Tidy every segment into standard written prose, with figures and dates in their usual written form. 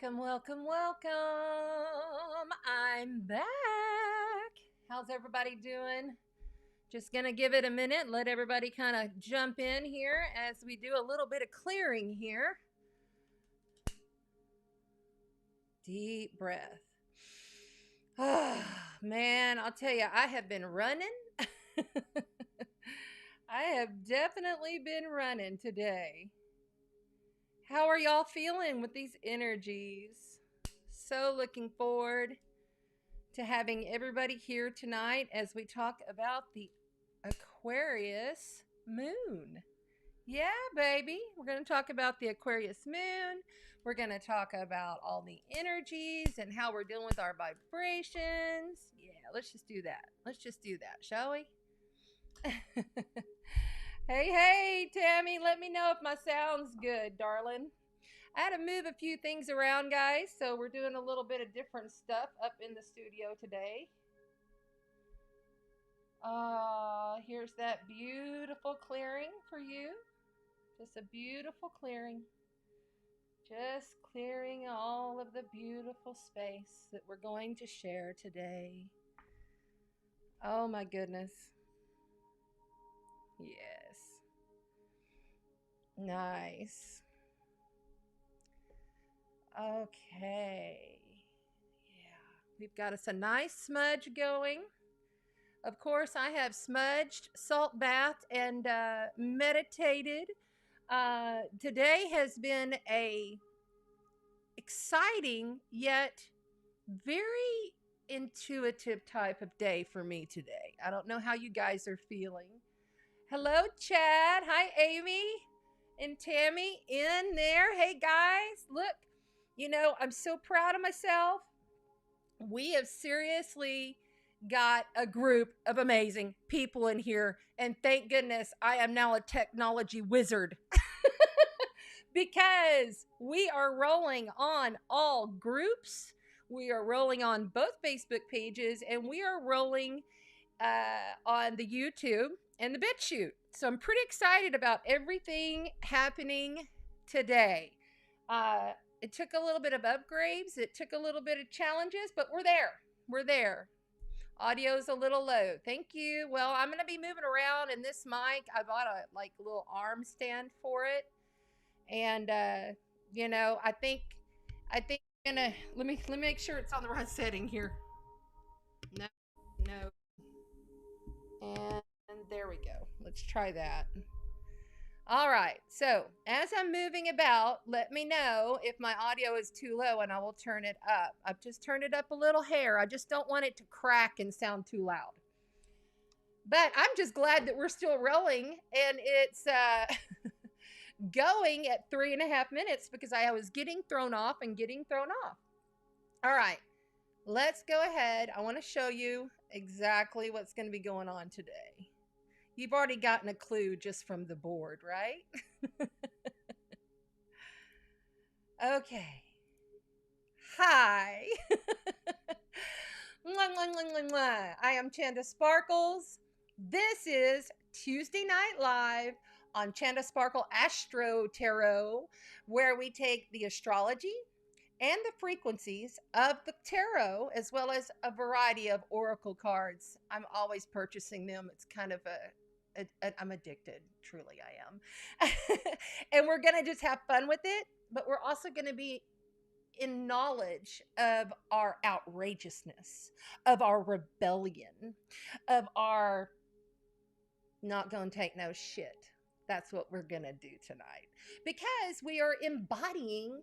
Welcome, welcome, welcome. I'm back. How's everybody doing? Just going to give it a minute, let everybody kind of jump in here as we do a little bit of clearing here. Deep breath. Oh, man, I'll tell you, I have been running. I have definitely been running today. How are y'all feeling with these energies? So looking forward to having everybody here tonight as we talk about the Aquarius moon. Yeah, baby. We're going to talk about the Aquarius moon. We're going to talk about all the energies and how we're dealing with our vibrations. Yeah, let's just do that. Let's just do that, shall we? Hey, Tammy, let me know if my sound's good, darling. I had to move a few things around, guys, so we're doing a little bit of different stuff up in the studio today. Here's that beautiful clearing for you. Just a beautiful clearing. Just clearing all of the beautiful space that we're going to share today. Oh my goodness. Yes. Nice. Okay. Yeah. We've got us a nice smudge going. Of course, I have smudged, salt bathed, and meditated. Today has been a exciting yet very intuitive type of day for me today. I don't know how you guys are feeling. Hello, Chad. Hi, Amy and Tammy in there. Hey, guys. Look, I'm so proud of myself. We have seriously got a group of amazing people in here. And thank goodness I am now a technology wizard because we are rolling on all groups. We are rolling on both Facebook pages and we are rolling on the YouTube and the BitChute. So I'm pretty excited about everything happening today. It took a little bit of upgrades. It took a little bit of challenges, but we're there. We're there. Audio's a little low. Thank you. Well, I'm going to be moving around, and this mic, I bought a little arm stand for it. And I think I'm gonna let me make sure it's on the right setting here. No. And there we go. Let's try that. All right. So as I'm moving about, let me know if my audio is too low and I will turn it up. I've just turned it up a little hair. I just don't want it to crack and sound too loud. But I'm just glad that we're still rolling and it's going at 3.5 minutes because I was getting thrown off and getting thrown off. All right. Let's go ahead. I want to show you exactly what's going to be going on today. You've already gotten a clue just from the board, right? Okay. Hi. I am Chanda Sparkles. This is Tuesday Night Live on Chanda Sparkle AstroTarot, where we take the astrology and the frequencies of the tarot, as well as a variety of oracle cards. I'm always purchasing them. It's kind of I'm addicted. Truly, I am. And we're going to just have fun with it, but we're also going to be in knowledge of our outrageousness, of our rebellion, of our not going to take no shit. That's what we're going to do tonight because we are embodying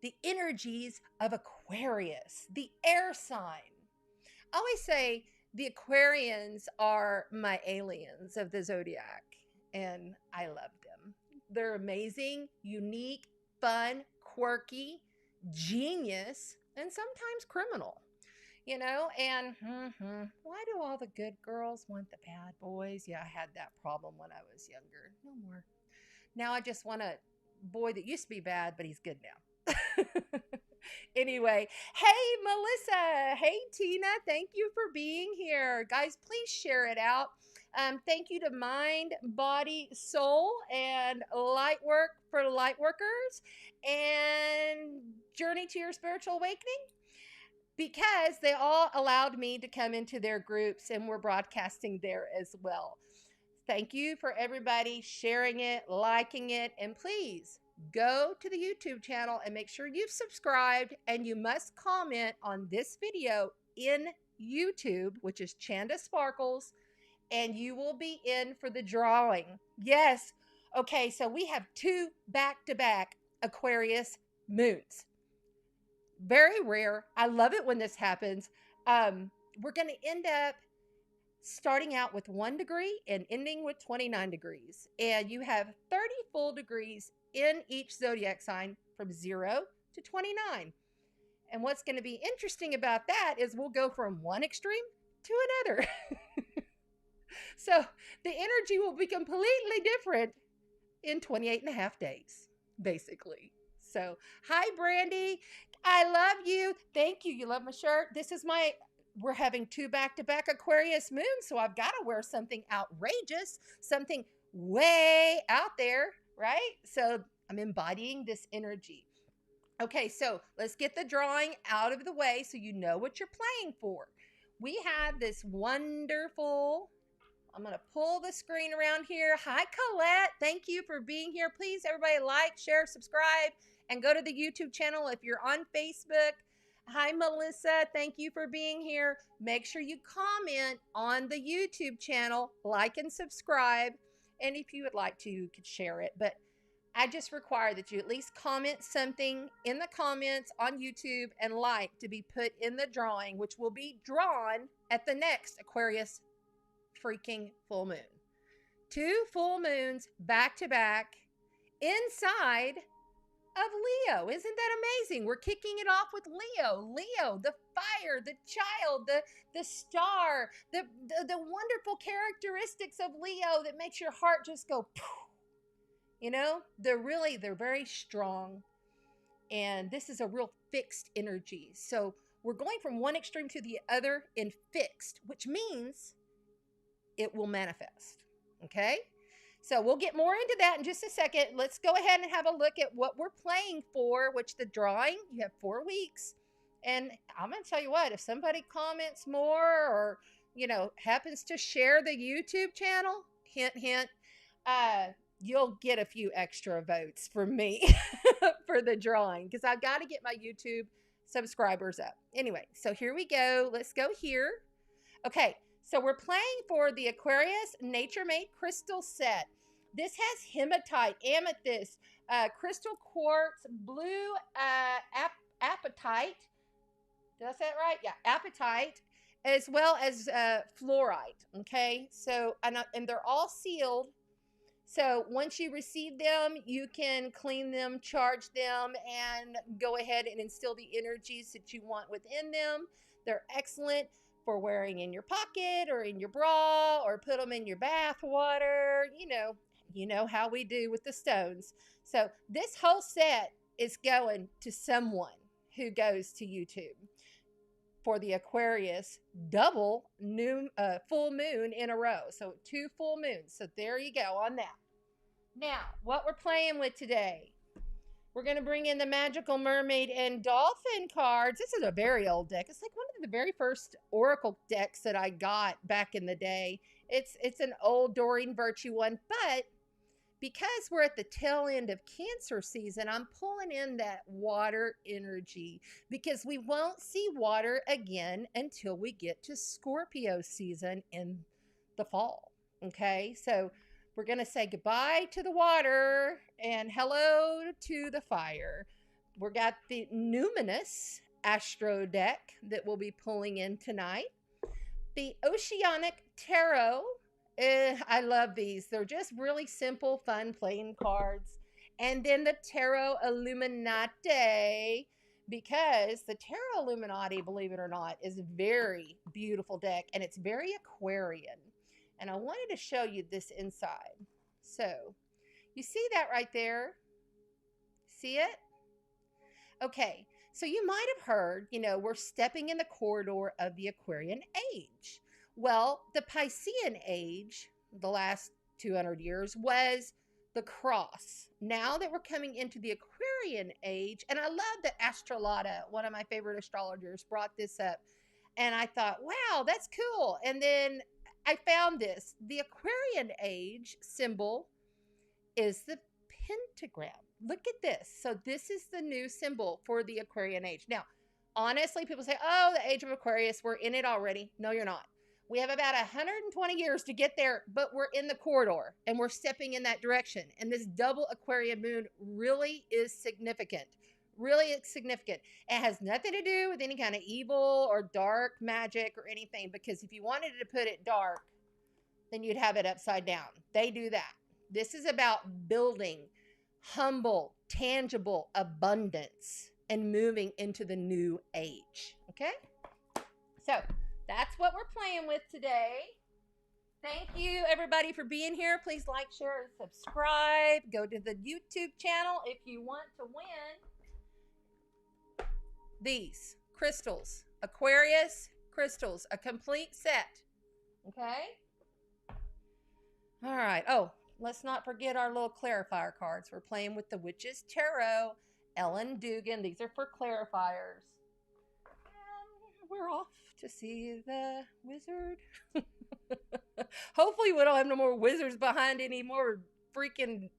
the energies of Aquarius, the air sign. I always say the Aquarians are my aliens of the zodiac, and I love them. They're amazing, unique, fun, quirky, genius, and sometimes criminal. And why do all the good girls want the bad boys? Yeah, I had that problem when I was younger. No more. Now I just want a boy that used to be bad, but he's good now. Anyway, hey, Melissa. Hey, Tina. Thank you for being here. Guys, please share it out. Thank you to Mind, Body, Soul, and Light Work for Light Workers, and Journey to Your Spiritual Awakening, because they all allowed me to come into their groups and we're broadcasting there as well. Thank you for everybody sharing it, liking it, and please go to the YouTube channel and make sure you've subscribed, and you must comment on this video in YouTube, which is Chanda Sparkles, and you will be in for the drawing. Yes. Okay, so we have 2 back-to-back Aquarius moons. Very rare. I love it when this happens. We're going to end up starting out with 1 degree and ending with 29 degrees. And you have 30 full degrees in each zodiac sign from 0 to 29. And what's going to be interesting about that is we'll go from one extreme to another. So the energy will be completely different in 28 and a half days, basically. So, hi, Brandy. I love you. Thank you. You love my shirt. We're having 2 back-to-back Aquarius moons, so I've got to wear something outrageous, something way out there, right? So I'm embodying this energy. Okay, so let's get the drawing out of the way so you know what you're playing for. We have this wonderful... I'm going to pull the screen around here. Hi, Colette. Thank you for being here. Please, everybody, like, share, subscribe, and go to the YouTube channel if you're on Facebook. Hi, Melissa. Thank you for being here. Make sure you comment on the YouTube channel, like and subscribe. And if you would like to, you could share it. But I just require that you at least comment something in the comments on YouTube and like to be put in the drawing, which will be drawn at the next Aquarius freaking full moon. 2 full moons back to back inside of Leo. Isn't that amazing? We're kicking it off with Leo. Leo, the fire, the child, the star, the wonderful characteristics of Leo that makes your heart just go poof. You know, they're very strong, and this is a real fixed energy. So we're going from one extreme to the other in fixed, which means it will manifest. Okay, so we'll get more into that in just a second. Let's go ahead and have a look at what we're playing for, which the drawing, you have 4 weeks. And I'm going to tell you what, if somebody comments more or, you know, happens to share the YouTube channel, hint, hint, you'll get a few extra votes from me for the drawing, because I've got to get my YouTube subscribers up. Anyway, so here we go. Let's go here. Okay. So we're playing for the Aquarius Nature Made Crystal Set. This has hematite, amethyst, crystal quartz, blue apatite. Did I say it right? Yeah, apatite, as well as fluorite. Okay, so and they're all sealed. So once you receive them, you can clean them, charge them, and go ahead and instill the energies that you want within them. They're excellent for wearing in your pocket or in your bra, or put them in your bath water. You know how we do with the stones. So this whole set is going to someone who goes to YouTube for the Aquarius double full moon in a row. So 2 full moons. So there you go on that. Now, what we're playing with today, we're going to bring in the Magical Mermaid and Dolphin cards. This is a very old deck. It's like one of the very first Oracle decks that I got back in the day. It's an old Doreen Virtue one, but because we're at the tail end of Cancer season, I'm pulling in that water energy, because we won't see water again until we get to Scorpio season in the fall. Okay, so we're going to say goodbye to the water and hello to the fire. We got the Numinous Astro deck that we'll be pulling in tonight. The Oceanic Tarot. I love these. They're just really simple, fun, plain cards. And then the Tarot Illuminati, because the Tarot Illuminati, believe it or not, is a very beautiful deck, and it's very Aquarian. And I wanted to show you this inside. So, you see that right there? See it? Okay, So you might have heard, we're stepping in the corridor of the Aquarian age. Well, the Piscean age, the last 200 years, was the cross. Now that we're coming into the Aquarian age, and I love that Astrolata, one of my favorite astrologers, brought this up. And I thought, wow, that's cool. And then I found this. The Aquarian age symbol is the pentagram. Look at this. So this is the new symbol for the Aquarian age. Now, honestly, people say, oh, the age of Aquarius, we're in it already. No, you're not. We have about 120 years to get there, but we're in the corridor and we're stepping in that direction. And this double Aquarian moon really is significant. Really significant. It has nothing to do with any kind of evil or dark magic or anything, because if you wanted to put it dark, then you'd have it upside down. They do that. This is about building humble, tangible abundance and moving into the new age. Okay? So that's what we're playing with today. Thank you, everybody, for being here. Please like, share, and subscribe. Go to the YouTube channel if you want to win these crystals, Aquarius crystals, a complete set. Okay? All right. Oh, let's not forget our little clarifier cards. We're playing with the Witch's Tarot, Ellen Dugan. These are for clarifiers. And we're off to see the wizard. Hopefully we don't have no more wizards behind any more freaking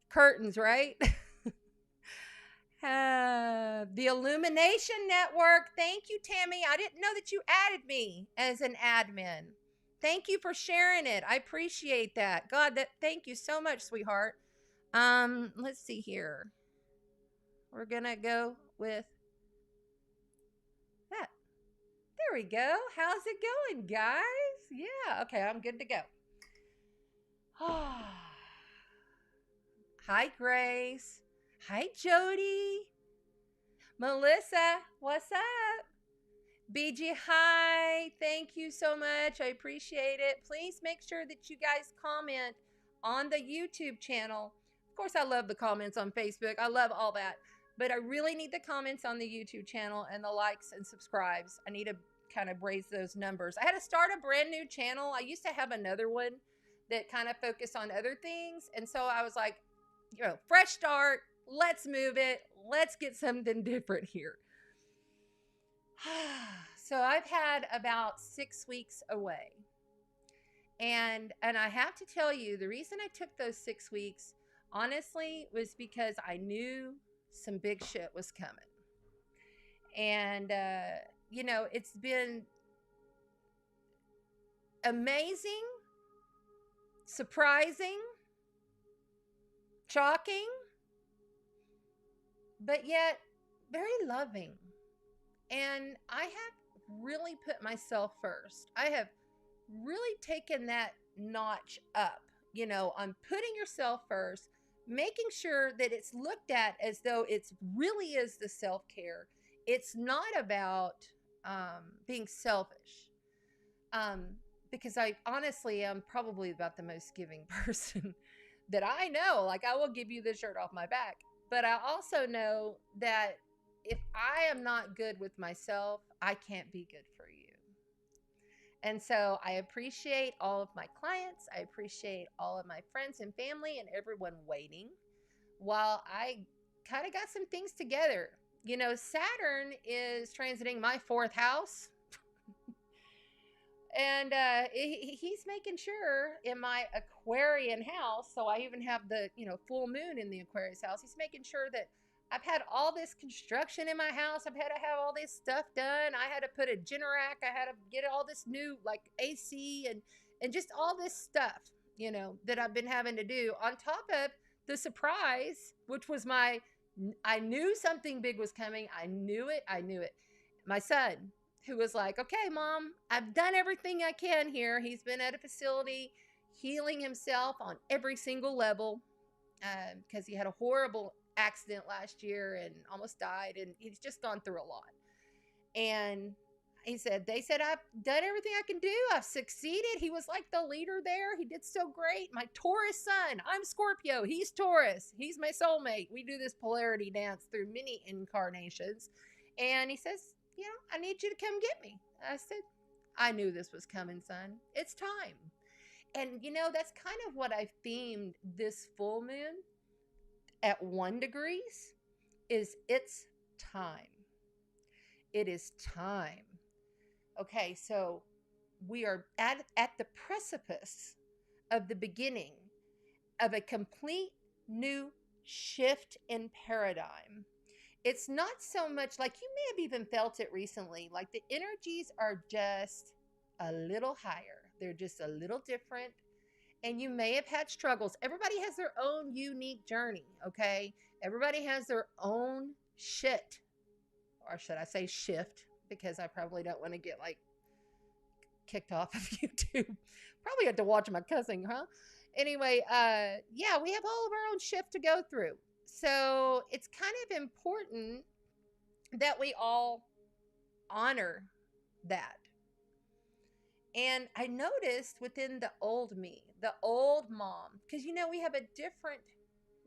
curtains, right? The Illumination Network. Thank you, Tammy. I didn't know that you added me as an admin. Thank you for sharing it. I appreciate that. God, thank you so much, sweetheart. Let's see here. We're gonna go with that. There we go. How's it going, guys? Yeah, okay, I'm good to go. Hi, Grace. Hi, Jody. Melissa, what's up? BG, hi. Thank you so much. I appreciate it. Please make sure that you guys comment on the YouTube channel. Of course, I love the comments on Facebook. I love all that. But I really need the comments on the YouTube channel and the likes and subscribes. I need to kind of raise those numbers. I had to start a brand new channel. I used to have another one that kind of focused on other things. And so I was like, fresh start. Let's move it. Let's get something different here. So I've had about 6 weeks away. And I have to tell you, the reason I took those 6 weeks, honestly, was because I knew some big shit was coming. And, it's been amazing, surprising, shocking, but yet very loving. And I have really put myself first. I have really taken that notch up, on putting yourself first, making sure that it's looked at as though it's really is the self-care. It's not about being selfish. Because I honestly am probably about the most giving person that I know. Like, I will give you the shirt off my back. But I also know that if I am not good with myself, I can't be good for you. And so I appreciate all of my clients. I appreciate all of my friends and family and everyone waiting while I kind of got some things together. Saturn is transiting my 4th house. And he's making sure in my Aquarian house, so I even have the, full moon in the Aquarius house. He's making sure that I've had all this construction in my house. I've had to have all this stuff done. I had to put a Generac. I had to get all this new, AC and just all this stuff, that I've been having to do. On top of the surprise, which was I knew something big was coming. I knew it. My son, who was like, okay, Mom, I've done everything I can here. He's been at a facility healing himself on every single level because he had a horrible accident last year and almost died. And he's just gone through a lot. And He said, they said, I've done everything I can do. I've succeeded. He was like the leader there. He did so great. My Taurus son, I'm Scorpio. He's Taurus. He's my soulmate. We do this polarity dance through many incarnations. And he says, you know, I need you to come get me. I said, I knew this was coming, son. It's time. And, you know, that's kind of what I themed this full moon at 1 degrees is it's time. It is time. Okay, so we are at the precipice of the beginning of a complete new shift in paradigm. It's not so much like you may have even felt it recently, like the energies are just a little higher. They're just a little different. And you may have had struggles. Everybody has their own unique journey, okay? Everybody has their own shit. Or should I say shift? Because I probably don't want to get like kicked off of YouTube. Probably have to watch my cussing, huh? Anyway, yeah, we have all of our own shift to go through. So it's kind of important that we all honor that. And I noticed within the old me, the old mom, because you know we have a different,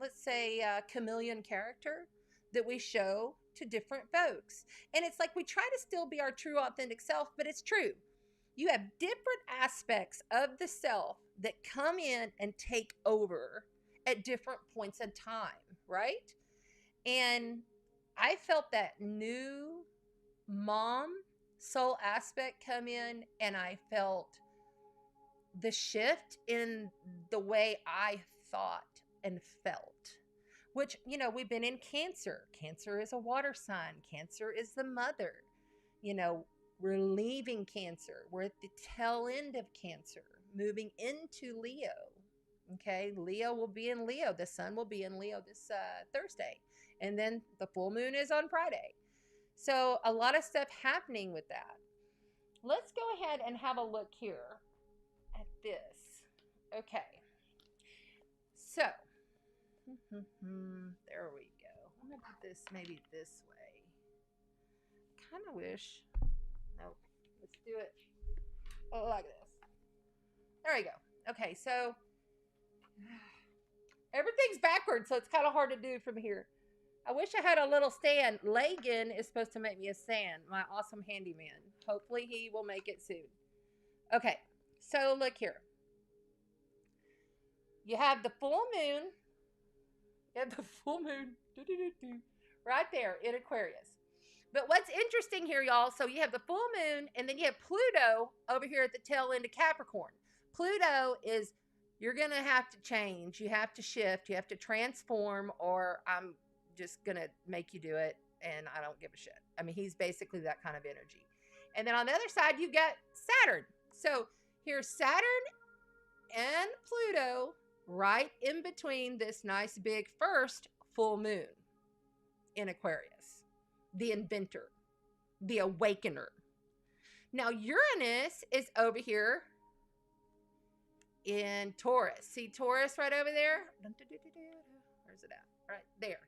let's say, chameleon character that we show to different folks. And it's like we try to still be our true authentic self, but it's true. You have different aspects of the self that come in and take over at different points in time, right? And I felt that new mom soul aspect come in, and I felt the shift in the way I thought and felt. Which, you know, we've been in Cancer. Cancer is a water sign. Cancer is the mother. You know, we're leaving Cancer. We're at the tail end of Cancer, moving into Leo. Okay, Leo will be in Leo. The sun will be in Leo this Thursday. And then the full moon is on Friday. So a lot of stuff happening with that. Let's go ahead and have a look here at this. Okay. So, there we go. I'm going to put this maybe this way. Kind of wish. Nope. Let's do it like this. There we go. Okay, so everything's backwards, so it's kind of hard to do from here. I wish I had a little stand. Lagan is supposed to make me a stand, my awesome handyman. Hopefully he will make it soon. Okay, so look here. You have the full moon. You have the full moon right there in Aquarius. But what's interesting here, y'all, so you have the full moon, and then you have Pluto over here at the tail end of Capricorn. Pluto is, you're going to have to change. You have to shift. You have to transform, or I'm just going to make you do it, and I don't give a shit. I mean, he's basically that kind of energy. And then on the other side, you've got Saturn. So here's Saturn and Pluto right in between this nice big first full moon in Aquarius. The inventor, the awakener. Now Uranus is over here in Taurus. See Taurus right over there? Where's it at? Right there.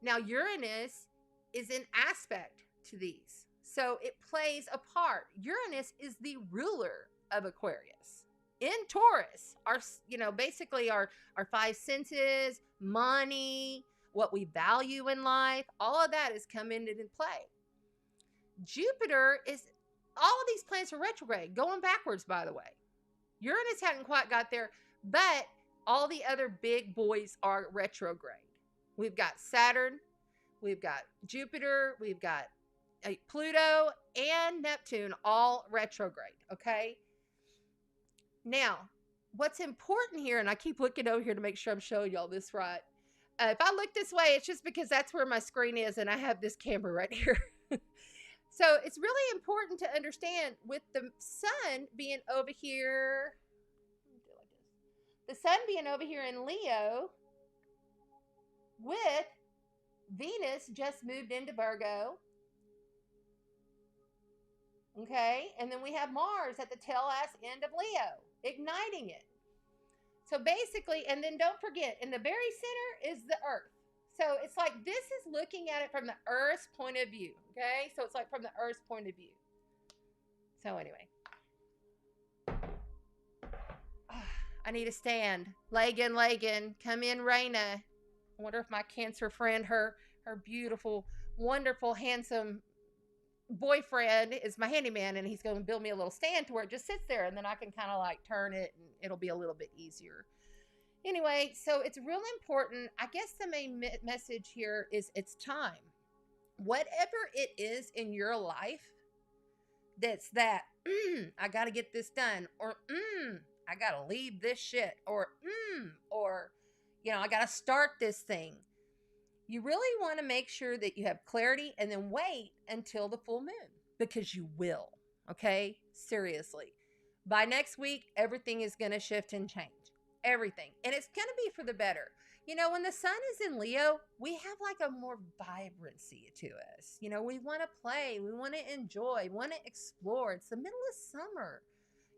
Now Uranus is in aspect to these. So it plays a part. Uranus is the ruler of Aquarius. In Taurus, our, you know, basically our five senses, money, what we value in life, all of that is coming into play. Jupiter is, all of these planets are retrograde, going backwards, by the way. Uranus hadn't quite got there, but all the other big boys are retrograde. We've got Saturn, we've got Jupiter, we've got Pluto and Neptune, all retrograde, okay? Now, what's important here, and I keep looking over here to make sure I'm showing y'all this right. If I look this way, it's just because that's where my screen is, and I have this camera right here. So it's really important to understand with the sun being over here, the sun being over here in Leo, with Venus just moved into Virgo. Okay, and then we have Mars at the tail ass end of Leo, igniting it. So basically, and then don't forget, in the very center is the Earth. So it's like this is looking at it from the Earth's point of view, okay? So it's like from the Earth's point of view. So anyway, I need a stand. Leg in, come in, Raina. I wonder if my Cancer friend, her beautiful, wonderful, handsome boyfriend is my handyman, and he's going to build me a little stand to where it just sits there, and then I can kind of like turn it, and it'll be a little bit easier. Anyway, so it's really important. I guess the main message here is it's time. Whatever it is in your life that's that, I got to get this done, or I got to leave this shit, or I got to start this thing. You really want to make sure that you have clarity and then wait until the full moon, because you will. Okay? Seriously. By next week, everything is going to shift and change. Everything. And it's going to be for the better. When the sun is in Leo, we have like a more vibrancy to us. We want to play. We want to enjoy. We want to explore. It's the middle of summer.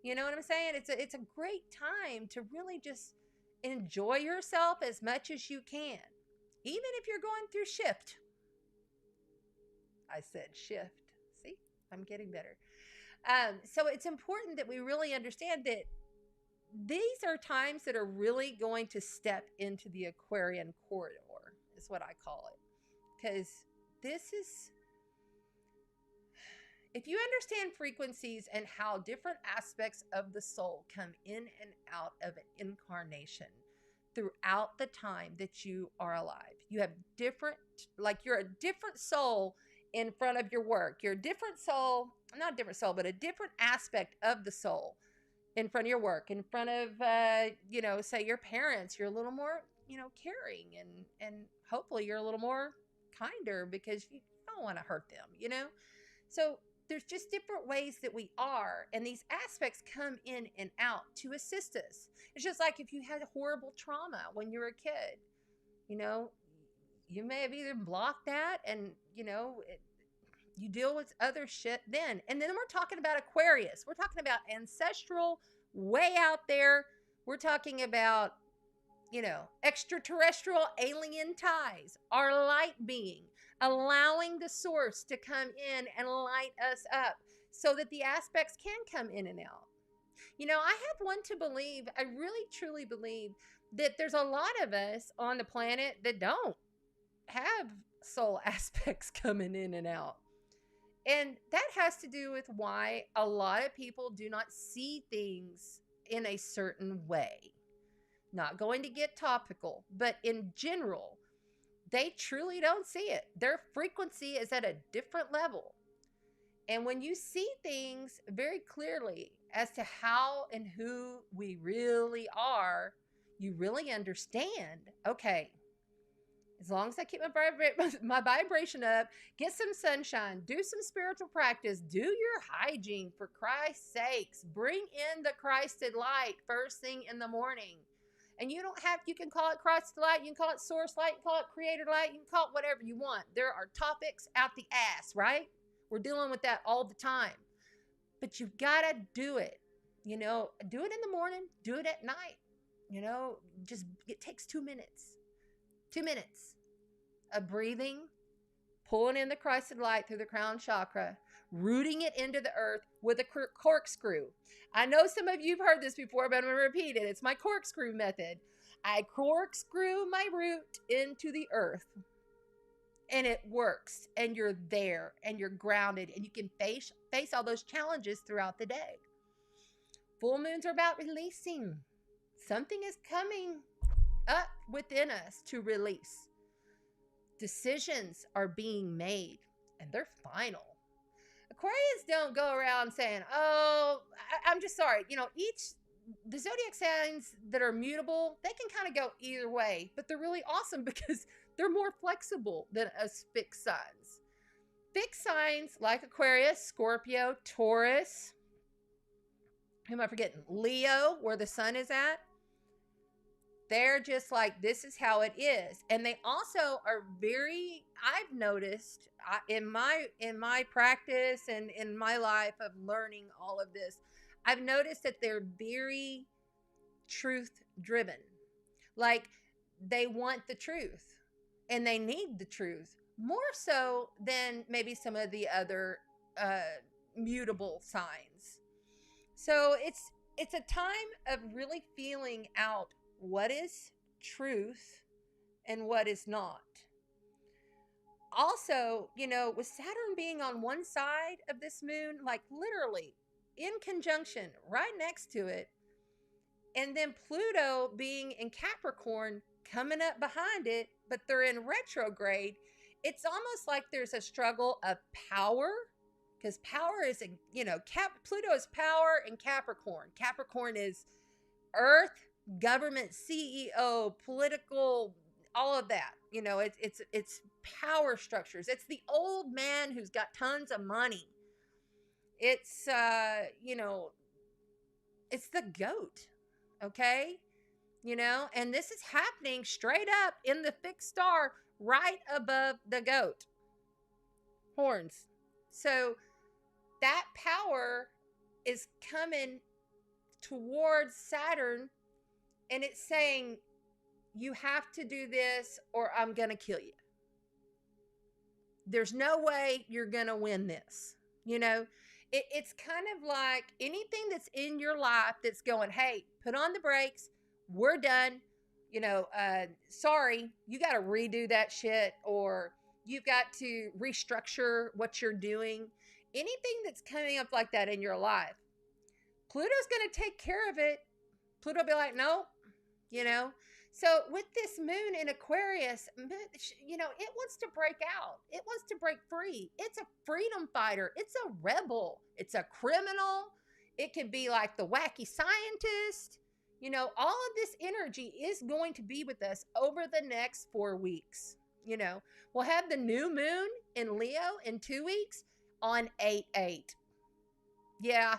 You know what I'm saying? It's a great time to really just enjoy yourself as much as you can. Even if you're going through shift. I said shift. See? I'm getting better. So it's important that we really understand that these are times that are really going to step into the Aquarian corridor, is what I call it. Because this is, if you understand frequencies and how different aspects of the soul come in and out of an incarnation throughout the time that you are alive, you have different, like you're a different soul in front of your work. You're a different soul, not a different soul, but a different aspect of the soul in front of your work, in front of, say your parents. You're a little more, caring, and hopefully you're a little more kinder because you don't want to hurt them, So there's just different ways that we are, and these aspects come in and out to assist us. It's just like if you had horrible trauma when you were a kid, you may have either blocked that and, you deal with other shit then. And then we're talking about Aquarius. We're talking about ancestral, way out there. We're talking about, extraterrestrial alien ties, our light being, allowing the source to come in and light us up so that the aspects can come in and out. I have one to believe, I really truly believe that there's a lot of us on the planet that don't have soul aspects coming in and out. And that has to do with why a lot of people do not see things in a certain way. Not going to get topical, but in general, they truly don't see it. Their frequency is at a different level. And when you see things very clearly as to how and who we really are, you really understand, okay, as long as I keep my vibration up, get some sunshine, do some spiritual practice, do your hygiene for Christ's sakes, bring in the Christed light first thing in the morning. And you can call it Christed light, you can call it source light, you can call it creator light, you can call it whatever you want. There are topics out the ass, right? We're dealing with that all the time. But you've got to do it. Do it in the morning, do it at night. It takes 2 minutes. 2 minutes of breathing, pulling in the Christed light through the crown chakra, rooting it into the earth with a corkscrew. I know some of you have heard this before, but I'm going to repeat it. It's my corkscrew method. I corkscrew my root into the earth, and it works, and you're there, and you're grounded, and you can face all those challenges throughout the day. Full moons are about releasing. Something is coming up within us to release. Decisions are being made, and they're final. Aquarius don't go around saying, oh, I'm just sorry. The zodiac signs that are mutable, they can kind of go either way, but they're really awesome because they're more flexible than us fixed signs. Fixed signs like Aquarius, Scorpio, Taurus, who am I forgetting? Leo, where the sun is at. They're just like, this is how it is. And they also are I've noticed in my practice and in my life of learning all of this, I've noticed that they're very truth driven. Like they want the truth and they need the truth more so than maybe some of the other mutable signs. So it's a time of really feeling out what is truth and what is not. Also, you know, with Saturn being on one side of this moon, like literally in conjunction right next to it, and then Pluto being in Capricorn coming up behind it, but they're in retrograde, it's almost like there's a struggle of power, because power is, Pluto is power in Capricorn. Capricorn is Earth, government, CEO, political, all of that. You know, it's power structures. It's the old man who's got tons of money. It's it's the goat. Okay? You know, and this is happening straight up in the fixed star right above the goat horns. So that power is coming towards Saturn, and it's saying, you have to do this or I'm going to kill you. There's no way you're going to win this. You know, it's kind of like anything that's in your life that's going, hey, put on the brakes. We're done. You know, sorry, you got to redo that shit, or you've got to restructure what you're doing. Anything that's coming up like that in your life, Pluto's going to take care of it. Pluto will be like, no, you know. So with this moon in Aquarius, you know, it wants to break out. It wants to break free. It's a freedom fighter. It's a rebel. It's a criminal. It could be like the wacky scientist. You know, all of this energy is going to be with us over the next 4 weeks. You know, we'll have the new moon in Leo in 2 weeks on 8/8. Yeah,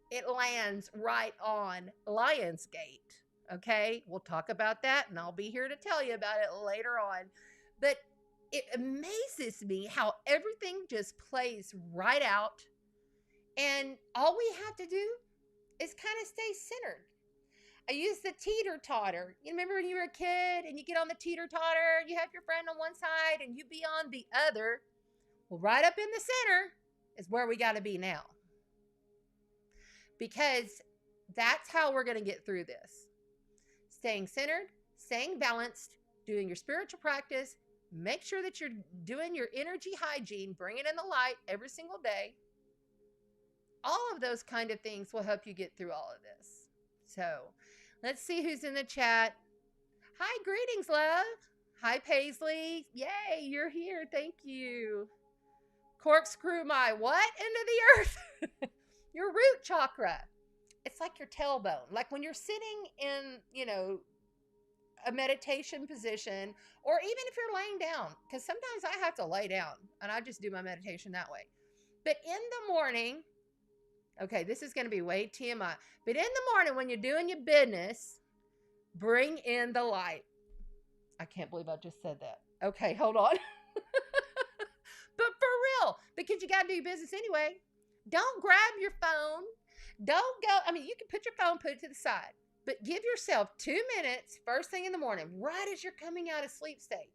it lands right on Lionsgate. Okay, we'll talk about that, and I'll be here to tell you about it later on. But it amazes me how everything just plays right out, and all we have to do is kind of stay centered. I use the teeter-totter. You remember when you were a kid and you get on the teeter-totter, you have your friend on one side and you be on the other. Well, right up in the center is where we got to be now, because that's how we're going to get through this. Staying centered, staying balanced, doing your spiritual practice, make sure that you're doing your energy hygiene, bringing in the light every single day. All of those kind of things will help you get through all of this. So let's see who's in the chat. Hi, greetings, love. Hi, Paisley. Yay, you're here. Thank you. Corkscrew my what into the earth? Your root chakra. It's like your tailbone. Like when you're sitting in, you know, a meditation position, or even if you're laying down, because sometimes I have to lay down and I just do my meditation that way. But in the morning, okay, this is going to be way TMI, but in the morning when you're doing your business, bring in the light. I can't believe I just said that. Okay, hold on. But for real, because you got to do your business anyway. Don't grab your phone. Don't go. I mean, you can put your phone, put it to the side, but give yourself 2 minutes first thing in the morning, right as you're coming out of sleep state.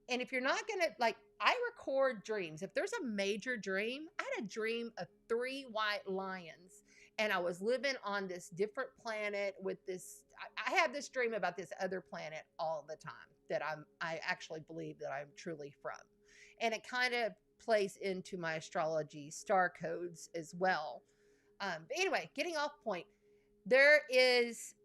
And if you're not going to, like, I record dreams. If there's a major dream, I had a dream of 3 white lions, and I was living on this different planet with this. I have this dream about this other planet all the time that I actually believe that I'm truly from. And it kind of plays into my astrology star codes as well. But anyway, getting off point, there is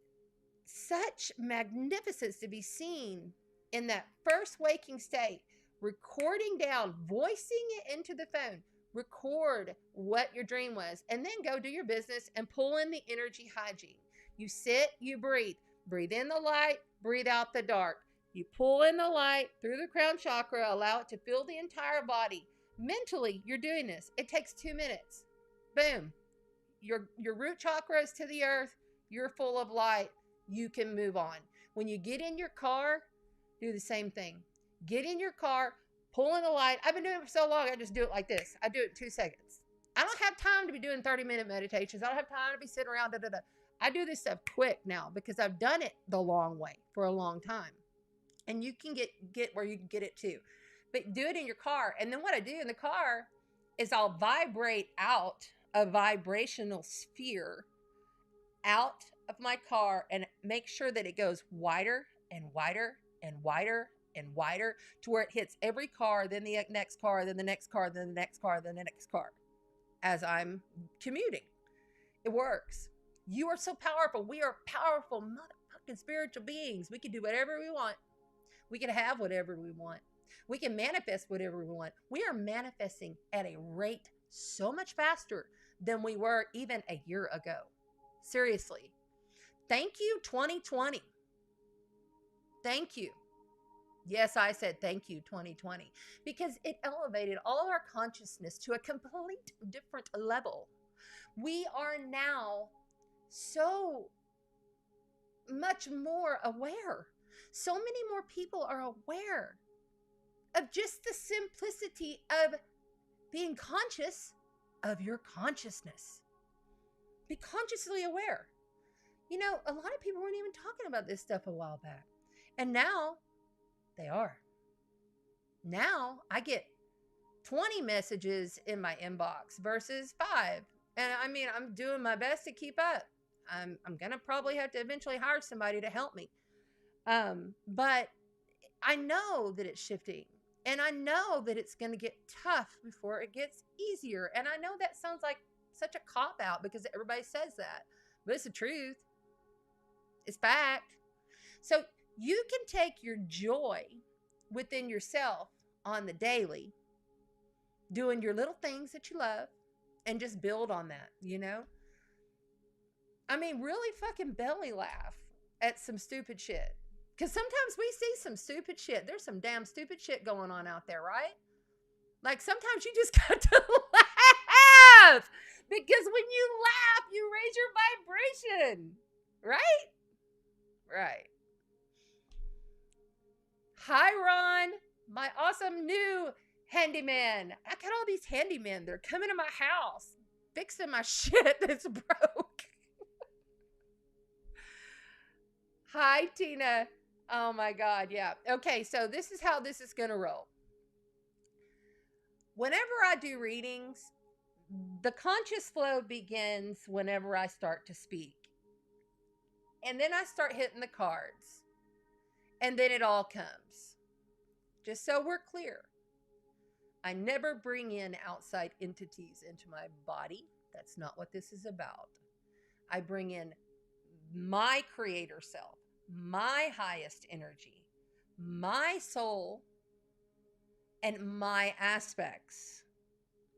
such magnificence to be seen in that first waking state, recording down, voicing it into the phone, record what your dream was, and then go do your business and pull in the energy hygiene. You sit, you breathe in the light, breathe out the dark. You pull in the light through the crown chakra, allow it to fill the entire body. Mentally, you're doing this. It takes 2 minutes. Boom. Your root chakra is to the earth. You're full of light. You can move on. When you get in your car, do the same thing. Get in your car, pull in the light. I've been doing it for so long, I just do it like this. I do it in 2 seconds. I don't have time to be doing 30-minute meditations. I don't have time to be sitting around. I do this stuff quick now because I've done it the long way for a long time. And you can get where you can get it too. But do it in your car. And then what I do in the car is I'll vibrate out a vibrational sphere out of my car and make sure that it goes wider and wider and wider and wider to where it hits every car, then the next car, then the next car, then the next car, then the next car as I'm commuting. It works. You are so powerful. We are powerful, motherfucking spiritual beings. We can do whatever we want. We can have whatever we want. We can manifest whatever we want. We are manifesting at a rate so much faster than we were even a year ago. Seriously. Thank you, 2020. Thank you. Yes, I said thank you, 2020, because it elevated all of our consciousness to a complete different level. We are now so much more aware. So many more people are aware of just the simplicity of being conscious of your consciousness. Be consciously aware. You know, a lot of people weren't even talking about this stuff a while back. And now they are. Now I get 20 messages in my inbox versus 5. And I mean, I'm doing my best to keep up. I'm going to probably have to eventually hire somebody to help me. But I know that it's shifting. And I know that it's going to get tough before it gets easier. And I know that sounds like such a cop-out because everybody says that. But it's the truth. It's fact. So you can take your joy within yourself on the daily, doing your little things that you love, and just build on that, you know? I mean, really fucking belly laugh at some stupid shit. Because sometimes we see some stupid shit. There's some damn stupid shit going on out there, right? Like sometimes you just got to laugh. Because when you laugh, you raise your vibration. Right? Right. Hi, Ron. My awesome new handyman. I got all these handymen. They're coming to my house, fixing my shit that's broke. Hi, Tina. Oh my God. Yeah. Okay. So this is how this is going to roll. Whenever I do readings, the conscious flow begins whenever I start to speak. And then I start hitting the cards. And then it all comes. Just so we're clear. I never bring in outside entities into my body. That's not what this is about. I bring in my creator self, my highest energy, my soul, and my aspects.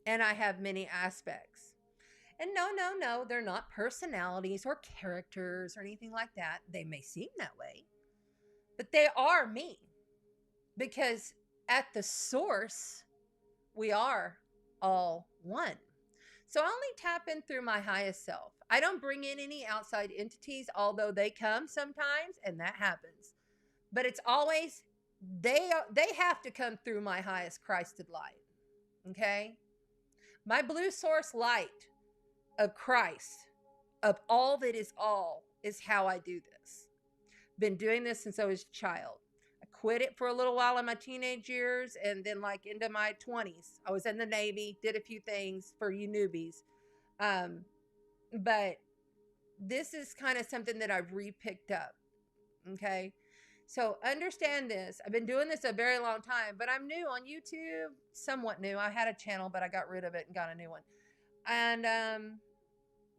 And I have many aspects. And no, they're not personalities or characters or anything like that. They may seem that way, but they are me. Because at the source, we are all one. So I only tap in through my highest self. I don't bring in any outside entities, although they come sometimes, and that happens. But it's always, they have to come through my highest Christed light. Okay? My blue source light of Christ, of all that is all, is how I do this. Been doing this since I was a child. I quit it for a little while in my teenage years, and then like into my 20s. I was in the Navy, did a few things for you newbies. But this is kind of something that I've re-picked up. Okay? So understand this. I've been doing this a very long time, but I'm new on YouTube, somewhat new. I had a channel, but I got rid of it and got a new one. And,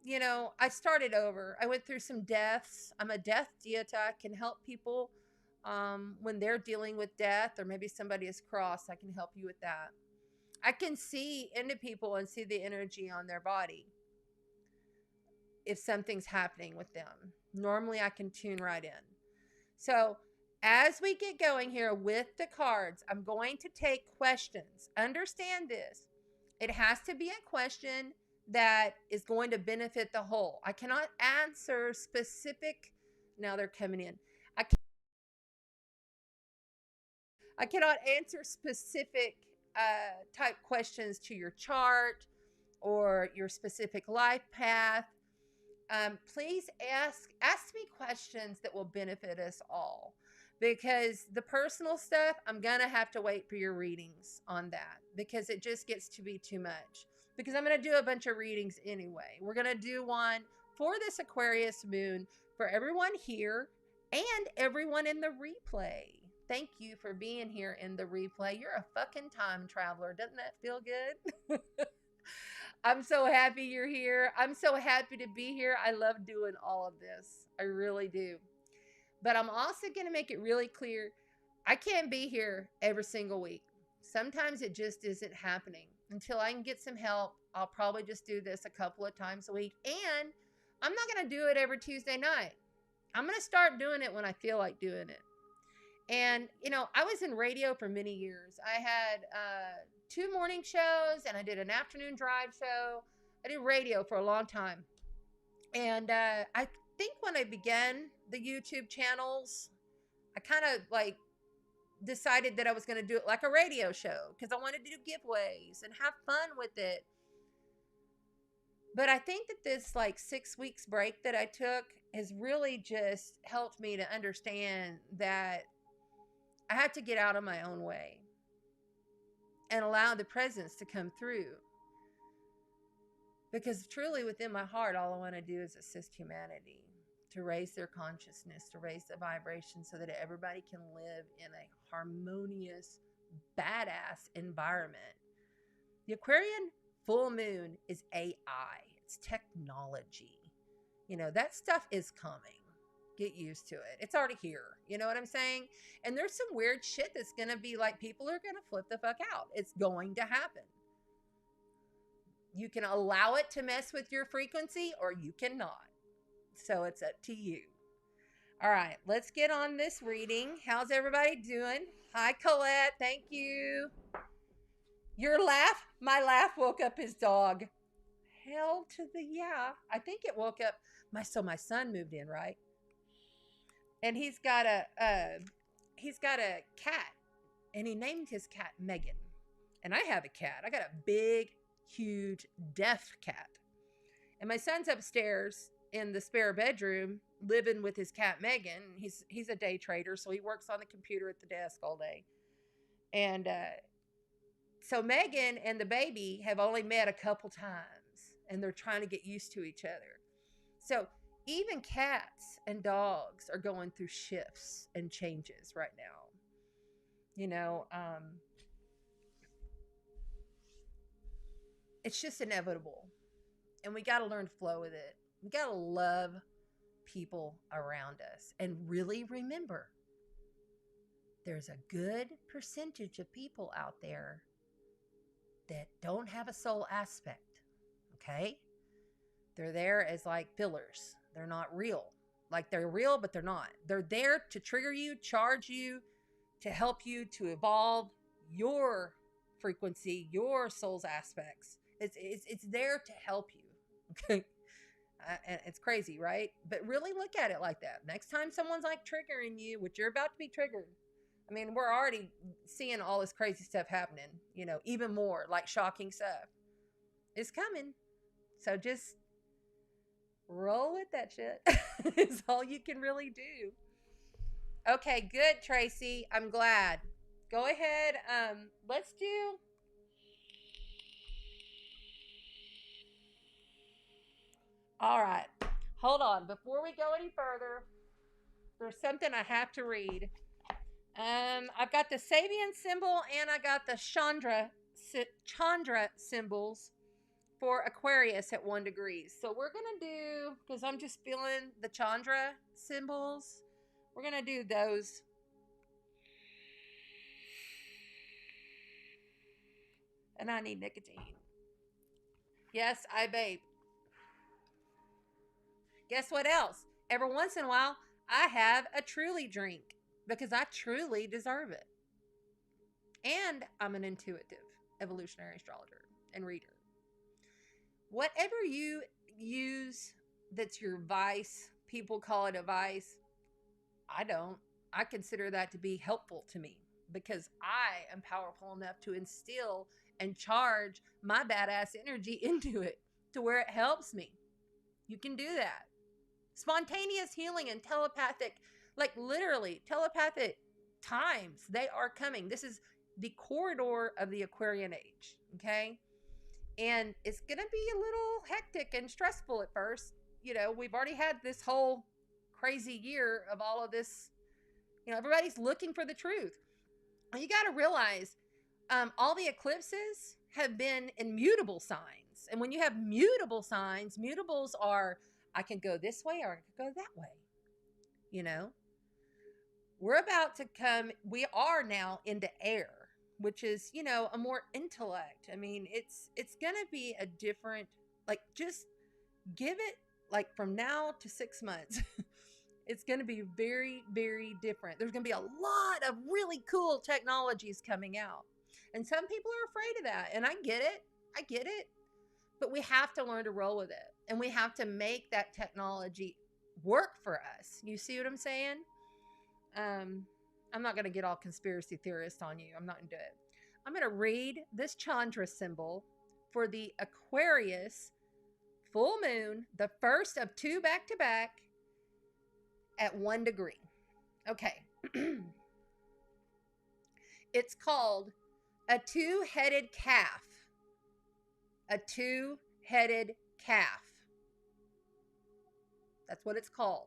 you know, I started over. I went through some deaths. I'm a death deity. I can help people when they're dealing with death, or maybe somebody is crossed. I can help you with that. I can see into people and see the energy on their body if something's happening with them. Normally, I can tune right in. So as we get going here with the cards, I'm going to take questions. Understand this. It has to be a question that is going to benefit the whole. I cannot answer specific. Now they're coming in. I cannot answer specific type questions to your chart or your specific life path. Please ask me questions that will benefit us all. because the personal stuff, I'm going to have to wait for your readings on that because it just gets to be too much. Because I'm going to do a bunch of readings anyway. We're going to do one for this Aquarius moon for everyone here and everyone in the replay. Thank you for being here in the replay. You're a fucking time traveler. Doesn't that feel good? I'm so happy you're here. I'm so happy to be here. I love doing all of this. I really do. But I'm also going to make it really clear, I can't be here every single week. Sometimes it just isn't happening. Until I can get some help, I'll probably just do this a couple of times a week. And I'm not going to do it every Tuesday night. I'm going to start doing it when I feel like doing it. And, you know, I was in radio for many years. I had 2 morning shows and I did an afternoon drive show. I did radio for a long time. And I think when I began the YouTube channels, I kind of like decided that I was going to do it like a radio show because I wanted to do giveaways and have fun with it. But I think that this like 6 weeks break that I took has really just helped me to understand that I had to get out of my own way and allow the presence to come through. Because truly within my heart, all I want to do is assist humanity to raise their consciousness, to raise the vibration so that everybody can live in a harmonious, badass environment. The Aquarian full moon is AI. It's technology. You know, that stuff is coming. Get used to it. It's already here. You know what I'm saying? And there's some weird shit that's going to be like, people are going to flip the fuck out. It's going to happen. You can allow it to mess with your frequency or you cannot. So it's up to you. All right, let's get on this reading. How's everybody doing? Hi, Colette. Thank you. Your laugh? My laugh woke up his dog. Hell to the yeah. I think it woke up. My son moved in, right? And he's got a cat, and he named his cat Megan. And I have a cat. I got a big, huge, deaf cat. And my son's upstairs in the spare bedroom living with his cat Megan. He's a day trader, so he works on the computer at the desk all day. And so Megan and the baby have only met a couple times, and they're trying to get used to each other. So even cats and dogs are going through shifts and changes right now. You know, it's just inevitable. And we got to learn to flow with it. We got to love people around us. And really remember, there's a good percentage of people out there that don't have a soul aspect. Okay? They're there as like fillers. They're not real. Like they're real, but they're not. They're there to trigger you, charge you, to help you to evolve your frequency, your soul's aspects. It's there to help you. Okay. And it's crazy, right? But really look at it like that. Next time someone's like triggering you, which you're about to be triggered. I mean, we're already seeing all this crazy stuff happening, you know, even more like shocking stuff. It's coming. So just roll with that shit. It's all you can really do. Okay, good, Tracy. I'm glad. Go ahead. Let's do. All right. Hold on. Before we go any further, there's something I have to read. I've got the Sabian symbol and I got the Chandra symbols for Aquarius at 1 degree. So we're going to do, because I'm just feeling the Chandra symbols, we're going to do those. And I need nicotine. Yes, I vape. Guess what else? Every once in a while, I have a Truly drink because I truly deserve it. And I'm an intuitive evolutionary astrologer and reader. Whatever you use that's your vice, people call it a vice. I don't. I consider that to be helpful to me because I am powerful enough to instill and charge my badass energy into it to where it helps me. You can do that. Spontaneous healing and telepathic, Like literally telepathic times. They are coming. This is the corridor of the Aquarian age. Okay. And it's going to be a little hectic and stressful at first. You know, we've already had this whole crazy year of all of this. You know, everybody's looking for the truth. And you got to realize all the eclipses have been in mutable signs. And when you have mutable signs, mutables are, I can go this way or I can go that way. You know, we're about to come, we are now into air, which is, you know, a more intellect. I mean, it's going to be a different, like, just give it like from now to 6 months. It's going to be very, very different. There's going to be a lot of really cool technologies coming out. And some people are afraid of that. And I get it. I get it. But we have to learn to roll with it. And we have to make that technology work for us. You see what I'm saying? I'm not going to get all conspiracy theorist on you. I'm not going to do it. I'm going to read this Chandra symbol for the Aquarius full moon, the first of 2 back-to-back at 1 degree. Okay. It's called a two-headed calf. A two-headed calf. That's what it's called.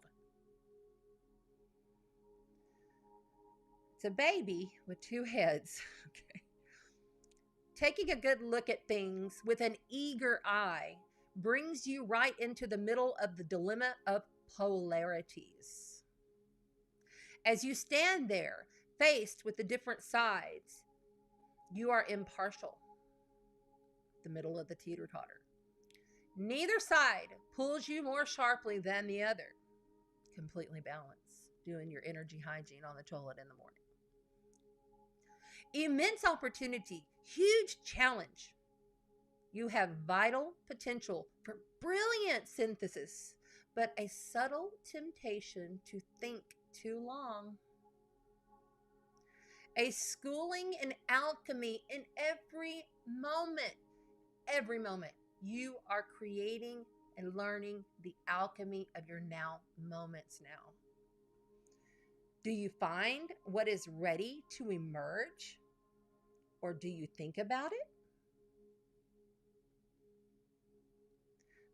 It's a baby with 2 heads. Okay. Taking a good look at things with an eager eye brings you right into the middle of the dilemma of polarities. As you stand there, faced with the different sides, you are impartial. The middle of the teeter-totter. Neither side pulls you more sharply than the other. Completely balanced, doing your energy hygiene on the toilet in the morning. Immense opportunity, huge challenge. You have vital potential for brilliant synthesis, but a subtle temptation to think too long. A schooling in alchemy in every moment. Every moment. You are creating and learning the alchemy of your now moments now. Do you find what is ready to emerge? Or do you think about it?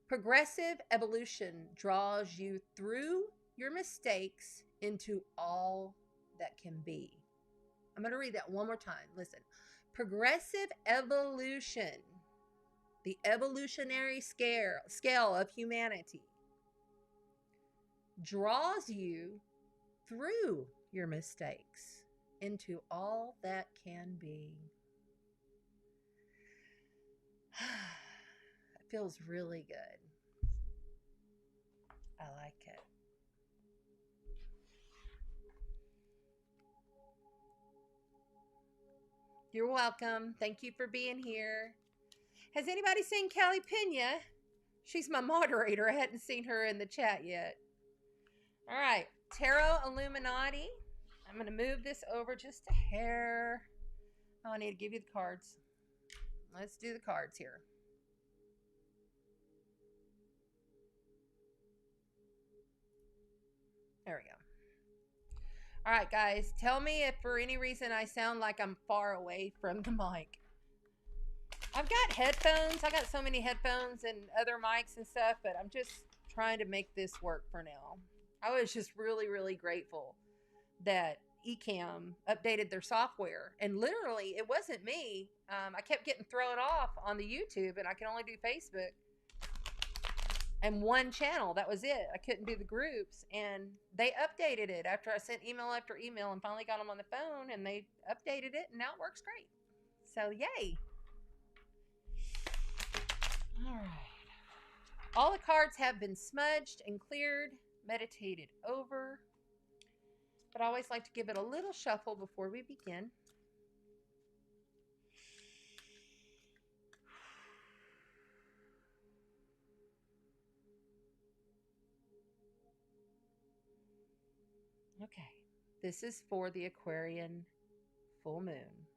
Progressive evolution draws you through your mistakes into all that can be. I'm going to read that one more time. Listen. Progressive evolution, the evolutionary scale of humanity, draws you through your mistakes into all that can be. It feels really good. I like it. You're welcome. Thank you for being here. Has anybody seen Kelly Pena? She's my moderator. I hadn't seen her in the chat yet. All right. Tarot Illuminati. I'm going to move this over just a hair. Oh, I need to give you the cards. Let's do the cards here. There we go. All right, guys. Tell me if for any reason I sound like I'm far away from the mic. I've got headphones. I got so many headphones and other mics and stuff, but I'm just trying to make this work for now. I was just really, really grateful that Ecamm updated their software. And literally, it wasn't me. I kept getting thrown off on the YouTube, and I can only do Facebook and one channel. That was it. I couldn't do the groups. And they updated it after I sent email after email and finally got them on the phone, and they updated it, and now it works great. So, yay. All right. All the cards have been smudged and cleared, meditated over. But I always like to give it a little shuffle before we begin. Okay. This is for the Aquarian full moon.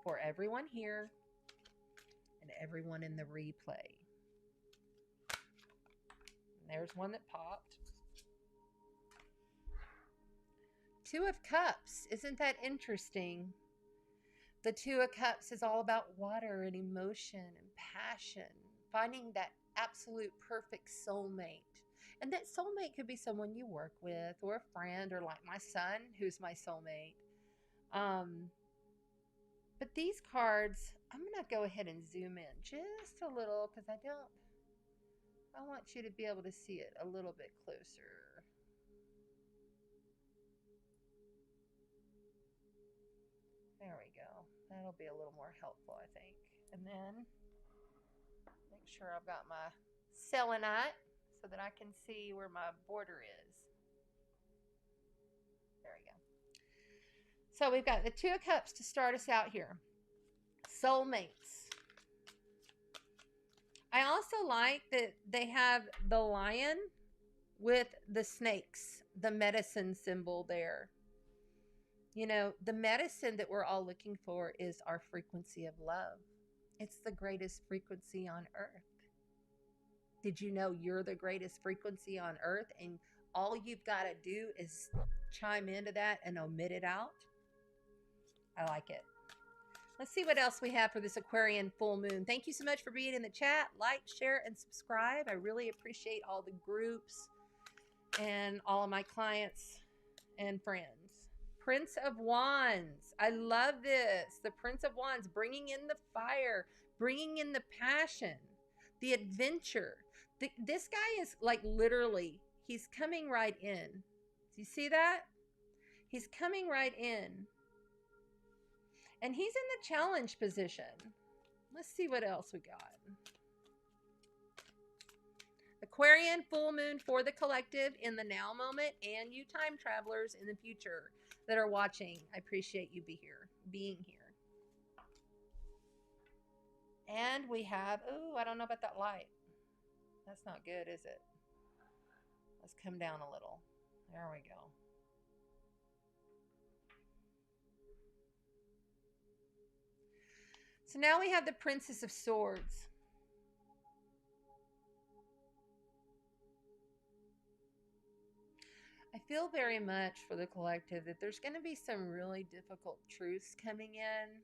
For everyone here and everyone in the replay. And there's one that popped. Two of Cups. Isn't that interesting? The Two of Cups is all about water and emotion and passion, finding that absolute perfect soulmate. And that soulmate could be someone you work with or a friend or like my son, who's my soulmate. But these cards, I'm going to go ahead and zoom in just a little because I want you to be able to see it a little bit closer. There we go. That'll be a little more helpful, I think. And then make sure I've got my selenite so that I can see where my border is. There we go. So we've got the Two of Cups to start us out here. Soulmates. I also like that they have the lion with the snakes, the medicine symbol there. You know, the medicine that we're all looking for is our frequency of love. It's the greatest frequency on earth. Did you know you're the greatest frequency on earth, and all you've got to do is chime into that and omit it out? I like it. Let's see what else we have for this Aquarian full moon. Thank you so much for being in the chat. Like, share, and subscribe. I really appreciate all the groups and all of my clients and friends. Prince of Wands. I love this. The Prince of Wands, bringing in the fire, bringing in the passion, the adventure. This guy is like literally, he's coming right in. Do you see that? He's coming right in. And he's in the challenge position. Let's see what else we got. Aquarian full moon for the collective in the now moment, and you time travelers in the future that are watching. I appreciate you being here. And we have, oh, I don't know about that light. That's not good, is it? Let's come down a little. There we go. So now we have the Princess of Swords. I feel very much for the collective that there's going to be some really difficult truths coming in.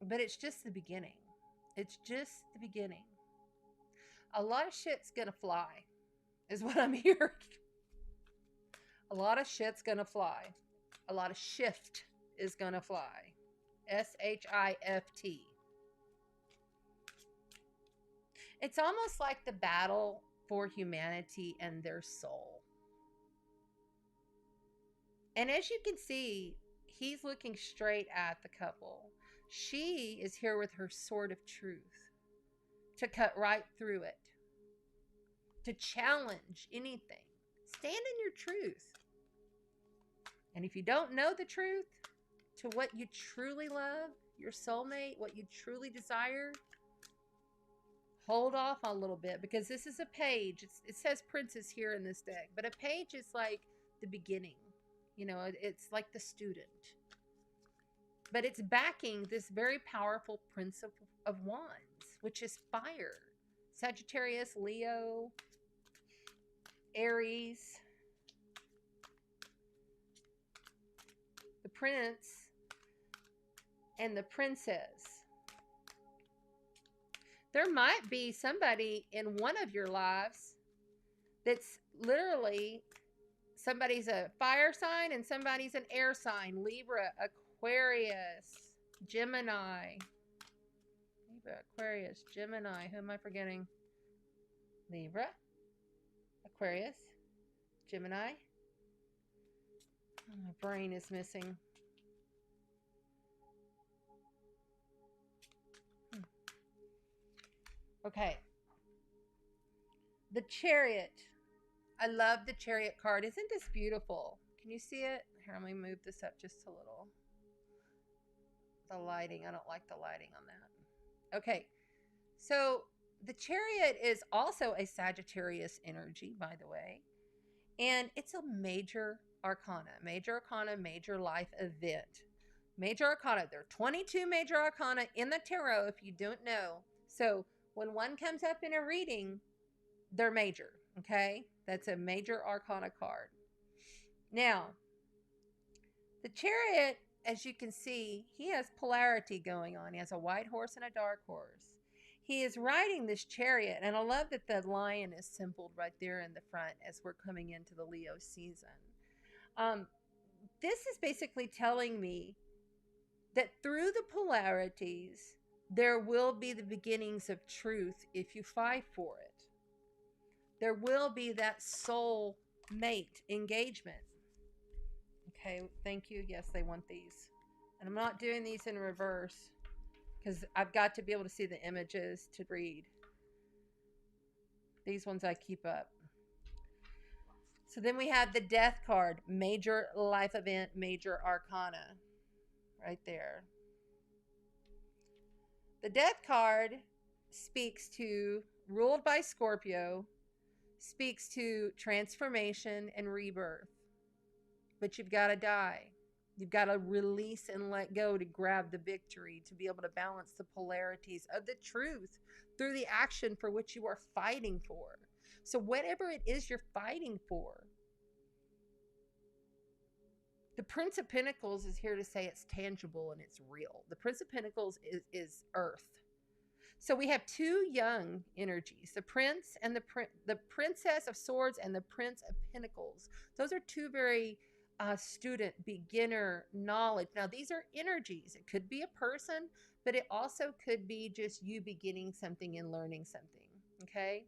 But it's just the beginning. It's just the beginning. A lot of shit's going to fly, is what I'm hearing. A lot of shit's going to fly. A lot of shift is going to fly. S-H-I-F-T. It's almost like the battle for humanity and their soul. And as you can see, he's looking straight at the couple. She is here with her sword of truth to cut right through it, to challenge anything. Stand in your truth. And if you don't know the truth to what you truly love, your soulmate, what you truly desire, hold off a little bit, because this is a page. It says princess here in this deck, but a page is like the beginning. You know, it's like the student. But it's backing this very powerful Prince of Wands, which is fire. Sagittarius, Leo, Aries. The prince and the princess. There might be somebody in one of your lives that's literally, somebody's a fire sign and somebody's an air sign. Libra, Aquarius, Gemini. Libra, Aquarius, Gemini. Who am I forgetting? Libra, Aquarius, Gemini. Oh, my brain is missing. Okay. The Chariot. I love the Chariot card. Isn't this beautiful? Can you see it? Here, let me move this up just a little. The lighting. I don't like the lighting on that. Okay. So the Chariot is also a Sagittarius energy, by the way. And it's a major arcana. Major arcana, major life event. Major arcana. There are 22 major arcana in the tarot, if you don't know. So when one comes up in a reading, they're major. Okay? That's a major arcana card. Now, the Chariot, as you can see, he has polarity going on. He has a white horse and a dark horse. He is riding this chariot, and I love that the lion is symboled right there in the front as we're coming into the Leo season. This is basically telling me that through the polarities, there will be the beginnings of truth if you fight for it. There will be that soul mate engagement. Okay, thank you. Yes, they want these. And I'm not doing these in reverse because I've got to be able to see the images to read. These ones I keep up. So then we have the Death card, major life event, major arcana, right there. The Death card speaks to, ruled by Scorpio, speaks to transformation and rebirth. But you've got to die. You've got to release and let go to grab the victory, to be able to balance the polarities of the truth through the action for which you are fighting for. So whatever it is you're fighting for, the Prince of Pentacles is here to say it's tangible and it's real. The Prince of Pentacles is earth. So we have two young energies, the Prince and the Princess of Swords and the Prince of Pentacles. Those are two very student, beginner knowledge. Now, these are energies. It could be a person, but it also could be just you beginning something and learning something, okay?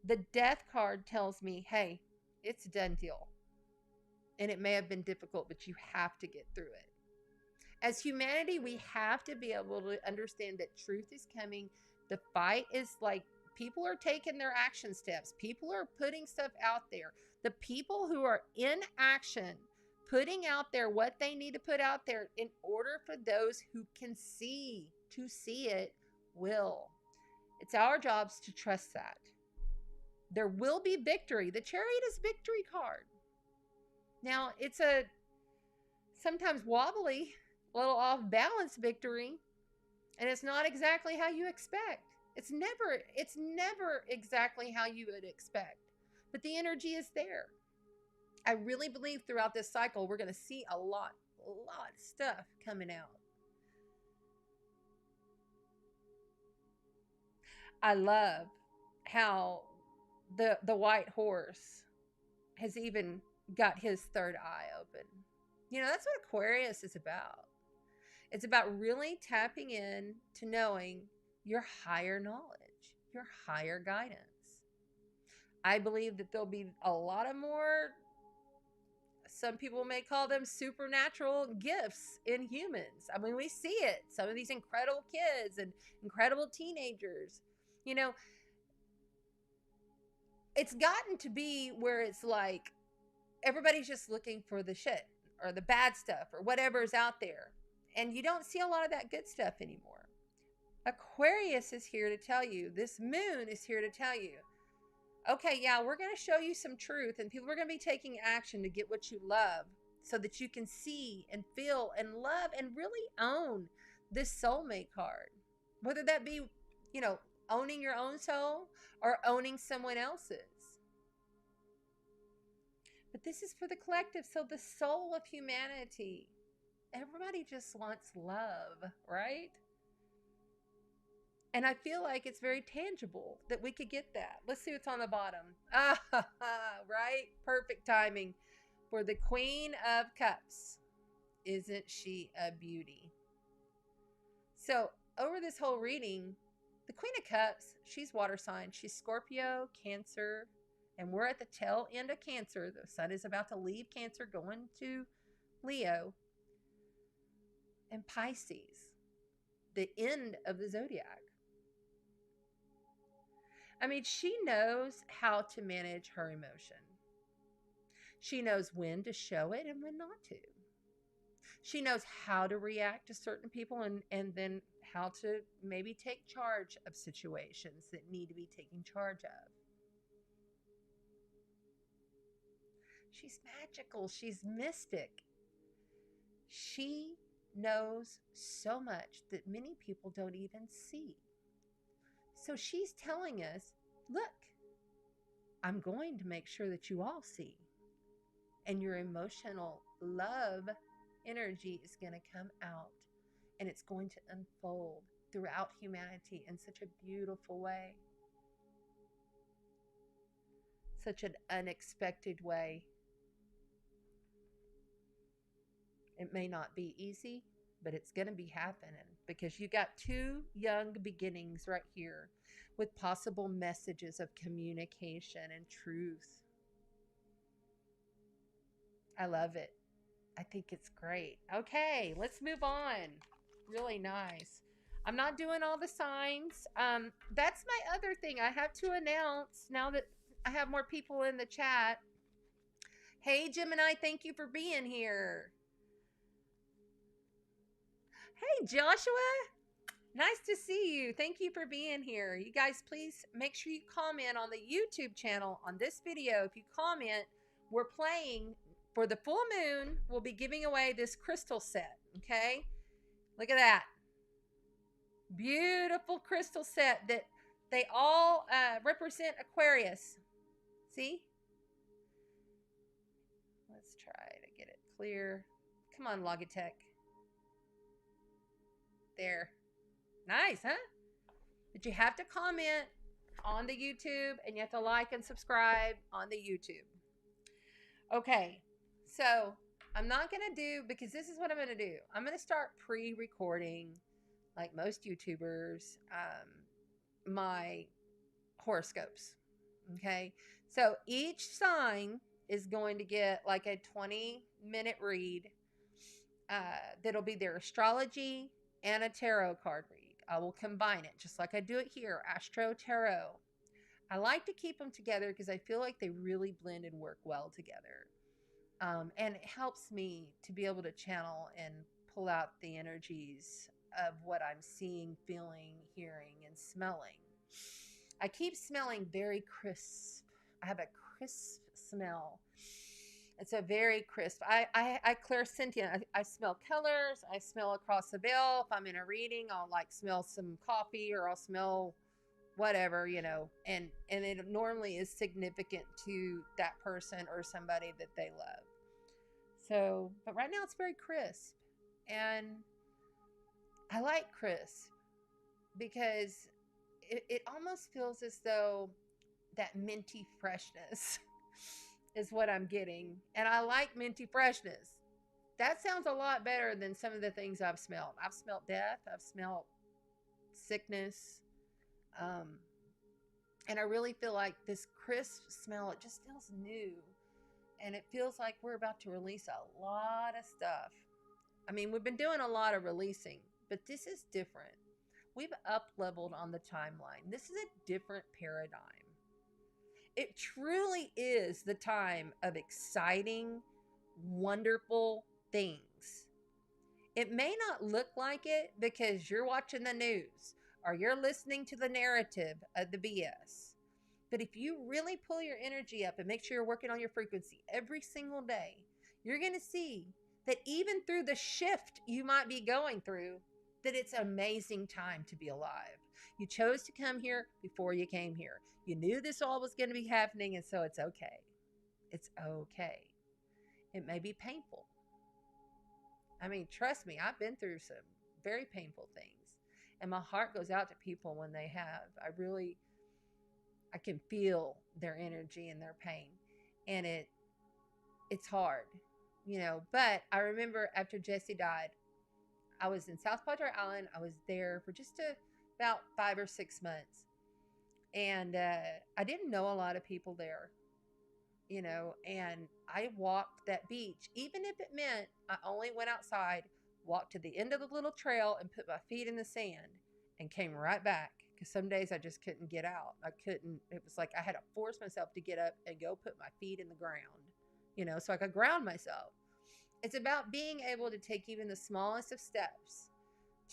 The Death card tells me, hey, it's a done deal. And it may have been difficult, but you have to get through it. As humanity, we have to be able to understand that truth is coming. The fight is like, people are taking their action steps. People are putting stuff out there. The people who are in action, putting out there what they need to put out there in order for those who can see to see it will. It's our jobs to trust that. There will be victory. The Chariot is victory card. Now, it's a sometimes wobbly, a little off balance victory, and it's not exactly how you expect. It's never exactly how you would expect, but the energy is there. I really believe throughout this cycle we're going to see a lot of stuff coming out. I love how the white horse has even got his third eye open. You know, that's what Aquarius is about. It's about really tapping in to knowing your higher knowledge, your higher guidance. I believe that there'll be a lot of more, some people may call them supernatural gifts in humans. I mean, we see it. Some of these incredible kids and incredible teenagers, you know, it's gotten to be where it's like everybody's just looking for the shit or the bad stuff or whatever's out there. And you don't see a lot of that good stuff anymore. Aquarius is here to tell you, this moon is here to tell you, okay, yeah, we're going to show you some truth, and people are going to be taking action to get what you love so that you can see and feel and love and really own this soulmate card. Whether that be, you know, owning your own soul or owning someone else's. But this is for the collective. So the soul of humanity, everybody just wants love, right? And I feel like it's very tangible that we could get that. Let's see what's on the bottom. Right? Perfect timing for the Queen of Cups. Isn't she a beauty? So over this whole reading, the Queen of Cups, she's water sign. She's Scorpio, Cancer, and we're at the tail end of Cancer. The sun is about to leave Cancer, going to Leo. And Pisces, the end of the zodiac. I mean, she knows how to manage her emotion. She knows when to show it and when not to. She knows how to react to certain people and then how to maybe take charge of situations that need to be taken charge of. She's magical. She's mystic. She knows so much that many people don't even see. So she's telling us, look, I'm going to make sure that you all see. and your emotional love energy is going to come out, and it's going to unfold throughout humanity in such a beautiful way, such an unexpected way. It may not be easy, but it's going to be happening because you got two young beginnings right here with possible messages of communication and truth. I love it. I think it's great. Okay, let's move on. Really nice. I'm not doing all the signs. That's my other thing I have to announce now that I have more people in the chat. Hey, Gemini, thank you for being here. Hey, Joshua. Nice to see you. Thank you for being here. You guys, please make sure you comment on the YouTube channel on this video. If you comment, we're playing for the full moon. We'll be giving away this crystal set. Okay. Look at that. Beautiful crystal set that they all represent Aquarius. See? Let's try to get it clear. Come on, Logitech. There. Nice, huh? But you have to comment on the YouTube, and you have to like and subscribe on the YouTube. Okay, so I'm not going to do, because this is what I'm going to do. I'm going to start pre-recording, like most YouTubers, my horoscopes. Okay, so each sign is going to get like a 20-minute read that'll be their astrology and a tarot card read. I will combine it just like I do it here, AstroTarot. I like to keep them together because I feel like they really blend and work well together. And it helps me to be able to channel and pull out the energies of what I'm seeing, feeling, hearing, and smelling. I keep smelling very crisp. I have a crisp smell. It's a very crisp. I clairsentient. I smell colors. I smell across the veil. If I'm in a reading, I'll like smell some coffee, or I'll smell whatever, you know, and it normally is significant to that person or somebody that they love. So, but right now it's very crisp, and I like crisp because it almost feels as though that minty freshness is what I'm getting. And I like minty freshness. That sounds a lot better than some of the things I've smelled. I've smelled death. I've smelled sickness. And I really feel like this crisp smell, it just feels new. And it feels like we're about to release a lot of stuff. I mean, we've been doing a lot of releasing, but this is different. We've up-leveled on the timeline. This is a different paradigm. It truly is the time of exciting, wonderful things. It may not look like it because you're watching the news or you're listening to the narrative of the BS. But if you really pull your energy up and make sure you're working on your frequency every single day, you're going to see that even through the shift you might be going through, that it's an amazing time to be alive. You chose to come here before you came here. You knew this all was going to be happening, and so it's okay. It's okay. It may be painful. I mean, trust me, I've been through some very painful things, and my heart goes out to people when they have. I can feel their energy and their pain, and it's hard, you know. But I remember after Jesse died, I was in South Padre Island. I was there for just about 5 or 6 months. And I didn't know a lot of people there, you know, and I walked that beach, even if it meant I only went outside, walked to the end of the little trail and put my feet in the sand and came right back. Because some days I just couldn't get out. It was like I had to force myself to get up and go put my feet in the ground, you know, so I could ground myself. It's about being able to take even the smallest of steps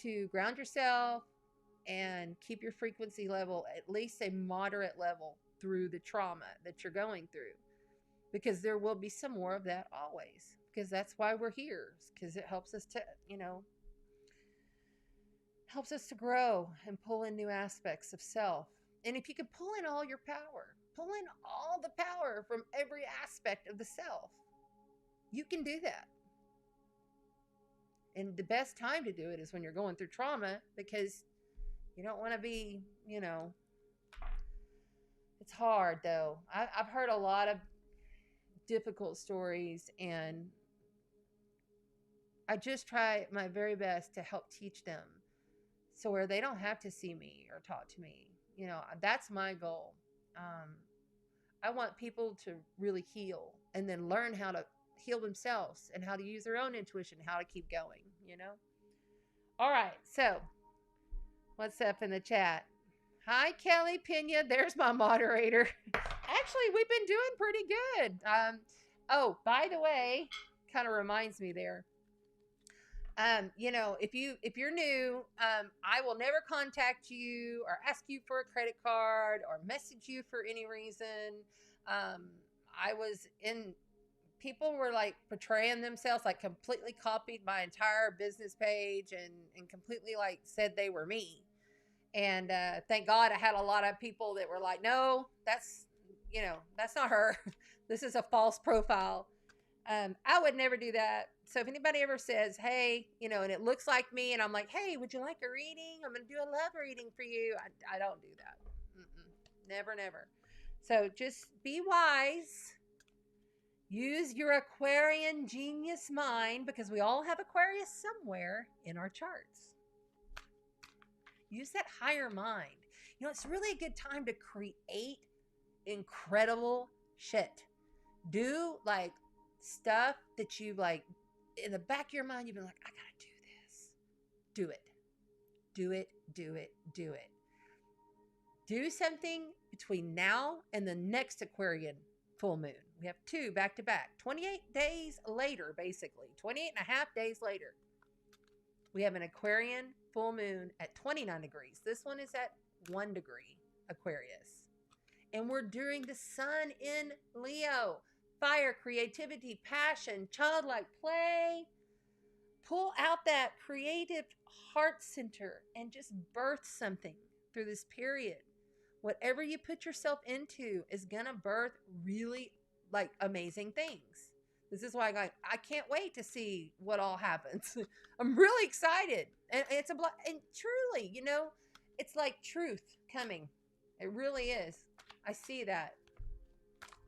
to ground yourself and keep your frequency level at least a moderate level through the trauma that you're going through, because there will be some more of that always, because that's why we're here, because it helps us to, you know, helps us to grow and pull in new aspects of self. And if you can pull in all your power, pull in all the power from every aspect of the self, You can do that. And the best time to do it is when you're going through trauma, because you don't want to be, it's hard though. I've heard a lot of difficult stories, and I just try my very best to help teach them so where they don't have to see me or talk to me. That's my goal. I want people to really heal and then learn how to heal themselves and how to use their own intuition, how to keep going, All right, so what's up in the chat? Hi, Kelly Pena. There's my moderator. Actually, we've been doing pretty good. Oh, by the way, kind of reminds me there. If you're new, I will never contact you or ask you for a credit card or message you for any reason. People were like portraying themselves, like completely copied my entire business page and completely like said they were me. And thank God I had a lot of people that were like, no, that's not her. This is a false profile. I would never do that. So if anybody ever says, hey, and it looks like me, and I'm like, hey, would you like a reading? I'm going to do a love reading for you. I don't do that. Never, never. So just be wise. Use your Aquarian genius mind, because we all have Aquarius somewhere in our charts. Use that higher mind. It's really a good time to create incredible shit. Do like stuff that you like in the back of your mind, you've been like, I gotta do this. Do it. Do it, do it, do it. Do something between now and the next Aquarian full moon. We have 2 back to back. 28 days later, basically. 28 and a half days later. We have an Aquarian full moon at 29 degrees. This one is at 1 degree Aquarius. And we're during the sun in Leo. Fire, creativity, passion, childlike play. Pull out that creative heart center and just birth something through this period. Whatever you put yourself into is going to birth really like amazing things. This is why I can't wait to see what all happens. I'm really excited. And it's and truly, it's like truth coming. It really is. I see that.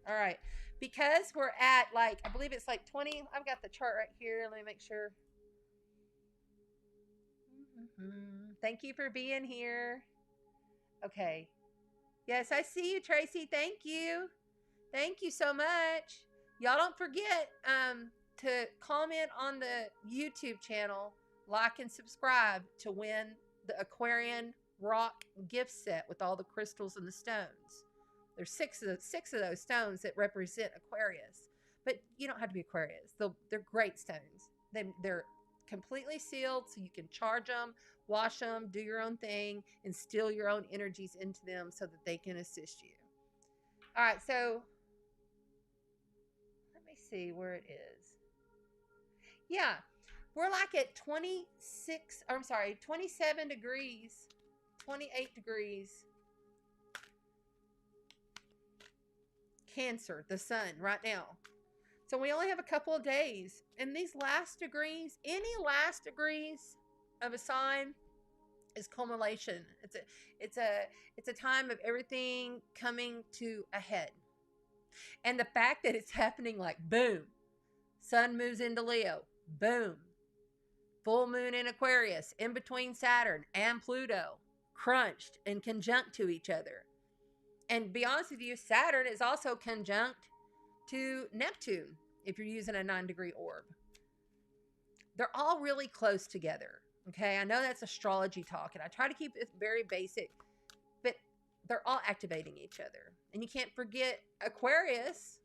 All right. Because we're at I believe it's like 20. I've got the chart right here. Let me make sure. Thank you for being here. Okay. Yes, I see you, Tracy. Thank you. Thank you so much. Y'all don't forget to comment on the YouTube channel, like and subscribe to win the Aquarian rock gift set with all the crystals and the stones. There's six of those stones that represent Aquarius. But you don't have to be Aquarius. They're great stones. They're completely sealed, so you can charge them, wash them, do your own thing, instill your own energies into them so that they can assist you. All right, so let me see where it is. Yeah, we're like at 27 degrees, 28 degrees. Cancer, the sun, right now. So we only have a couple of days. And these last degrees, any last degrees of a sign is culmination. It's a time of everything coming to a head. And the fact that it's happening like boom, sun moves into Leo, boom, full moon in Aquarius, in between Saturn and Pluto, crunched and conjunct to each other. And to be honest with you, Saturn is also conjunct to Neptune if you're using a 9-degree orb. They're all really close together. Okay, I know that's astrology talk, and I try to keep it very basic, but they're all activating each other. And you can't forget Aquarius,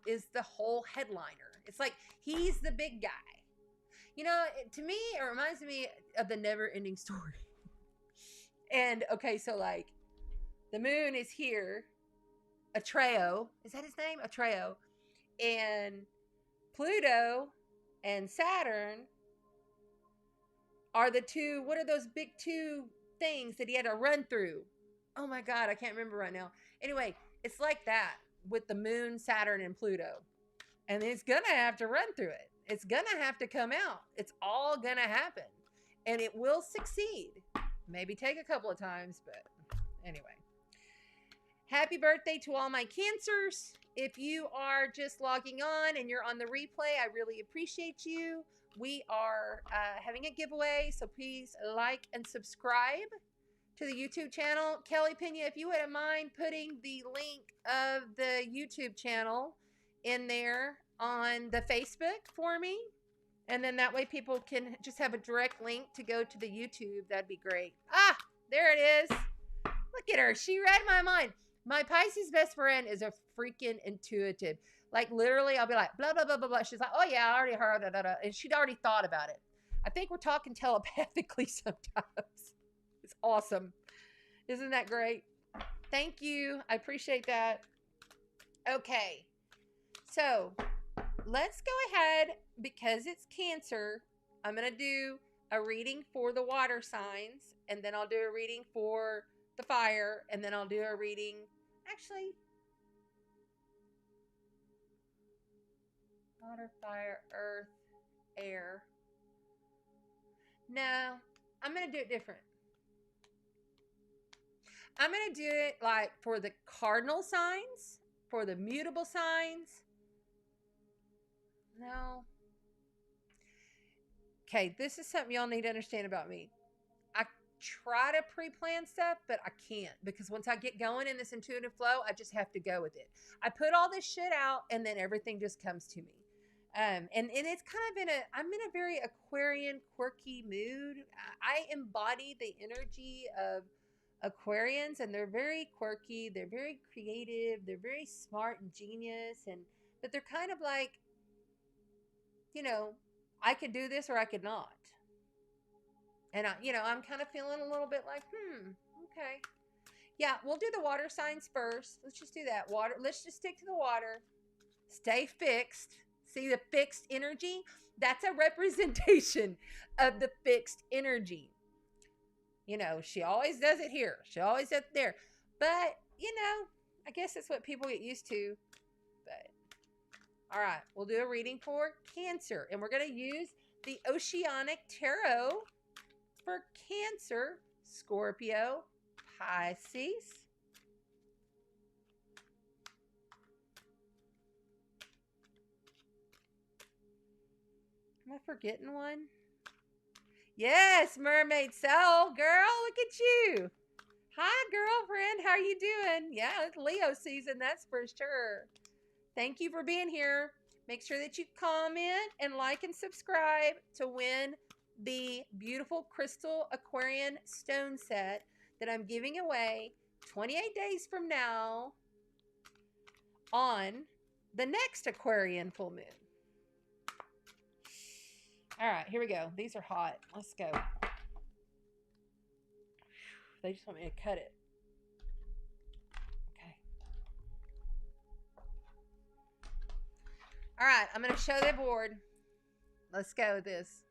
is the whole headliner. It's like he's the big guy. To me, it reminds me of the never-ending story. And okay, so like the moon is here, Atreo, is that his name? Atreo, and Pluto and Saturn are the two, what are those big two things that he had to run through? Oh my God, I can't remember right now. Anyway, it's like that with the moon, Saturn, and Pluto. And it's going to have to run through it. It's going to have to come out. It's all going to happen. And it will succeed. Maybe take a couple of times, but anyway. Happy birthday to all my Cancers. If you are just logging on and you're on the replay, I really appreciate you. We are having a giveaway, so please like and subscribe to the YouTube channel. Kelly Pena, if you wouldn't mind putting the link of the YouTube channel in there on the Facebook for me. And then that way people can just have a direct link to go to the YouTube. That'd be great. Ah, there it is. Look at her. She read my mind. My Pisces best friend is a freaking intuitive. Like literally, I'll be like, blah, blah, blah, blah, blah. She's like, oh yeah, I already heard it. And she'd already thought about it. I think we're talking telepathically sometimes. It's awesome. Isn't that great? Thank you. I appreciate that. Okay. So let's go ahead, because it's Cancer. I'm going to do a reading for the water signs, and then I'll do a reading for the fire, and then I'll do a reading. Actually, water, fire, earth, air. No, I'm going to do it different. I'm going to do it like for the cardinal signs, for the mutable signs. No. Okay, this is something y'all need to understand about me. I try to pre-plan stuff, but I can't, because once I get going in this intuitive flow, I just have to go with it. I put all this shit out, and then everything just comes to me. And it's kind of I'm in a very Aquarian, quirky mood. I embody the energy of Aquarians, and they're very quirky. They're very creative. They're very smart and genius, but they're kind of like, you know, I could do this or I could not. And I'm kind of feeling a little bit like, okay. Yeah, we'll do the water signs first. Let's just do that. Water. Let's just stick to the water. Stay fixed. See the fixed energy? That's a representation of the fixed energy. You know, she always does it here. She always does it there. But, I guess that's what people get used to. But, all right, we'll do a reading for Cancer. And we're going to use the Oceanic Tarot for Cancer, Scorpio, Pisces. Am I forgetting one? Yes, Mermaid Soul. Girl, look at you. Hi, girlfriend. How are you doing? Yeah, it's Leo season, that's for sure. Thank you for being here. Make sure that you comment and like and subscribe to win the beautiful crystal Aquarian stone set that I'm giving away 28 days from now on the next Aquarian full moon. All right, here we go. These are hot. Let's go. They just want me to cut it. Okay. All right, I'm going to show the board. Let's go with this.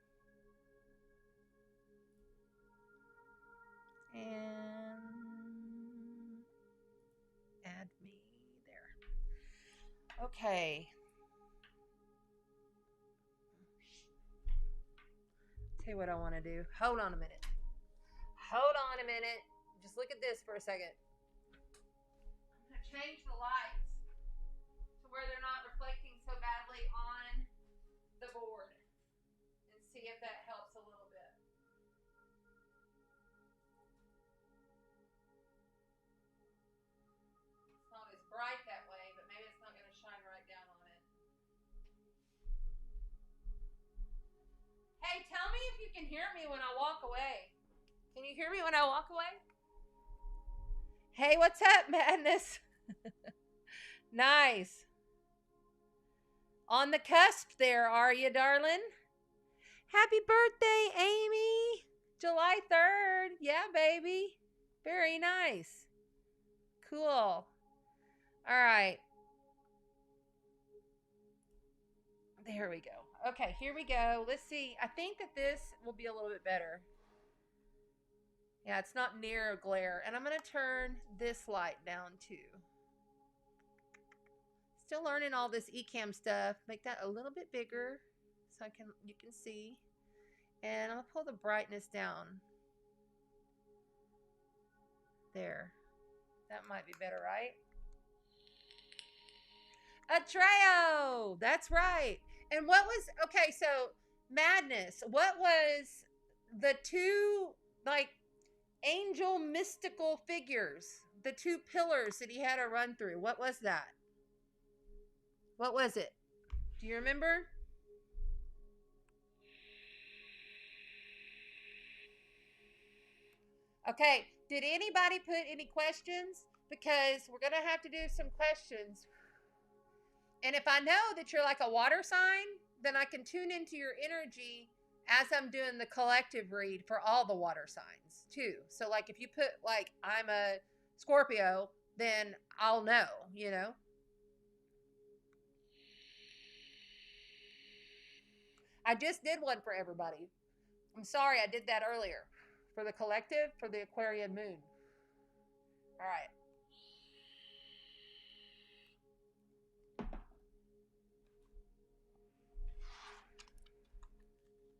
And add me there. Okay. Tell you what I want to do. Hold on a minute. Hold on a minute. Just look at this for a second. I'm going to change the lights to where they're not reflecting so badly on the board and see if that helps a little bit. It's not as bright that way, but maybe it's not going to shine right down on it. Hey, tell me if you can hear me when I walk away. Can you hear me when I walk away? Hey, what's up, Madness? Nice. On the cusp there, are you, darling? Happy birthday, Amy. July 3rd. Yeah, baby. Very nice. Cool. All right. There we go. Okay, here we go. Let's see. I think that this will be a little bit better. Yeah, it's not near a glare. And I'm going to turn this light down too. Still learning all this eCam stuff. Make that a little bit bigger so you can see. And I'll pull the brightness down. There. That might be better, right? Atreo! That's right. And what was, okay, so madness. What was the two, like, angel mystical figures? The two pillars that he had to run through. What was that? What was it? Do you remember? Okay, did anybody put any questions? Because we're going to have to do some questions. And if I know that you're like a water sign, then I can tune into your energy as I'm doing the collective read for all the water signs too. So like if you put like I'm a Scorpio, then I'll know, you know. I just did one for everybody. I'm sorry I did that earlier. For the collective, for the Aquarian moon. All right.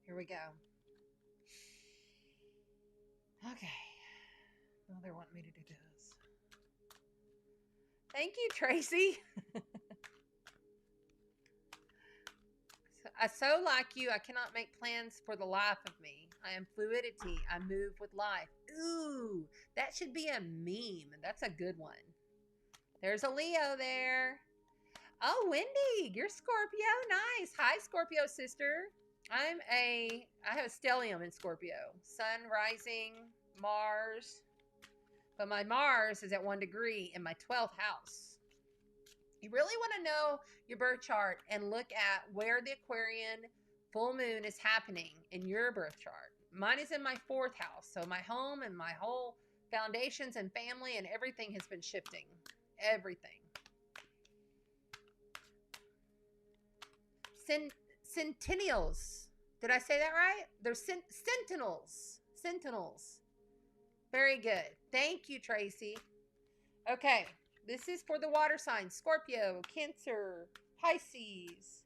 Here we go. Okay. Oh, they're wanting me to do this. Thank you, Tracy. I so like you, I cannot make plans for the life of me. I am fluidity. I move with life. Ooh, that should be a meme. That's a good one. There's a Leo there. Oh, Wendy, you're Scorpio. Nice. Hi, Scorpio sister. I have a stellium in Scorpio. Sun, rising, Mars. But my Mars is at 1 degree in my 12th house. You really want to know your birth chart and look at where the Aquarian full moon is happening in your birth chart. Mine is in my 4th house. So my home and my whole foundations and family and everything has been shifting. Everything. Centennials. Did I say that right? They're sentinels. Sentinels. Very good. Thank you, Tracy. Okay. This is for the water signs. Scorpio, Cancer, Pisces.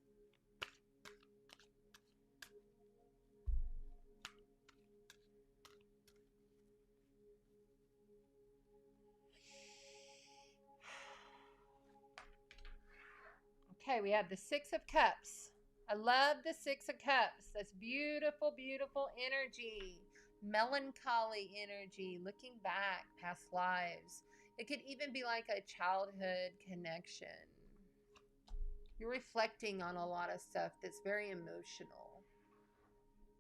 Okay, we have the 6 of Cups. I love the 6 of Cups. That's beautiful, beautiful energy. Melancholy energy. Looking back, past lives. It could even be like a childhood connection. You're reflecting on a lot of stuff that's very emotional.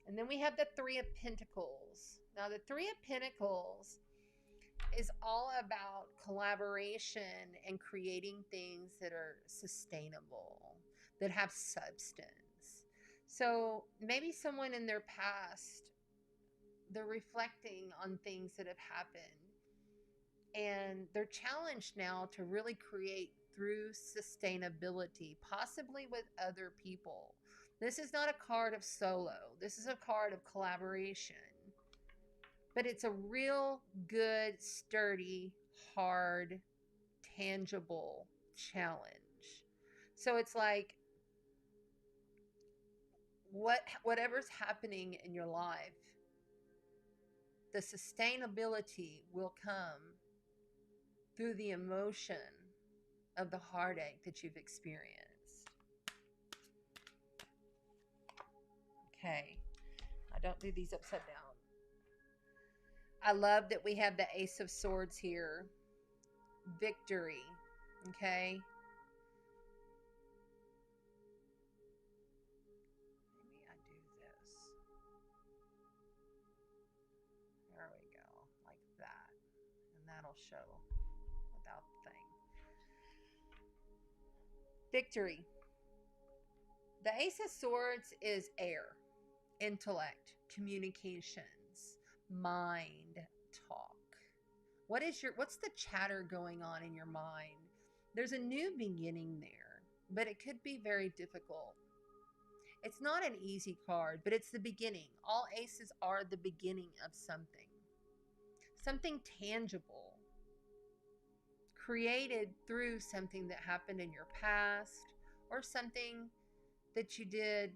And then we have the 3 of Pentacles. Now, the 3 of Pentacles is all about collaboration and creating things that are sustainable, that have substance. So maybe someone in their past, they're reflecting on things that have happened. And they're challenged now to really create through sustainability, possibly with other people. This is not a card of solo. This is a card of collaboration. But it's a real good, sturdy, hard, tangible challenge. So it's like whatever's happening in your life, the sustainability will come through the emotion of the heartache that you've experienced. Okay. I don't do these upside down. I love that we have the Ace of Swords here. Victory. Okay. Maybe I do this. There we go. Like that. And that'll show without the thing. Victory. The Ace of Swords is air, intellect, communications, mind talk. What's the chatter going on in your mind? There's a new beginning there, but it could be very difficult. It's not an easy card, but it's the beginning. All aces are the beginning of something. Something tangible. created through something that happened in your past or something that you did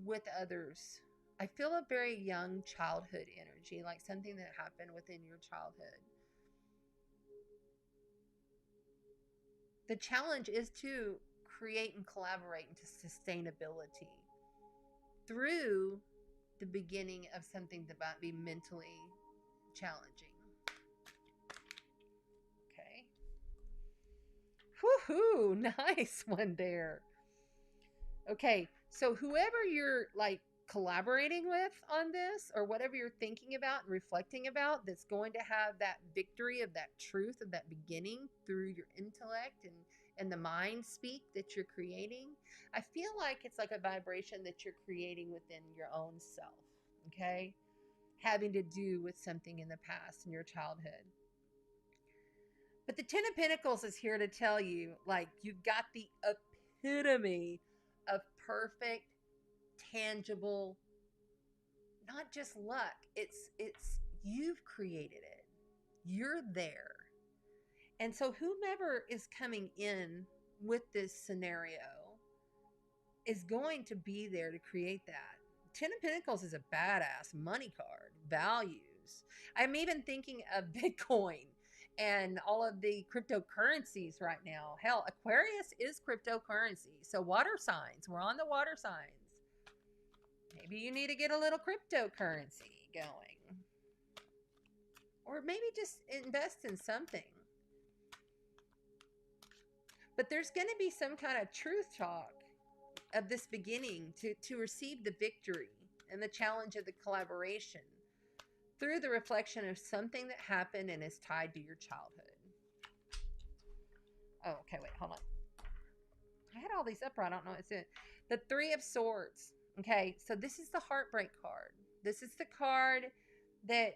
with others. I feel a very young childhood energy, like something that happened within your childhood. The challenge is to create and collaborate into sustainability through the beginning of something that might be mentally challenging. Okay. Woohoo! Nice one there. Okay, so whoever you're like collaborating with on this, or whatever you're thinking about and reflecting about, that's going to have that victory of that truth of that beginning through your intellect and the mind speak that you're creating, I feel like it's like a vibration that you're creating within your own self, okay? Having to do with something in the past in your childhood. But the Ten of Pentacles is here to tell you, like, you've got the epitome of perfect, tangible, not just luck. It's you've created it. You're there. And so whomever is coming in with this scenario is going to be there to create that. Ten of Pentacles is a badass money card, values. I'm even thinking of Bitcoin and all of the cryptocurrencies right now. Hell, Aquarius is cryptocurrency. So water signs, we're on the water signs. Maybe you need to get a little cryptocurrency going. Or maybe just invest in something. But there's going to be some kind of truth talk of this beginning to receive the victory and the challenge of the collaboration through the reflection of something that happened and is tied to your childhood. Oh, okay, wait, hold on. I had all these up, I don't know what's it. The Three of Swords. Okay, so this is the heartbreak card. This is the card that,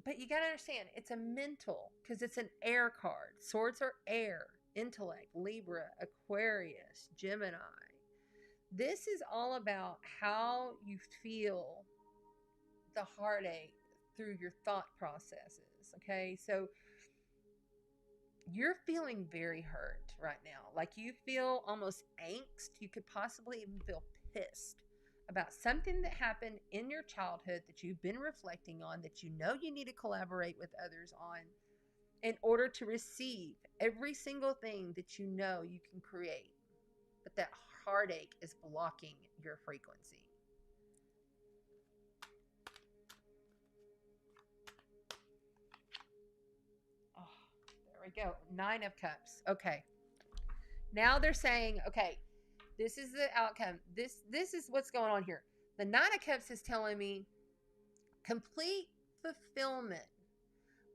but you got to understand, it's a mental, because it's an air card. Swords are air, intellect, Libra, Aquarius, Gemini. This is all about how you feel the heartache through your thought processes, okay? So you're feeling very hurt right now. Like you feel almost angst. You could possibly even feel pissed about something that happened in your childhood that you've been reflecting on, that you know you need to collaborate with others on in order to receive every single thing that you know you can create. But that heartache is blocking your frequency. Oh, there we go. Nine of Cups. Okay. Now they're saying, okay, this is the outcome. This is what's going on here. The Nine of Cups is telling me complete fulfillment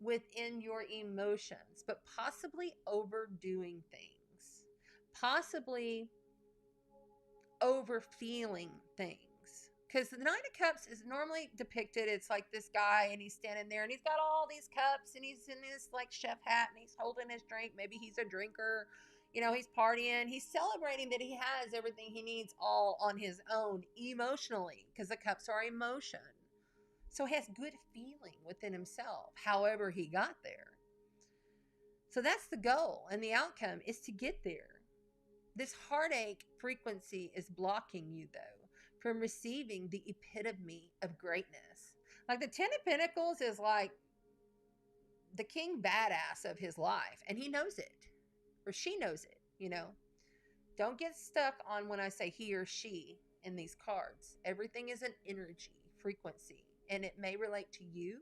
within your emotions, but possibly overdoing things, possibly over feeling things. Because the Nine of Cups is normally depicted, it's like this guy and he's standing there and he's got all these cups and he's in his like chef hat and he's holding his drink. Maybe he's a drinker, you know, he's partying, he's celebrating that he has everything he needs all on his own emotionally, because the cups are emotion. So he has good feeling within himself, however he got there. So that's the goal, and the outcome is to get there. This heartache frequency is blocking you, though, from receiving the epitome of greatness. Like the Ten of Pentacles is like the king badass of his life, and he knows it, or she knows it, you know. Don't get stuck on when I say he or she in these cards. Everything is an energy, frequency. And it may relate to you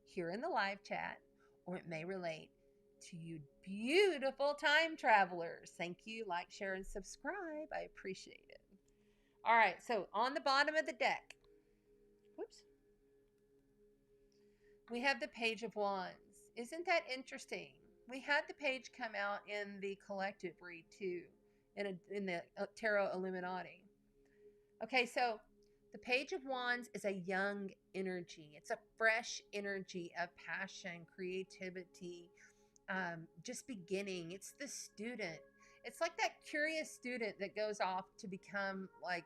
here in the live chat, or it may relate to you beautiful time travelers. Thank you. Like, share, and subscribe. I appreciate it. All right. So on the bottom of the deck, whoops, we have the Page of Wands. Isn't that interesting? We had the page come out in the collective read too, in the Tarot Illuminati. Okay, so the Page of Wands is a young energy. It's a fresh energy of passion, creativity, just beginning. It's the student. It's like that curious student that goes off to become like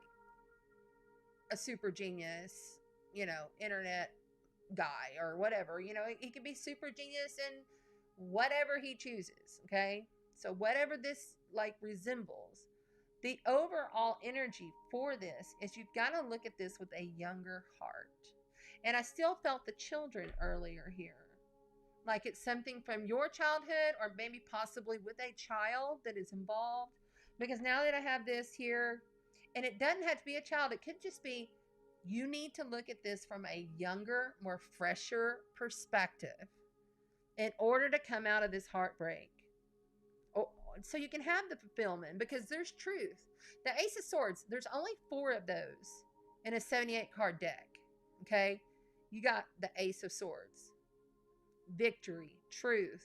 a super genius, you know, internet guy or whatever. You know, he could be super genius in whatever he chooses, okay? So whatever this like resembles, the overall energy for this is you've got to look at this with a younger heart. And I still felt the children earlier here. Like it's something from your childhood or maybe possibly with a child that is involved. Because now that I have this here, and it doesn't have to be a child, it could just be you need to look at this from a younger, more fresher perspective in order to come out of this heartbreak. Oh, so you can have the fulfillment because there's truth. The Ace of Swords, there's only 4 of those in a 78 card deck. Okay? You got the Ace of Swords. Victory, truth,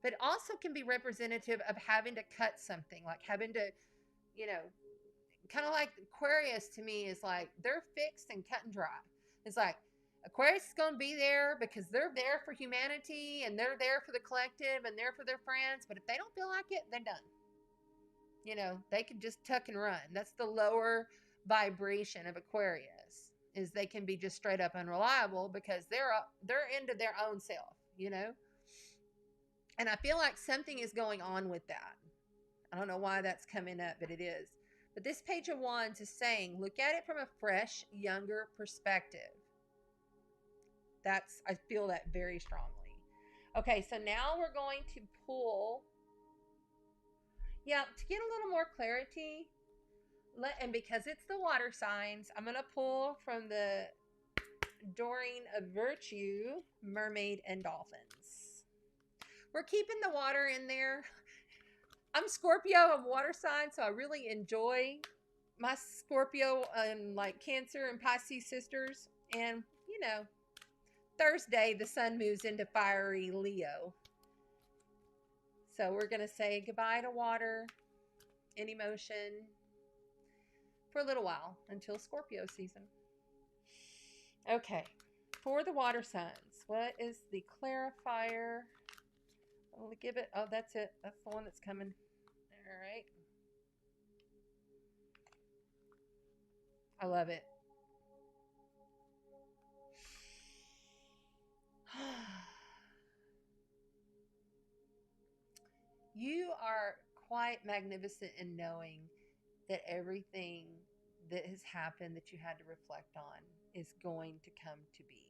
but also can be representative of having to cut something, like having to, you know, kind of like Aquarius to me is like they're fixed and cut and dry. It's like Aquarius is going to be there because they're there for humanity and they're there for the collective and they're for their friends, but if they don't feel like it, they're done. You know, they can just tuck and run. That's the lower vibration of Aquarius, is they can be just straight up unreliable because they're into their own self. You know, and I feel like something is going on with that. I don't know why that's coming up, but it is. But this Page of Wands is saying, look at it from a fresh, younger perspective. I feel that very strongly. Okay, so now we're going to pull, to get a little more clarity, and because it's the water signs, I'm going to pull from the Doreen of Virtue, Mermaid and Dolphins. We're keeping the water in there. I'm Scorpio, I'm water sign, so I really enjoy my Scorpio and like Cancer and Pisces sisters. And, you know, Thursday, the sun moves into fiery Leo. So we're going to say goodbye to water and emotion for a little while until Scorpio season. Okay, for the water signs, what is the clarifier? I'll give it, oh, that's it. That's the one that's coming. All right. I love it. You are quite magnificent in knowing that everything that has happened that you had to reflect on is going to come to be.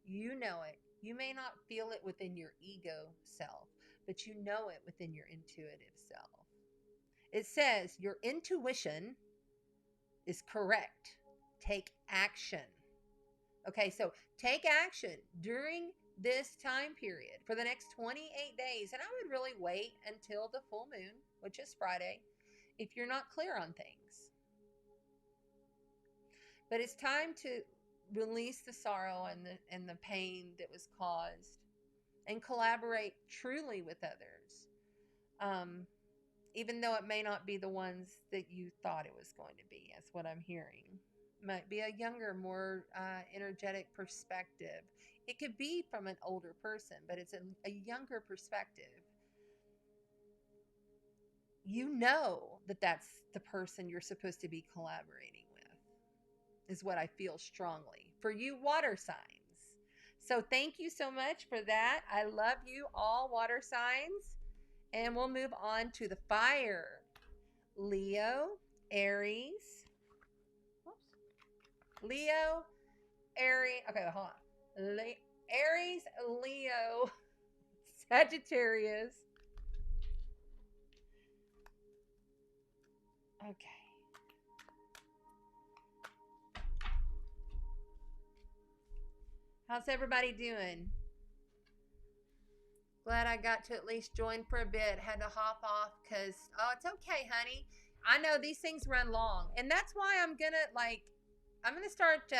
You know it. You may not feel it within your ego self, but you know it within your intuitive self. It says your intuition is correct. Take action. Okay, so take action during this time period for the next 28 days. And I would really wait until the full moon, which is Friday, if you're not clear on things. But it's time to release the sorrow and the pain that was caused and collaborate truly with others. Even though it may not be the ones that you thought it was going to be. That's what I'm hearing. Might be a younger, more energetic perspective. It could be from an older person, but it's a younger perspective. You know that that's the person you're supposed to be collaborating with, is what I feel strongly. For you water signs. So thank you so much for that. I love you all, water signs. And we'll move on to the fire. Leo, Aries. Whoops. Leo, Aries. Okay, hold on. Aries, Leo, Sagittarius. Okay. How's everybody doing? Glad I got to at least join for a bit. Had to hop off because, it's okay, honey. I know these things run long. And that's why I'm going to start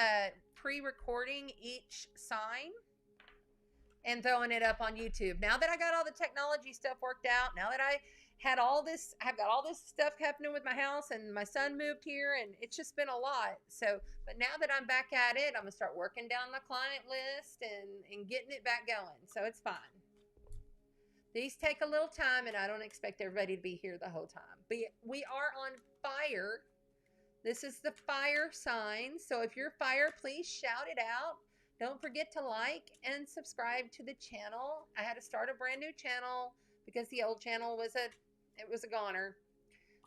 pre-recording each sign and throwing it up on YouTube. Now that I got all the technology stuff worked out, now that I've got all this stuff happening with my house and my son moved here and it's just been a lot. So, but now that I'm back at it, I'm going to start working down my client list and getting it back going. So it's fine. These take a little time, and I don't expect everybody to be here the whole time. But we are on fire. This is the fire sign. So if you're fire, please shout it out. Don't forget to like and subscribe to the channel. I had to start a brand new channel because the old channel was a goner.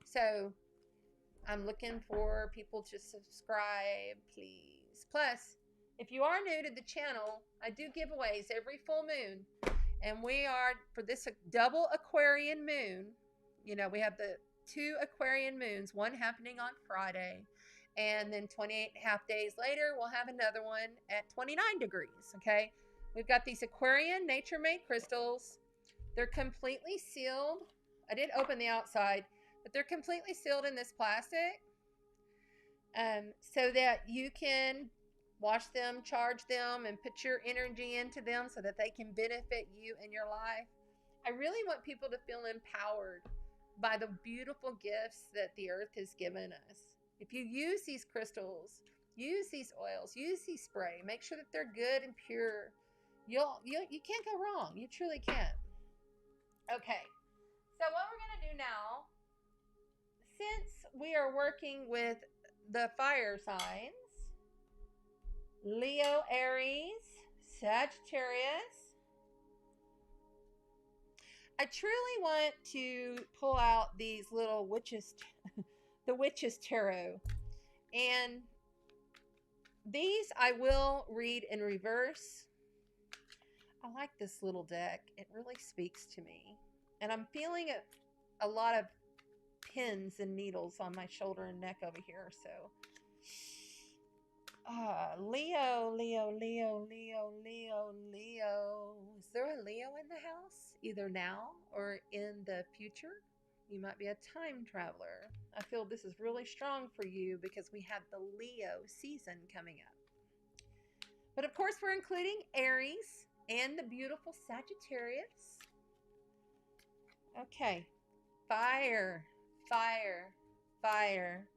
So I'm looking for people to subscribe, please. Plus, if you are new to the channel, I do giveaways every full moon. And we are, for this double Aquarian moon, you know, we have the 2 Aquarian moons, one happening on Friday. And then 28 and a half days later, we'll have another one at 29 degrees, okay? We've got these Aquarian nature-made crystals. They're completely sealed. I did open the outside, but they're completely sealed in this plastic so that you can wash them, charge them, and put your energy into them so that they can benefit you in your life. I really want people to feel empowered by the beautiful gifts that the earth has given us. If you use these crystals, use these oils, use these spray, make sure that they're good and pure. You can't go wrong. You truly can't. Okay, so what we're going to do now, since we are working with the fire signs, Leo, Aries, Sagittarius, I truly want to pull out these little witches, the Witches Tarot. And these I will read in reverse. I like this little deck. It really speaks to me. And I'm feeling a lot of pins and needles on my shoulder and neck over here. So, Leo, Leo, Leo, Leo, Leo, Leo. Is there a Leo in the house? Either now or in the future? You might be a time traveler. I feel this is really strong for you because we have the Leo season coming up. But of course, we're including Aries and the beautiful Sagittarius. Okay. Fire, fire, fire.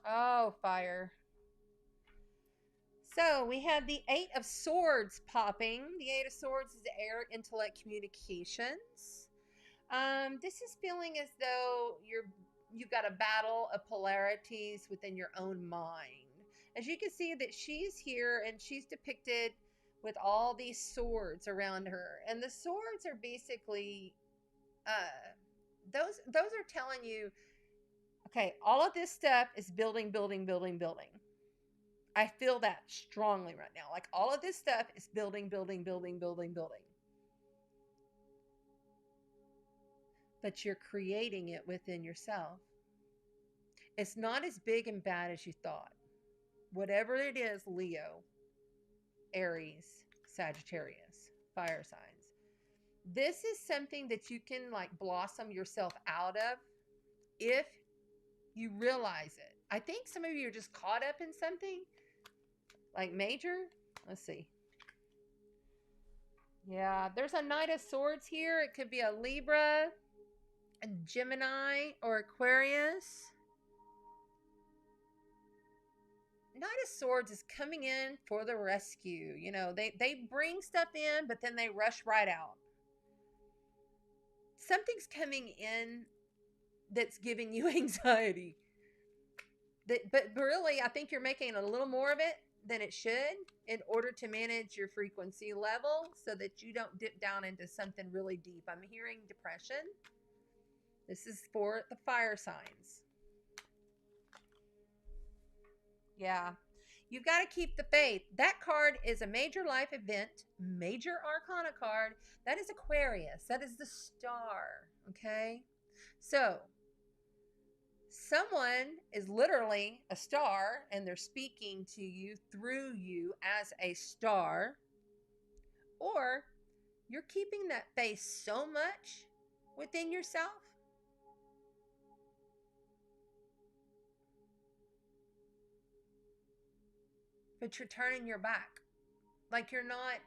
Oh, fire. So we have the 8 of Swords popping. The 8 of Swords is the air, intellect, communications. This is feeling as though you've got a battle of polarities within your own mind. As you can see that she's here and she's depicted with all these swords around her. And the swords are basically, those are telling you, okay, all of this stuff is building, building, building, building. I feel that strongly right now. Like all of this stuff is building, building, building, building, building. But you're creating it within yourself. It's not as big and bad as you thought. Whatever it is, Leo, Aries, Sagittarius, fire signs. This is something that you can like blossom yourself out of if you realize it. I think some of you are just caught up in something like major. Let's see. Yeah, there's a Knight of Swords here. It could be a Libra, a Gemini, or Aquarius. Knight of Swords is coming in for the rescue. You know, they bring stuff in, but then they rush right out. Something's coming in that's giving you anxiety. But really, I think you're making a little more of it than it should in order to manage your frequency level so that you don't dip down into something really deep. I'm hearing depression. This is for the fire signs. Yeah. You've got to keep the faith. That card is a major life event, major arcana card. That is Aquarius. That is the star. Okay? So, someone is literally a star and they're speaking to you through you as a star, or you're keeping that faith so much within yourself but you're turning your back. Like you're not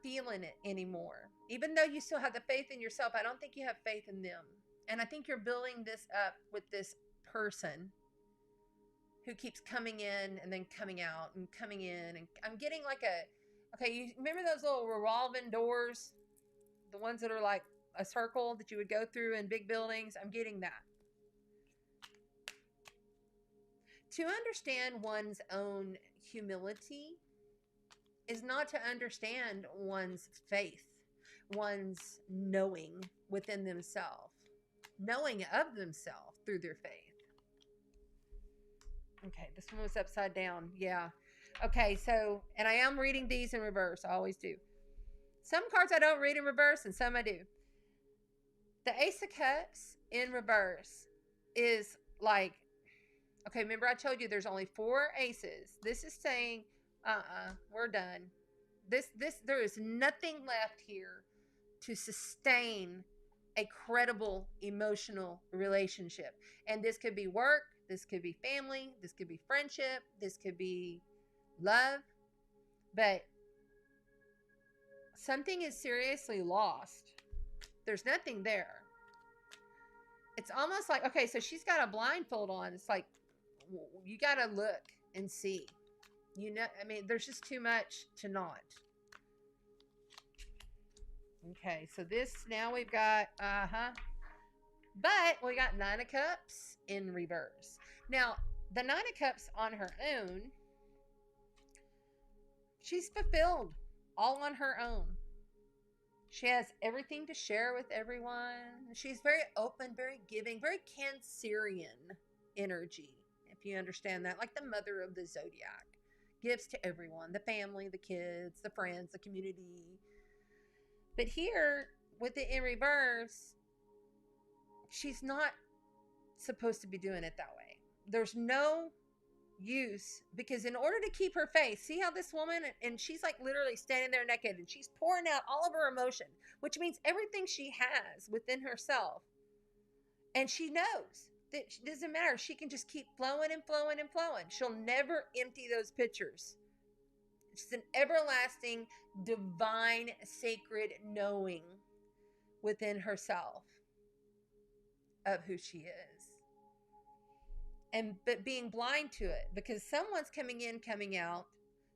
feeling it anymore. Even though you still have the faith in yourself, I don't think you have faith in them. And I think you're building this up with this person who keeps coming in and then coming out and coming in. And I'm getting like Okay, you remember those little revolving doors? The ones that are like a circle that you would go through in big buildings? I'm getting that. To understand one's own humility is not to understand one's faith, one's knowing within themselves, knowing of themselves through their faith. Okay, this one was upside down. Yeah. Okay, so, and I am reading these in reverse. I always do. Some cards I don't read in reverse, and some I do. The Ace of Cups in reverse is like, okay, remember I told you there's only 4 aces. This is saying, we're done. There is nothing left here to sustain a credible emotional relationship. And this could be work, this could be family, this could be friendship, this could be love, but something is seriously lost. There's nothing there. It's almost like, okay, so she's got a blindfold on. It's like, you got to look and see. You know, I mean, there's just too much to not. Okay, so this, now we've got, but we got 9 of Cups in reverse. Now, the 9 of Cups on her own, she's fulfilled all on her own. She has everything to share with everyone. She's very open, very giving, very Cancerian energy, if you understand that. Like the mother of the zodiac. Gives to everyone, the family, the kids, the friends, the community. But here, with it in reverse, she's not supposed to be doing it that way. There's no use, because in order to keep her faith, see how this woman, and she's like literally standing there naked, and she's pouring out all of her emotion, which means everything she has within herself. And she knows that it doesn't matter. She can just keep flowing and flowing and flowing. She'll never empty those pitchers. It's an everlasting, divine, sacred knowing within herself of who she is. But being blind to it, because someone's coming in, coming out.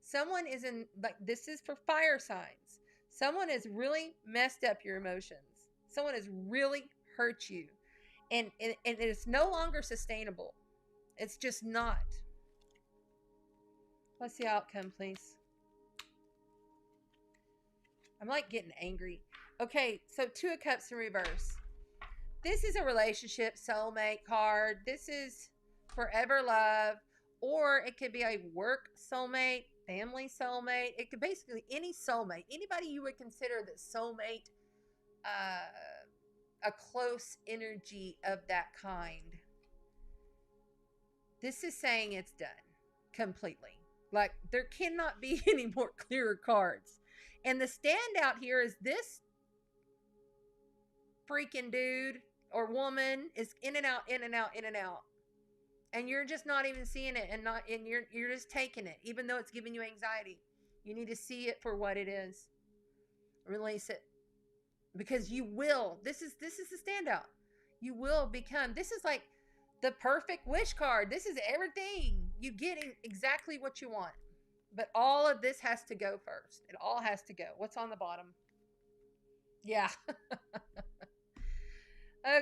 Someone is in, like, this is for fire signs. Someone has really messed up your emotions. Someone has really hurt you. And it's no longer sustainable. It's just not. What's the outcome, please? I'm like getting angry. Okay, so 2 of Cups in reverse. This is a relationship soulmate card. This is forever love, or it could be a work soulmate, family soulmate. It could basically any soulmate, anybody you would consider the soulmate, a close energy of that kind. This is saying it's done completely. Like, there cannot be any more clearer cards. And the standout here is this freaking dude or woman is in and out, in and out, in and out. And you're just not even seeing it, and you're just taking it, even though it's giving you anxiety. You need to see it for what it is. Release it. Because you will. This is the standout. You will become. This is like the perfect wish card. This is everything. You getting exactly what you want. But all of this has to go first. It all has to go. What's on the bottom? Yeah.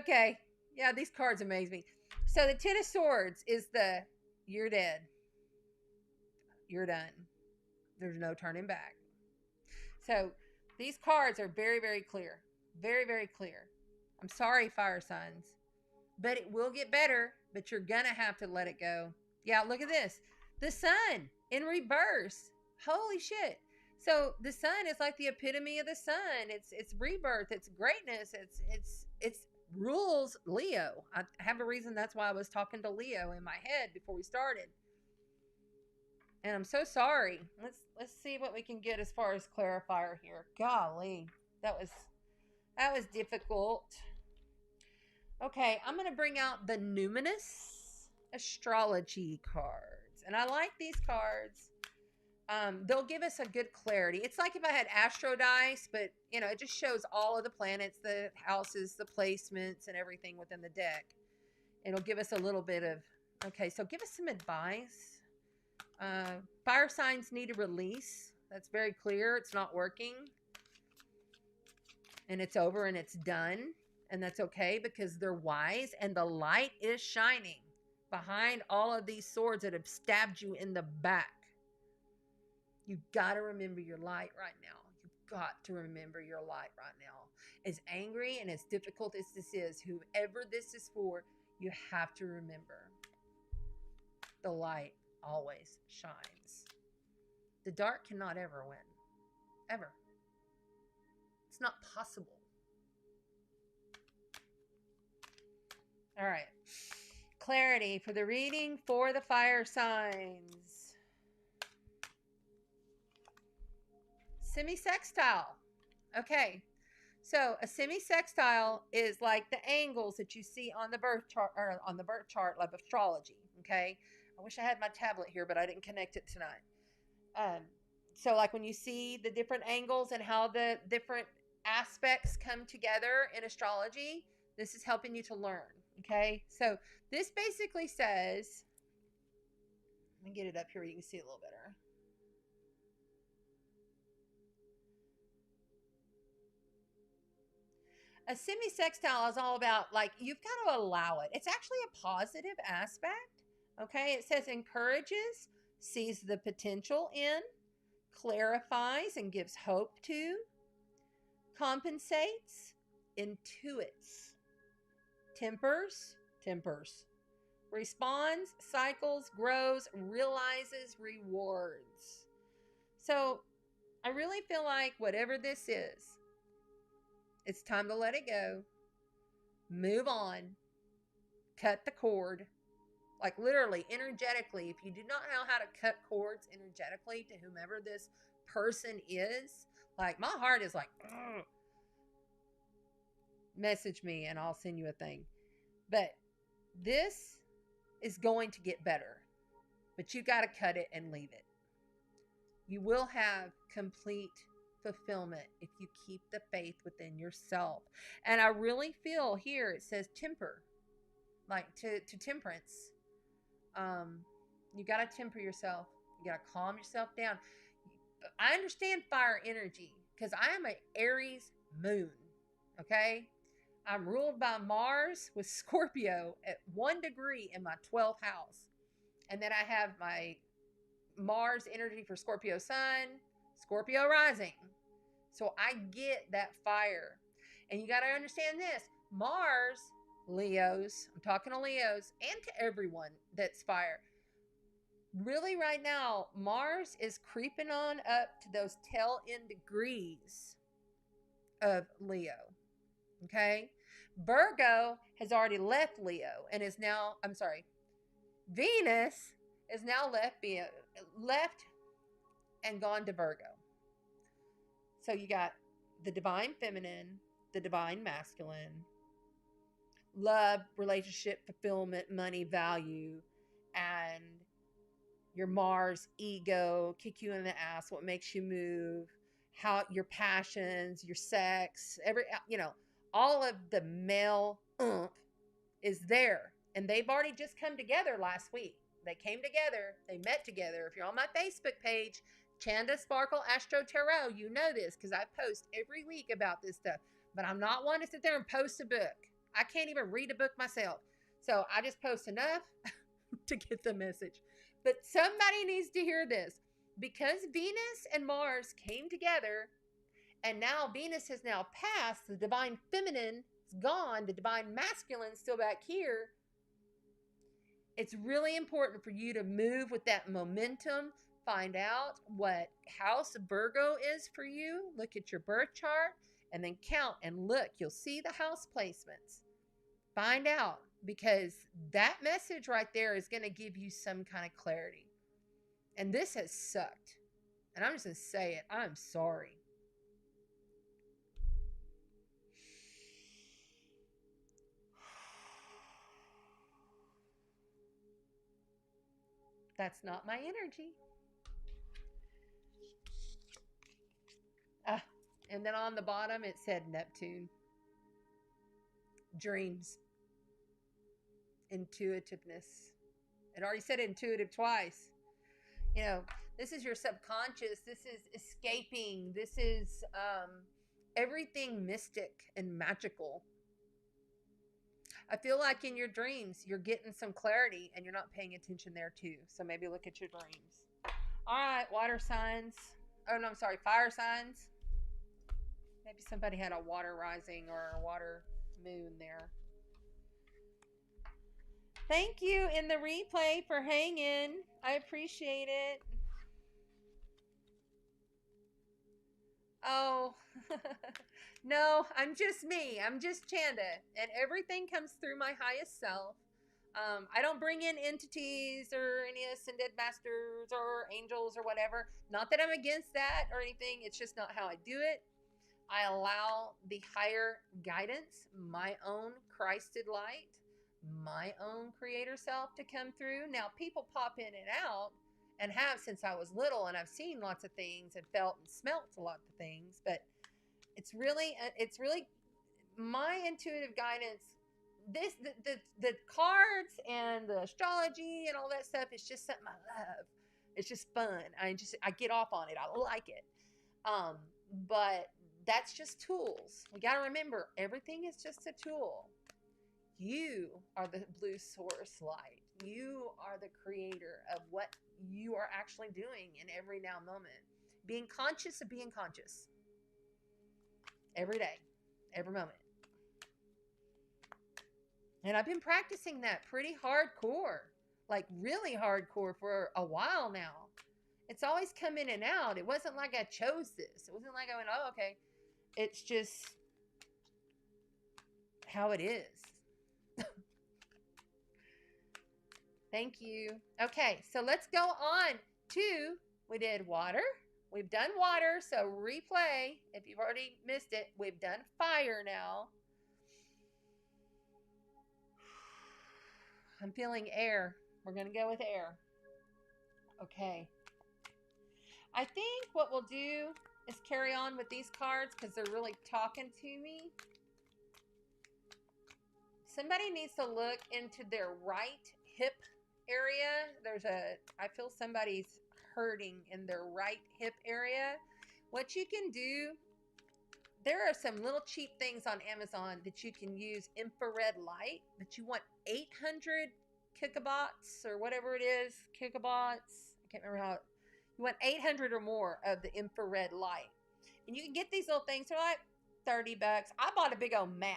Okay. Yeah, these cards amaze me. So the 10 of Swords is the, you're dead. You're done. There's no turning back. So these cards are very, very clear. Very, very clear. I'm sorry, fire signs. But it will get better, but you're going to have to let it go. Yeah, look at this. The Sun in reverse. Holy shit. So the Sun is like the epitome of the sun. It's rebirth. It's greatness. It's rules Leo. I have a reason. That's why I was talking to Leo in my head before we started. And I'm so sorry. Let's see what we can get as far as clarifier here. Golly, that was difficult. Okay, I'm going to bring out the numinous astrology cards. And I like these cards. They'll give us a good clarity. It's like if I had Astro Dice, but, you know, it just shows all of the planets, the houses, the placements, and everything within the deck. It'll give us a little bit of, okay, so give us some advice. Fire signs need a release. That's very clear. It's not working. And it's over and it's done. And that's okay because they're wise and the light is shining behind all of these swords that have stabbed you in the back. You've got to remember your light right now. You've got to remember your light right now. As angry and as difficult as this is, whoever this is for, you have to remember the light always shines. The dark cannot ever win. Ever. It's not possible. All right. Clarity for the reading for the fire signs. Semisextile. Okay. So a semisextile is like the angles that you see on the birth chart, or on the birth chart of astrology. Okay. I wish I had my tablet here, but I didn't connect it tonight. So like when you see the different angles and how the different aspects come together in astrology, this is helping you to learn. Okay. So this basically says, let me get it up here where you can see it a little better. A semisextile is all about, like, you've got to allow it. It's actually a positive aspect. Okay. It says encourages, sees the potential in, clarifies and gives hope to, compensates, intuits, tempers, responds, cycles, grows, realizes, rewards. So I really feel like whatever this is, it's time to let it go, move on, cut the cord. Like literally, energetically, if you do not know how to cut cords energetically to whomever this person is, like my heart is like, ugh. Message me and I'll send you a thing. But this is going to get better, but you got to cut it and leave it. You will have complete fulfillment if you keep the faith within yourself. And I really feel here it says temper, like to temperance. You got to temper yourself. You got to calm yourself down. I understand fire energy because I am an Aries moon. Okay. I'm ruled by Mars with Scorpio at 1 degree in my 12th house. And then I have my Mars energy for Scorpio sun, Scorpio rising. So I get that fire. And you got to understand this. Mars, Leos, I'm talking to Leos and to everyone that's fire. Really right now, Mars is creeping on up to those tail end degrees of Leo. Okay. Virgo has already left Leo and is now, Venus is now left and gone to Virgo. So you got the divine feminine, the divine masculine, love, relationship, fulfillment, money, value, and your Mars ego, kick you in the ass, what makes you move, how your passions, your sex, all of the male is there. And they've already just come together last week. They came together. They met together. If you're on my Facebook page, Chanda Sparkle AstroTarot, you know this because I post every week about this stuff. But I'm not one to sit there and post a book. I can't even read a book myself. So I just post enough to get the message. But somebody needs to hear this. Because Venus and Mars came together, and now Venus has now passed, the divine feminine is gone, the divine masculine is still back here. It's really important for you to move with that momentum. Find out what house Virgo is for you. Look at your birth chart and then count and look. You'll see the house placements. Find out, because that message right there is going to give you some kind of clarity. And this has sucked. And I'm just going to say it. I'm sorry. That's not my energy. And then on the bottom, it said Neptune. Dreams. Intuitiveness. It already said intuitive twice. This is your subconscious. This is escaping. This is everything mystic and magical. I feel like in your dreams, you're getting some clarity and you're not paying attention there too. So maybe look at your dreams. All right, water signs. Oh, no, I'm sorry, fire signs. Maybe somebody had a water rising or a water moon there. Thank you in the replay for hanging. I appreciate it. Oh, no, I'm just me. I'm just Chanda, and everything comes through my highest self. I don't bring in entities or any ascended masters or angels or whatever. Not that I'm against that or anything. It's just not how I do it. I allow the higher guidance, my own Christed light, my own creator self to come through. Now, people pop in and out and have since I was little, and I've seen lots of things and felt and smelt a lot of things, but it's really my intuitive guidance. The cards and the astrology and all that stuff is just something I love. It's just fun. I get off on it. I like it. But that's just tools. We got to remember, everything is just a tool. You are the blue source light. You are the creator of what you are actually doing in every now moment. Being conscious of being conscious. Every day. Every moment. And I've been practicing that pretty hardcore. Like really hardcore for a while now. It's always come in and out. It wasn't like I chose this. It wasn't like I went, oh, okay. It's just how it is. Thank you. Okay, so let's go on to, we did water. We've done water, so replay. If you've already missed it, we've done fire now. I'm feeling air. We're going to go with air. Okay. I think what we'll do is carry on with these cards because they're really talking to me. Somebody needs to look into their right hip area. I feel somebody's hurting in their right hip area. What you can do, there are some little cheap things on Amazon that you can use infrared light, but you want 800 kikabots or whatever it is, kikabots. I can't remember how. You want 800 or more of the infrared light. And you can get these little things. They're like $30. I bought a big old mat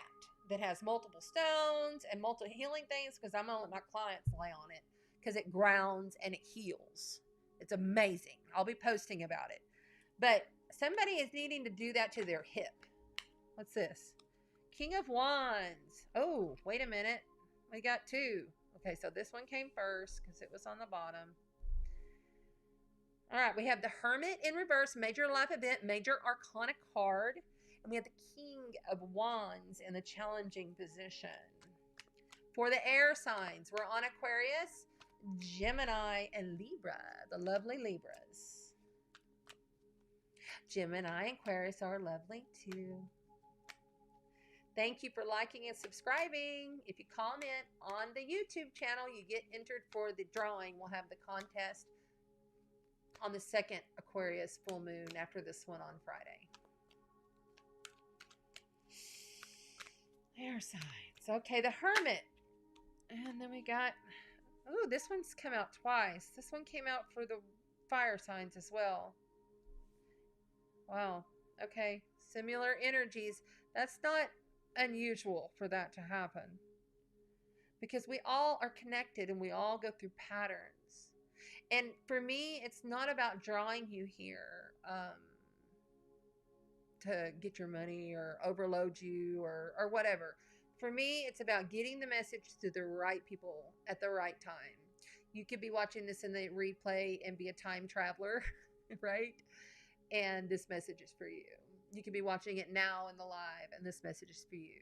that has multiple stones and multiple healing things because I'm going to let my clients lay on it because it grounds and it heals. It's amazing. I'll be posting about it. But somebody is needing to do that to their hip. What's this? King of Wands. Oh, wait a minute. We got two. Okay, so this one came first because it was on the bottom. All right, we have the Hermit in reverse, major life event, major arcana card. And we have the King of Wands in the challenging position. For the air signs, we're on Aquarius, Gemini, and Libra, the lovely Libras. Gemini and Aquarius are lovely too. Thank you for liking and subscribing. If you comment on the YouTube channel, you get entered for the drawing. We'll have the contest on the second Aquarius full moon after this one on Friday. Air signs. Okay, the Hermit. And then we got, oh, this one's come out twice. This one came out for the fire signs as well. Wow. Okay. Similar energies. That's not unusual for that to happen. Because we all are connected and we all go through patterns. And for me, it's not about drawing you here to get your money or overload you or whatever. For me, it's about getting the message to the right people at the right time. You could be watching this in the replay and be a time traveler, right? And this message is for you. You could be watching it now in the live, and this message is for you.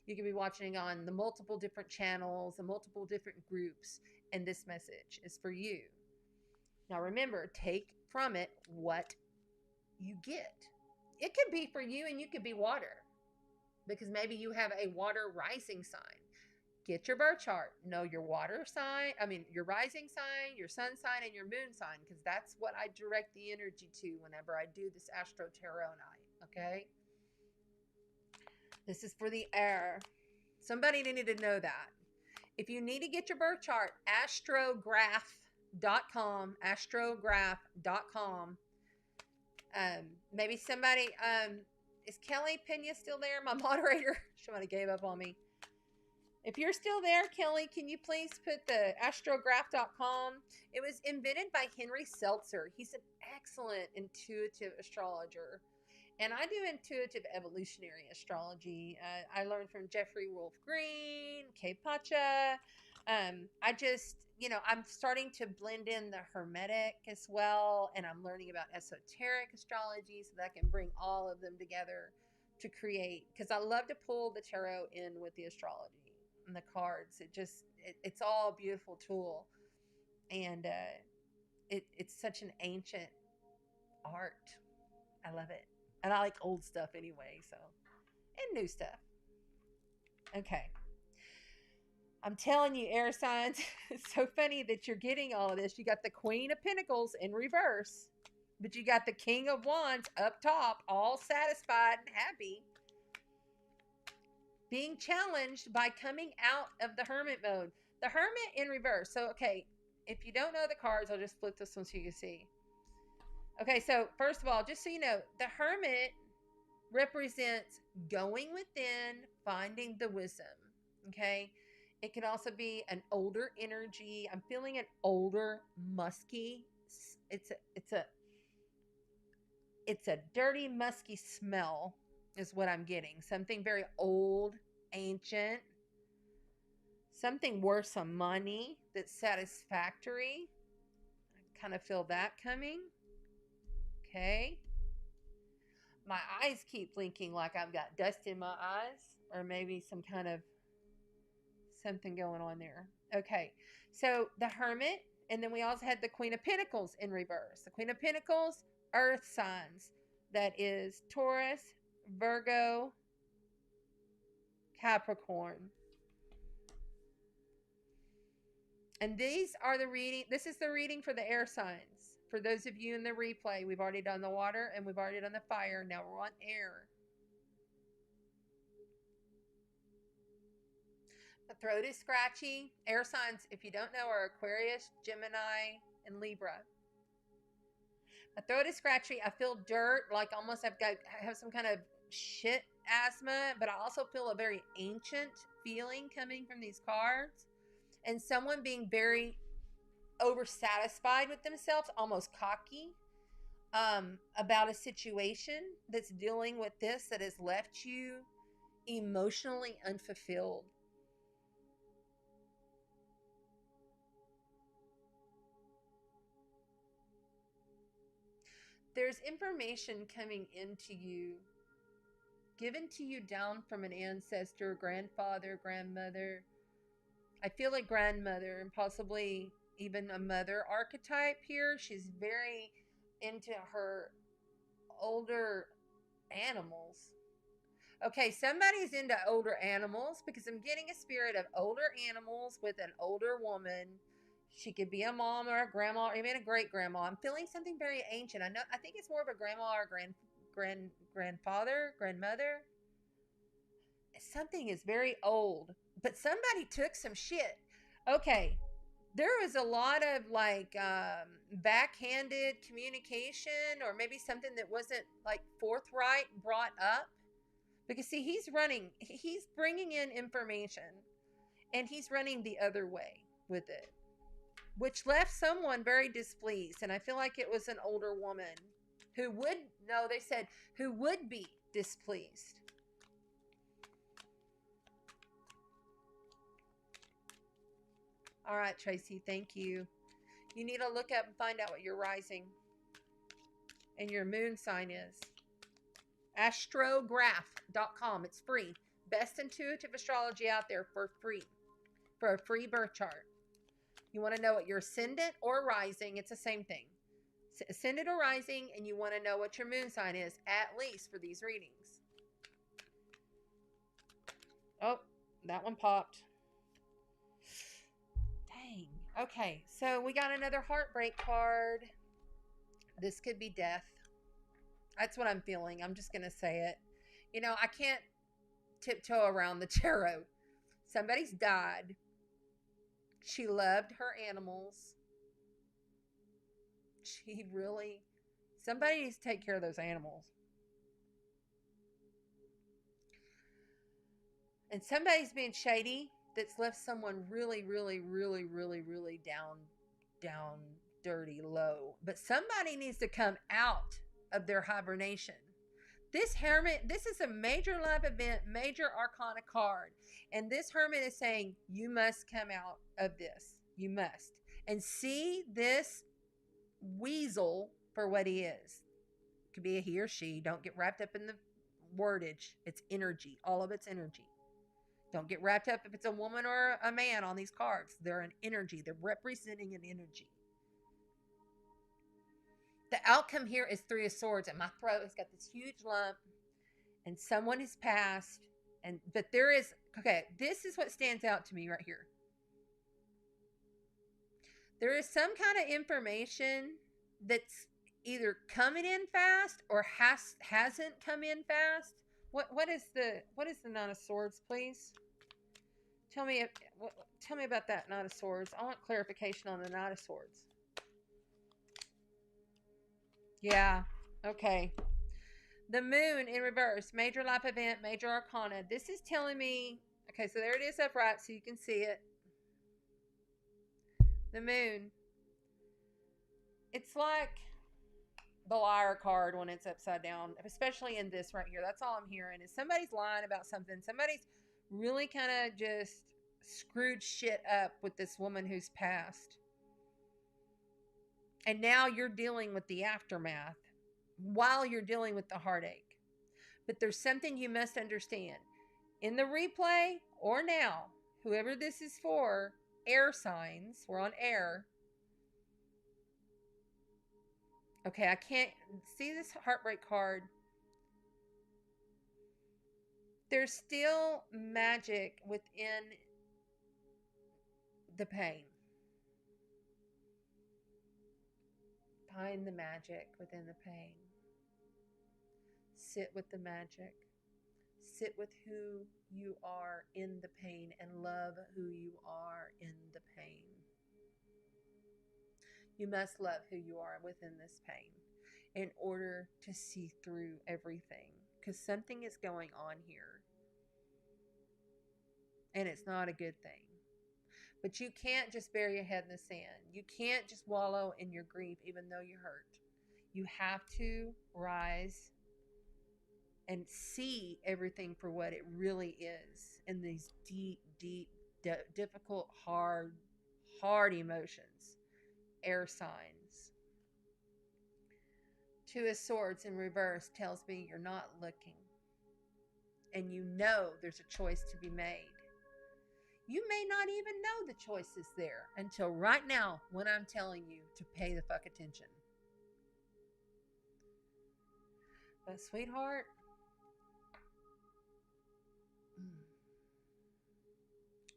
You could be watching on the multiple different channels and multiple different groups, and this message is for you. Now remember, take from it what you get. It could be for you, and you could be water. Because maybe you have a water rising sign. get your birth chart. Know your water sign, your rising sign, your sun sign, and your moon sign, because that's what I direct the energy to whenever I do this Astro Tarot night, okay? This is for the air. Somebody needed to know that. If you need to get your birth chart, astrograph.com, astrograph.com. Maybe somebody, is Kelly Pena still there? My moderator, she might have gave up on me. If you're still there, Kelly, can you please put the astrograph.com? It was invented by Henry Seltzer. He's an excellent intuitive astrologer. And I do intuitive evolutionary astrology. I learned from Jeffrey Wolf Green, Kay Pacha. I just, I'm starting to blend in the Hermetic as well. And I'm learning about esoteric astrology so that I can bring all of them together to create. Because I love to pull the tarot in with the astrology and the cards. It's all a beautiful tool. And it's such an ancient art. I love it. And I like old stuff anyway, so. And new stuff. Okay. I'm telling you, air signs, it's so funny that you're getting all of this. You got the Queen of Pentacles in reverse, but you got the King of Wands up top, all satisfied and happy, being challenged by coming out of the Hermit mode. The Hermit in reverse. So, okay, if you don't know the cards, I'll just flip this one so you can see. Okay, so first of all, just so you know, the Hermit represents going within, finding the wisdom, okay? It can also be an older energy. I'm feeling an older, musky. It's a dirty, musky smell is what I'm getting. Something very old, ancient. Something worth some money that's satisfactory. I kind of feel that coming. Okay. My eyes keep blinking like I've got dust in my eyes, or maybe some kind of something going on there. Okay. So the Hermit, and then we also had the Queen of Pentacles in reverse. The Queen of Pentacles, earth signs. That is Taurus, Virgo, Capricorn. And these are the reading. This is the reading for the air signs. For those of you in the replay, we've already done the water and we've already done the fire. Now we're on air. The throat is scratchy. Air signs, if you don't know, are Aquarius, Gemini, and Libra. My throat is scratchy. I feel dirt, like almost I have some kind of shit asthma, but I also feel a very ancient feeling coming from these cards. And someone being very oversatisfied with themselves, almost cocky, about a situation that's dealing with this that has left you emotionally unfulfilled. There's information coming into you, given to you down from an ancestor, grandfather, grandmother. I feel like grandmother and possibly even a mother archetype here. She's very into her older animals. Okay, somebody's into older animals because I'm getting a spirit of older animals with an older woman. She could be a mom or a grandma or even a great grandma. I'm feeling something very ancient. I think it's more of a grandma or grandfather, grandmother. Something is very old, but somebody took some shit. Okay, there was a lot of like backhanded communication, or maybe something that wasn't like forthright brought up. Because see, he's bringing in information and he's running the other way with it, which left someone very displeased. And I feel like it was an older woman who would be displeased. All right, Tracy, thank you. You need to look up and find out what your rising and your moon sign is. Astrograph.com. It's free. Best intuitive astrology out there for free. For a free birth chart. You want to know what your ascendant or rising, it's the same thing. Ascendant or rising, and you want to know what your moon sign is, at least for these readings. Oh, that one popped. Okay, so we got another heartbreak card. This could be death. That's what I'm feeling. I'm just going to say it. You know, I can't tiptoe around the tarot. Somebody's died. She loved her animals. She really, somebody needs to take care of those animals. And somebody's being shady that's left someone really, really, really, really, really down, dirty, low. But somebody needs to come out of their hibernation. This hermit, this is a major life event, major arcana card. And this hermit is saying, you must come out of this. You must. And see this weasel for what he is. It could be a he or she. Don't get wrapped up in the wordage. It's energy, all of it's energy. Don't get wrapped up if it's a woman or a man on these cards. They're an energy. They're representing an energy. The outcome here is Three of Swords, and my throat has got this huge lump, and someone has passed. But there is, okay, this is what stands out to me right here. There is some kind of information that's either coming in fast or hasn't come in fast. What is the Nine of Swords, please? Tell me about that Knight of Swords. I want clarification on the Knight of Swords. Yeah. Okay. The Moon in reverse. Major life event, major arcana. This is telling me, okay, so there it is upright so you can see it. The Moon. It's like the Liar card when it's upside down, especially in this right here. That's all I'm hearing is somebody's lying about something. Somebody's really kind of just screwed shit up with this woman who's passed. And now you're dealing with the aftermath while you're dealing with the heartache. But there's something you must understand. In the replay or now, whoever this is for, air signs, we're on air. Okay, I can't see this heartbreak card. There's still magic within the pain. Find the magic within the pain. Sit with the magic. Sit with who you are in the pain and love who you are in the pain. You must love who you are within this pain in order to see through everything, because something is going on here and it's not a good thing. But you can't just bury your head in the sand. You can't just wallow in your grief even though you hurt. You have to rise and see everything for what it really is in these deep, difficult, hard emotions. Air signs. Two of Swords in reverse tells me you're not looking. And you know there's a choice to be made. You may not even know the choice is there until right now when I'm telling you to pay the fuck attention. But sweetheart,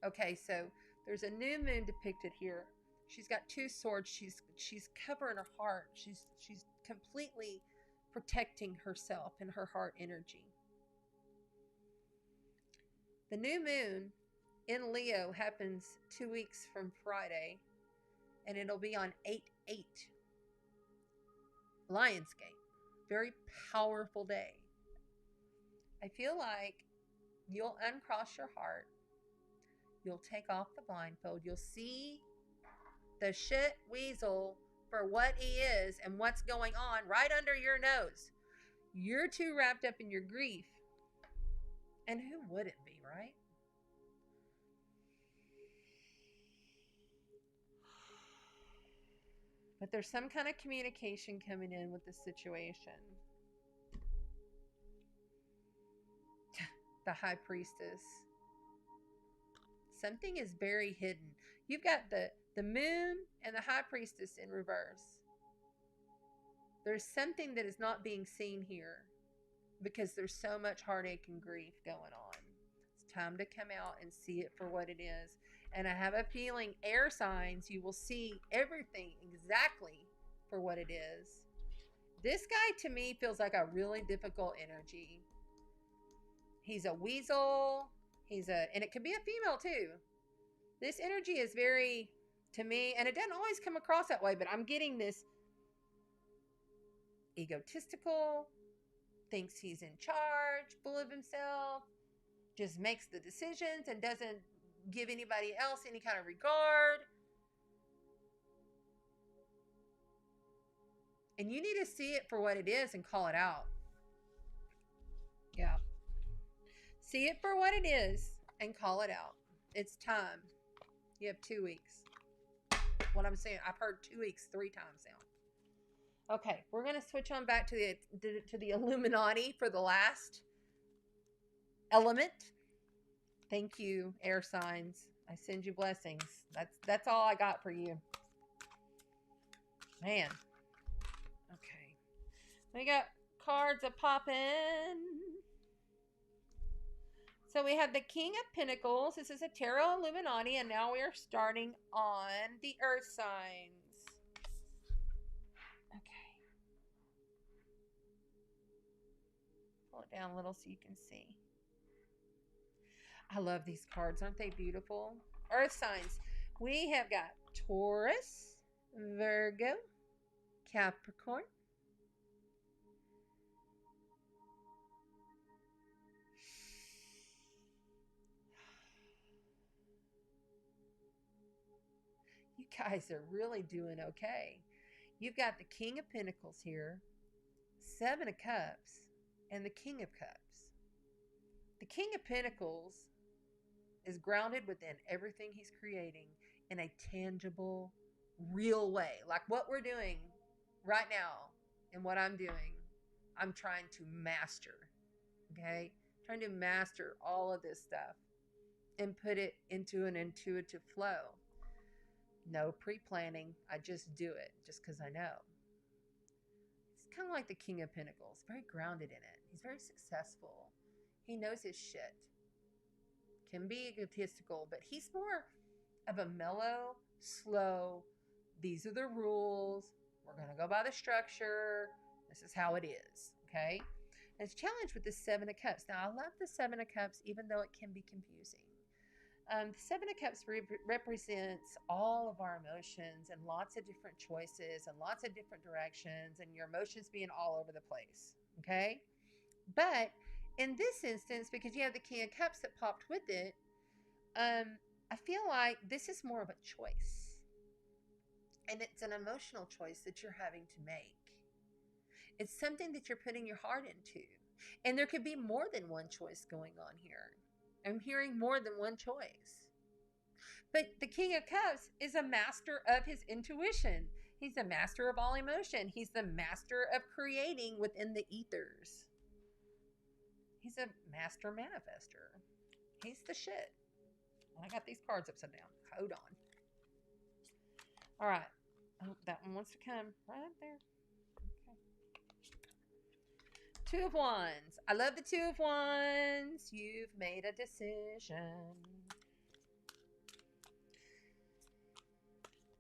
okay, so there's a new moon depicted here. She's got two swords. She's covering her heart. She's completely protecting herself and her heart energy. The new moon in Leo happens 2 weeks from Friday, and it'll be on 8/8 Lionsgate. Very powerful day. I feel like you'll uncross your heart. You'll take off the blindfold. You'll see the shit weasel for what he is and what's going on right under your nose. You're too wrapped up in your grief. And who wouldn't be, right? But there's some kind of communication coming in with this situation. The High Priestess. Something is very hidden. You've got the moon and the High Priestess in reverse. There's something that is not being seen here because there's so much heartache and grief going on. It's time to come out and see it for what it is. And I have a feeling, air signs, you will see everything exactly for what it is. This guy to me feels like a really difficult energy. He's a weasel. And it could be a female too. This energy is very, to me, and it doesn't always come across that way, but I'm getting this egotistical, thinks he's in charge, full of himself, just makes the decisions and doesn't give anybody else any kind of regard. And you need to see it for what it is and call it out. Yeah. See it for what it is and call it out. It's time. You have 2 weeks. What I'm saying, I've heard 2 weeks 3 times now. Okay, we're going to switch on back to the Illuminati for the last element. Thank you, air signs. I send you blessings. That's all I got for you. Man. Okay. We got cards a poppin'. So we have the King of Pentacles. This is a Tarot Illuminati, and now we are starting on the Earth signs. Okay. Pull it down a little so you can see. I love these cards. Aren't they beautiful? Earth signs. We have got Taurus, Virgo, Capricorn, you guys are really doing okay. You've got the King of Pentacles here, 7 of Cups, and the King of Cups. The King of Pentacles is grounded within everything he's creating in a tangible, real way. Like what we're doing right now and what I'm doing, I'm trying to master. Okay? Trying to master all of this stuff and put it into an intuitive flow. No pre-planning. I just do it just because I know. It's kind of like the King of Pentacles. Very grounded in it. He's very successful. He knows his shit. Can be egotistical, but he's more of a mellow, slow, these are the rules. We're going to go by the structure. This is how it is. Okay? And it's challenged with the 7 of Cups. Now, I love the 7 of Cups, even though it can be confusing. The 7 of Cups represents all of our emotions and lots of different choices and lots of different directions and your emotions being all over the place. Okay? But in this instance, because you have the King of Cups that popped with it, I feel like this is more of a choice. And it's an emotional choice that you're having to make. It's something that you're putting your heart into. And there could be more than one choice going on here. I'm hearing more than one choice. But the King of Cups is a master of his intuition. He's a master of all emotion. He's the master of creating within the ethers. He's a master manifester. He's the shit. I got these cards upside down. Hold on. All right. Oh, that one wants to come right up there. Okay. 2 of Wands. I love the 2 of Wands. You've made a decision.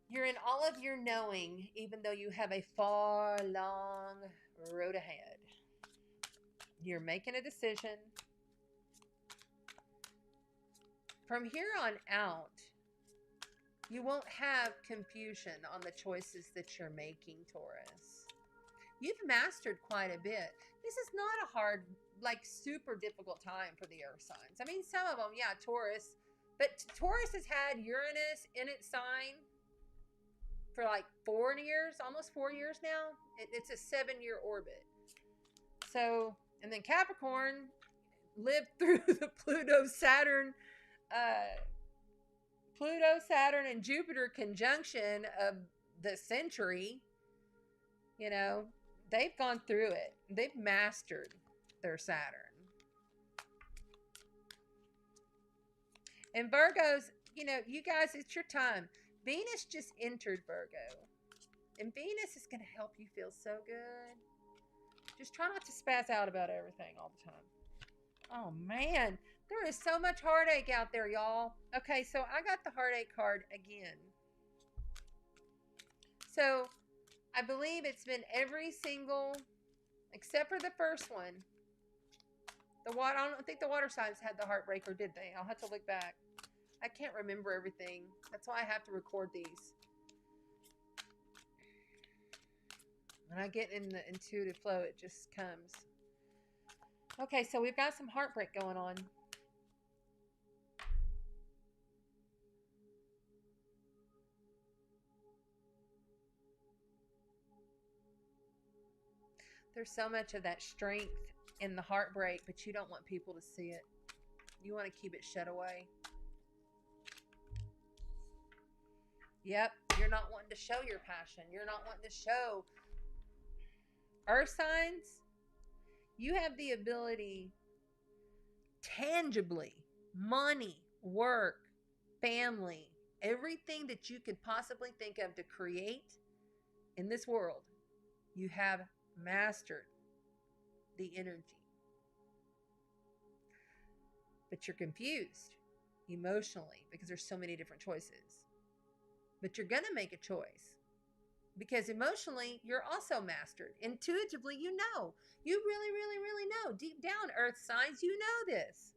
You're in all of your knowing, even though you have a far, long road ahead. You're making a decision. From here on out, you won't have confusion on the choices that you're making, Taurus. You've mastered quite a bit. This is not a hard, like super difficult time for the earth signs. I mean, some of them, yeah, Taurus. But Taurus has had Uranus in its sign for like 4 years, almost 4 years now. It's a 7-year orbit. So, and then Capricorn lived through the Pluto, Saturn, and Jupiter conjunction of the century. You know, they've gone through it. They've mastered their Saturn. And Virgos, you know, you guys, it's your time. Venus just entered Virgo. And Venus is going to help you feel so good. Just try not to spaz out about everything all the time. Oh, man. There is so much heartache out there, y'all. Okay, so I got the heartache card again. So I believe it's been every single, except for the first one. I don't think the water signs had the heartbreaker, did they? I'll have to look back. I can't remember everything. That's why I have to record these. When I get in the intuitive flow, it just comes. Okay, so we've got some heartbreak going on. There's so much of that strength in the heartbreak, but you don't want people to see it. You want to keep it shut away. Yep, you're not wanting to show your passion. You're not wanting to show. Earth signs, you have the ability tangibly, money, work, family, everything that you could possibly think of to create in this world, you have mastered the energy. But you're confused emotionally because there's so many different choices. But you're going to make a choice because emotionally, you're also mastered. Intuitively, you know. You really, really, really know. Deep down, Earth signs, you know this.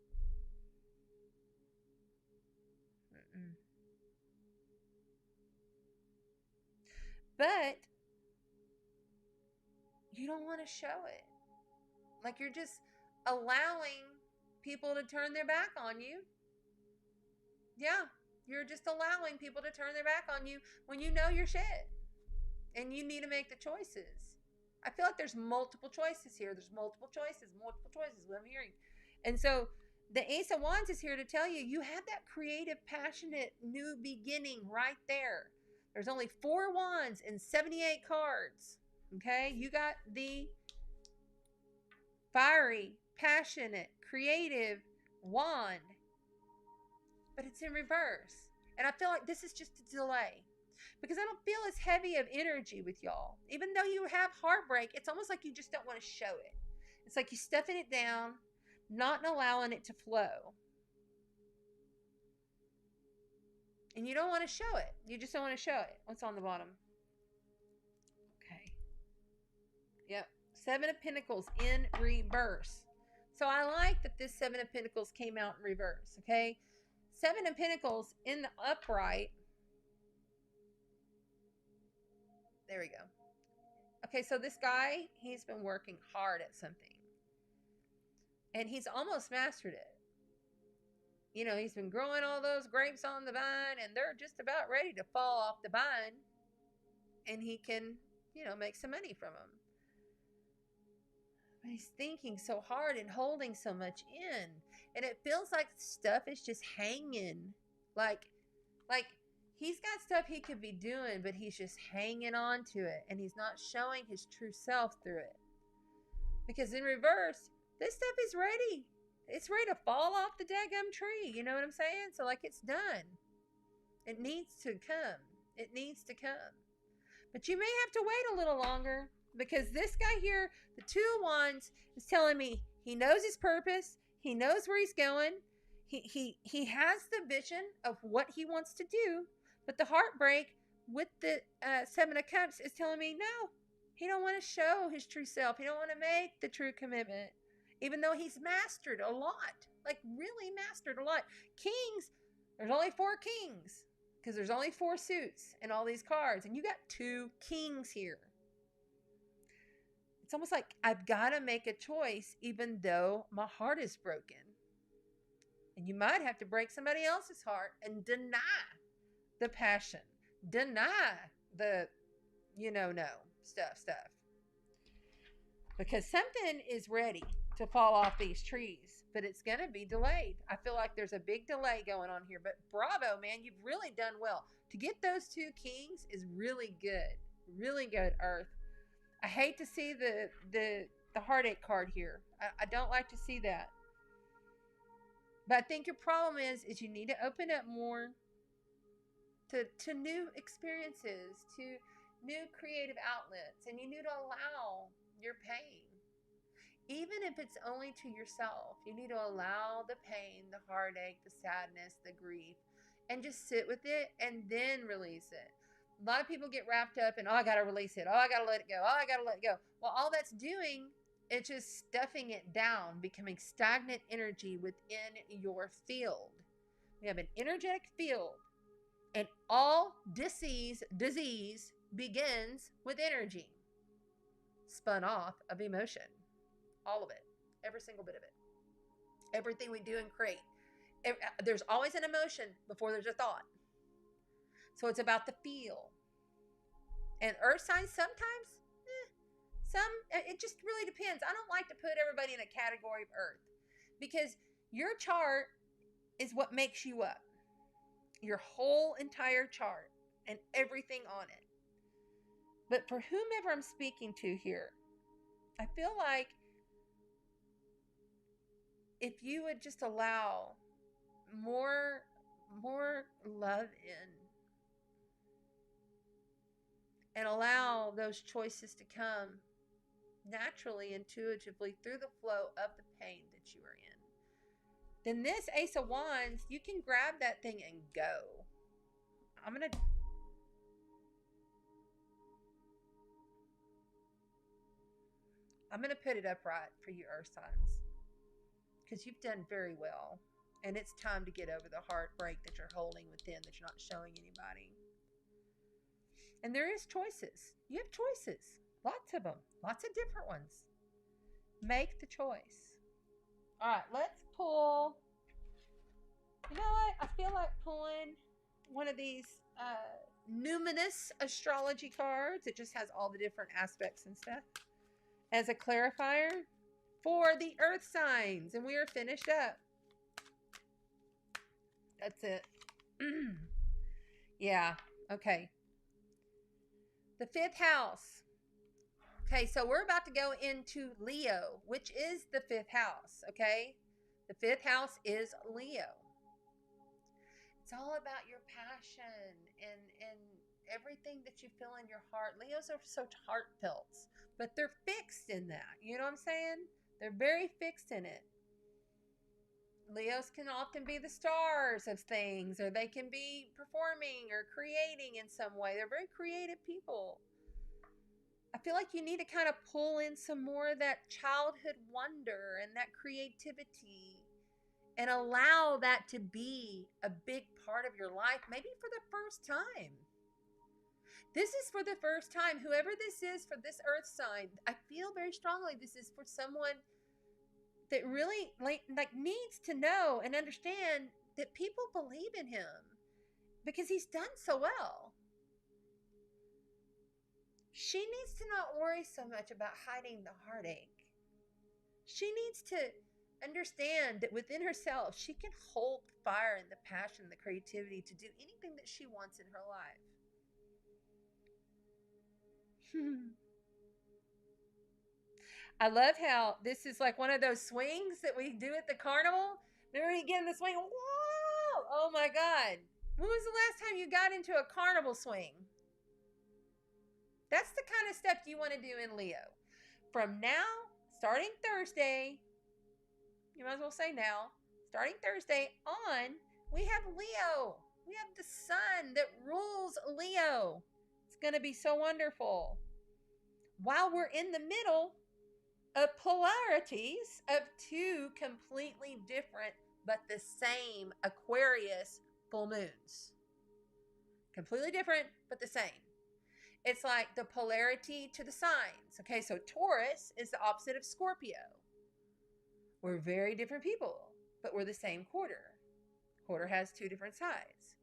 But you don't want to show it. Like you're just allowing people to turn their back on you. Yeah, you're just allowing people to turn their back on you when you know your shit. And you need to make the choices. I feel like there's multiple choices here. There's multiple choices, what I'm hearing. And so the Ace of Wands is here to tell you, you have that creative, passionate, new beginning right there. There's only 4 wands and 78 cards. Okay? You got the fiery, passionate, creative wand. But it's in reverse. And I feel like this is just a delay. Because I don't feel as heavy of energy with y'all. Even though you have heartbreak, it's almost like you just don't want to show it. It's like you stuffing it down, not allowing it to flow. And you don't want to show it. You just don't want to show it. What's on the bottom? Okay. Yep. 7 of Pentacles in reverse. So I like that this 7 of Pentacles came out in reverse. Okay. 7 of Pentacles in the upright. There we go. Okay, so this guy, he's been working hard at something. And he's almost mastered it. You know, he's been growing all those grapes on the vine, and they're just about ready to fall off the vine. And he can, you know, make some money from them. But he's thinking so hard and holding so much in. And it feels like stuff is just hanging. Like he's got stuff he could be doing, but he's just hanging on to it. And he's not showing his true self through it. Because in reverse, this stuff is ready. It's ready to fall off the daggum tree. You know what I'm saying? So, like, it's done. It needs to come. It needs to come. But you may have to wait a little longer. Because this guy here, the 2 of Wands, is telling me he knows his purpose. He knows where he's going. He has the vision of what he wants to do. But the heartbreak with the 7 of Cups is telling me, no, he don't want to show his true self. He don't want to make the true commitment. Even though he's mastered a lot. Like, really mastered a lot. Kings, there's only 4 kings. Because there's only 4 suits in all these cards. And you got 2 kings here. It's almost like I've got to make a choice even though my heart is broken. And you might have to break somebody else's heart and deny the passion. Deny the, no stuff. Because something is ready to fall off these trees, but it's going to be delayed. I feel like there's a big delay going on here, but bravo, man. You've really done well. To get those 2 kings is really good. Really good, Earth. I hate to see the heartache card here. I don't like to see that. But I think your problem is you need to open up more to new experiences, to new creative outlets, and you need to allow your pain. Even if it's only to yourself, you need to allow the pain, the heartache, the sadness, the grief, and just sit with it and then release it. A lot of people get wrapped up in, oh, I got to release it. Oh, I got to let it go. Oh, I got to let it go. Well, all that's doing, it's just stuffing it down, becoming stagnant energy within your field. We have an energetic field, and all disease begins with energy, spun off of emotion. All of it, every single bit of it, everything we do and create. There's always an emotion before there's a thought. So it's about the feel. And earth signs sometimes, it just really depends. I don't like to put everybody in a category of earth, because your chart is what makes you up. Your whole entire chart and everything on it. But for whomever I'm speaking to here, I feel like if you would just allow more love in, and allow those choices to come naturally, intuitively, through the flow of the pain that you are in, then this Ace of Wands, you can grab that thing and go. I'm going to put it upright for you, Earth signs, because you've done very well. And it's time to get over the heartbreak that you're holding within, that you're not showing anybody. And there is choices. You have choices. Lots of them. Lots of different ones. Make the choice. All right, let's pull. You know what? I feel like pulling one of these numinous astrology cards. It just has all the different aspects and stuff as a clarifier for the earth signs. And we are finished up. That's it. Yeah. Okay. The 5th house. Okay, so we're about to go into Leo, which is the 5th house, okay? The 5th house is Leo. It's all about your passion and everything that you feel in your heart. Leos are so heartfelt, but they're fixed in that. You know what I'm saying? They're very fixed in it. Leos can often be the stars of things, or they can be performing or creating in some way. They're very creative people. I feel like you need to kind of pull in some more of that childhood wonder and that creativity, and allow that to be a big part of your life, maybe for the first time. This is for the first time. Whoever this is for this earth sign, I feel very strongly this is for someone that really like needs to know and understand that people believe in him because he's done so well. She needs to not worry so much about hiding the heartache. She needs to understand that within herself, she can hold the fire and the passion and the creativity to do anything that she wants in her life. I love how this is like one of those swings that we do at the carnival. Remember you get in the swing? Whoa! Oh my God. When was the last time you got into a carnival swing? That's the kind of stuff you want to do in Leo. From now, starting Thursday, you might as well say now, starting Thursday on, we have Leo. We have the sun that rules Leo. It's going to be so wonderful. While we're in the middle of polarities of two completely different but the same Aquarius full moons. Completely different but the same. It's like the polarity to the signs. Okay, so Taurus is the opposite of Scorpio. We're very different people, but we're the same quarter. Quarter has two different sides.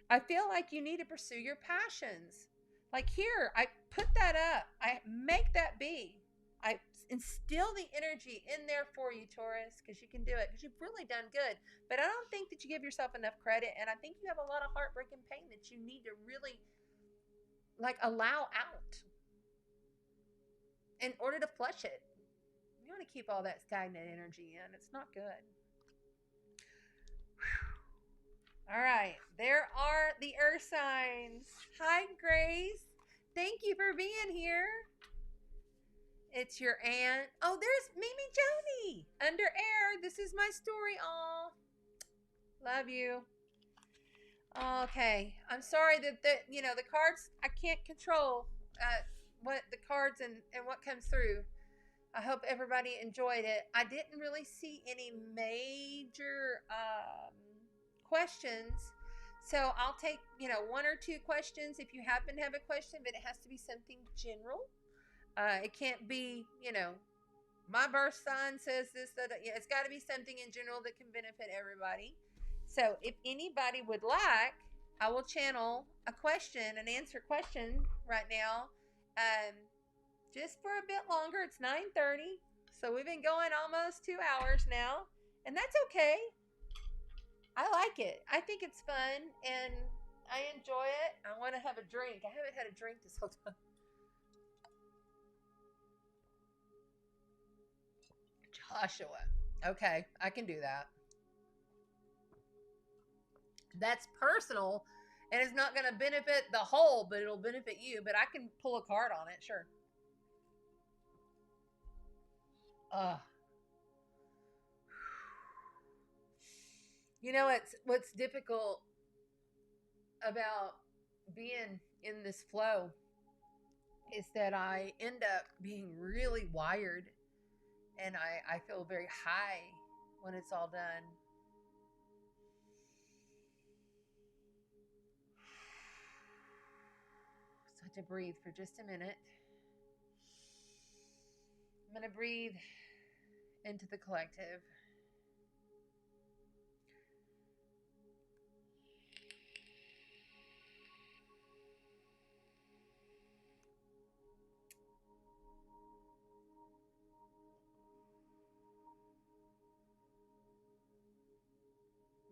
I feel like you need to pursue your passions. Like here, I put that up. I make that be. I instill the energy in there for you, Taurus, because you can do it, because you've really done good. But I don't think that you give yourself enough credit, and I think you have a lot of heartbreak and pain that you need to really allow out in order to flush it. You want to keep all that stagnant energy in. It's not good. All right, there are the earth signs. Hi, Grace. Thank you for being here. It's your aunt. Oh, there's Mimi Joni. Under air. This is my story. Aw. Love you. Okay. I'm sorry that the cards, I can't control what the cards and what comes through. I hope everybody enjoyed it. I didn't really see any major questions. So I'll take, one or two questions if you happen to have a question, but it has to be something general. It can't be, my birth sign says this, that, it's got to be something in general that can benefit everybody. So if anybody would like, I will channel a question, an answer question right now. Just for a bit longer. It's 9:30. So we've been going almost 2 hours now. And that's okay. I like it. I think it's fun and I enjoy it. I want to have a drink. I haven't had a drink this whole time. Joshua. Okay, I can do that. That's personal and it's not going to benefit the whole, but it'll benefit you. But I can pull a card on it, sure. What's difficult about being in this flow is that I end up being really wired and I feel very high when it's all done. So I have to breathe for just a minute. I'm going to breathe into the collective.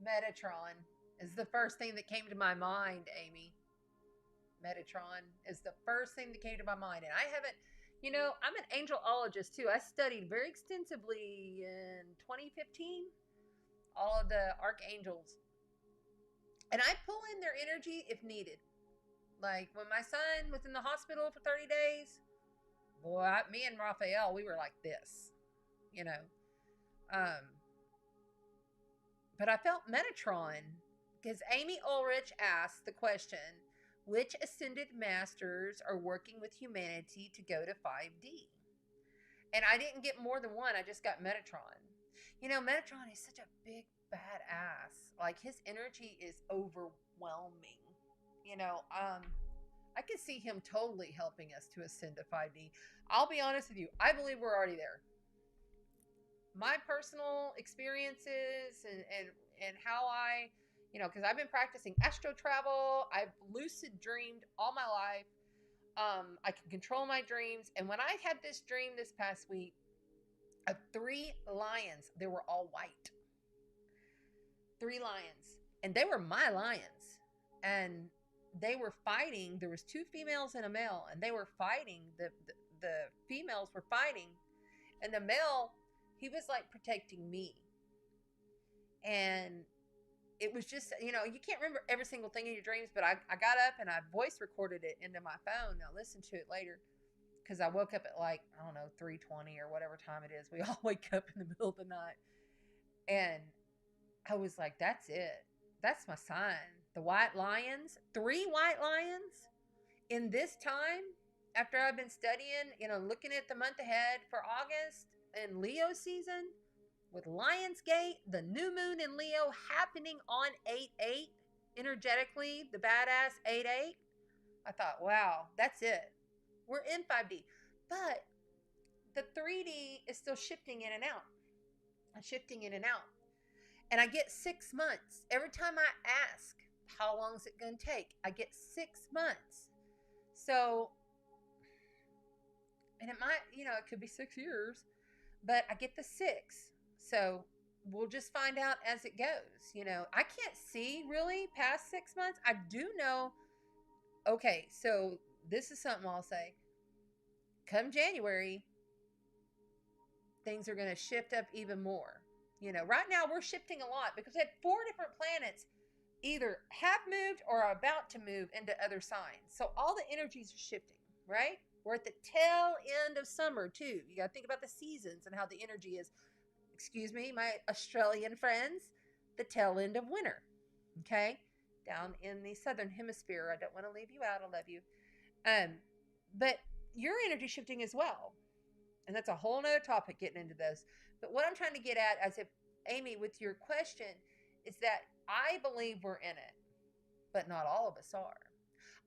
Metatron is the first thing that came to my mind, Amy. Metatron is the first thing that came to my mind. And I haven't, I'm an angelologist too. I studied very extensively in 2015 all of the archangels. And I pull in their energy if needed. Like when my son was in the hospital for 30 days, boy, me and Raphael, we were like this, But I felt Metatron because Amy Ulrich asked the question, which ascended masters are working with humanity to go to 5D? And I didn't get more than one. I just got Metatron. Metatron is such a big badass. Like his energy is overwhelming. I could see him totally helping us to ascend to 5D. I'll be honest with you. I believe we're already there. My personal experiences and how I, because I've been practicing astro travel. I've lucid dreamed all my life. I can control my dreams. And when I had this dream this past week of 3 lions, they were all white. 3 lions. And they were my lions. And they were fighting. There was 2 females and a male. And they were fighting. The females were fighting. And the male, he was like protecting me. And it was just, you can't remember every single thing in your dreams, but I got up and I voice recorded it into my phone. Now listen to it later because I woke up at 3:20 or whatever time it is. We all wake up in the middle of the night. And I was like, that's it. That's my sign. The white lions, 3 white lions in this time after I've been studying, looking at the month ahead for August and Leo season with Lionsgate, the new moon in Leo happening on 8/8, energetically, the badass 8/8. I thought, wow, that's it. We're in 5D. But the 3D is still shifting in and out. I'm shifting in and out. And I get 6 months. Every time I ask, how long is it going to take? I get 6 months. So, and it might, it could be 6 years, but I get the 6. So we'll just find out as it goes. I can't see really past 6 months. I do know. Okay, so this is something I'll say. Come January, things are going to shift up even more. Right now we're shifting a lot because we had 4 different planets either have moved or are about to move into other signs. So all the energies are shifting, right? We're at the tail end of summer, too. You got to think about the seasons and how the energy is. Excuse me, my Australian friends, the tail end of winter. Okay? Down in the southern hemisphere. I don't want to leave you out. I love you. But your energy shifting as well. And that's a whole nother topic getting into this. But what I'm trying to get at, as if Amy, with your question, is that I believe we're in it, but not all of us are.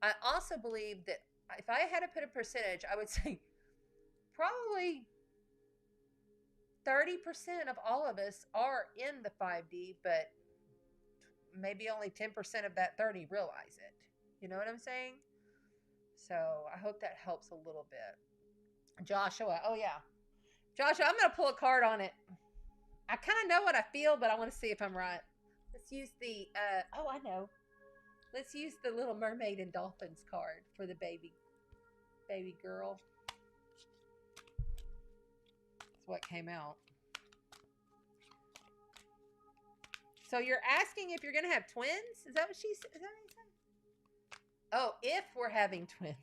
I also believe that if I had to put a percentage, I would say probably 30% of all of us are in the 5D, but maybe only 10% of that 30 realize it. You know what I'm saying? So I hope that helps a little bit. Joshua, oh yeah. Joshua, I'm going to pull a card on it. I kind of know what I feel, but I want to see if I'm right. Let's use the, I know. Let's use the Little Mermaid and Dolphins card for the baby girl. That's what came out. So you're asking if you're going to have twins? Is that what she said? Is that what you said? Oh, if we're having twins.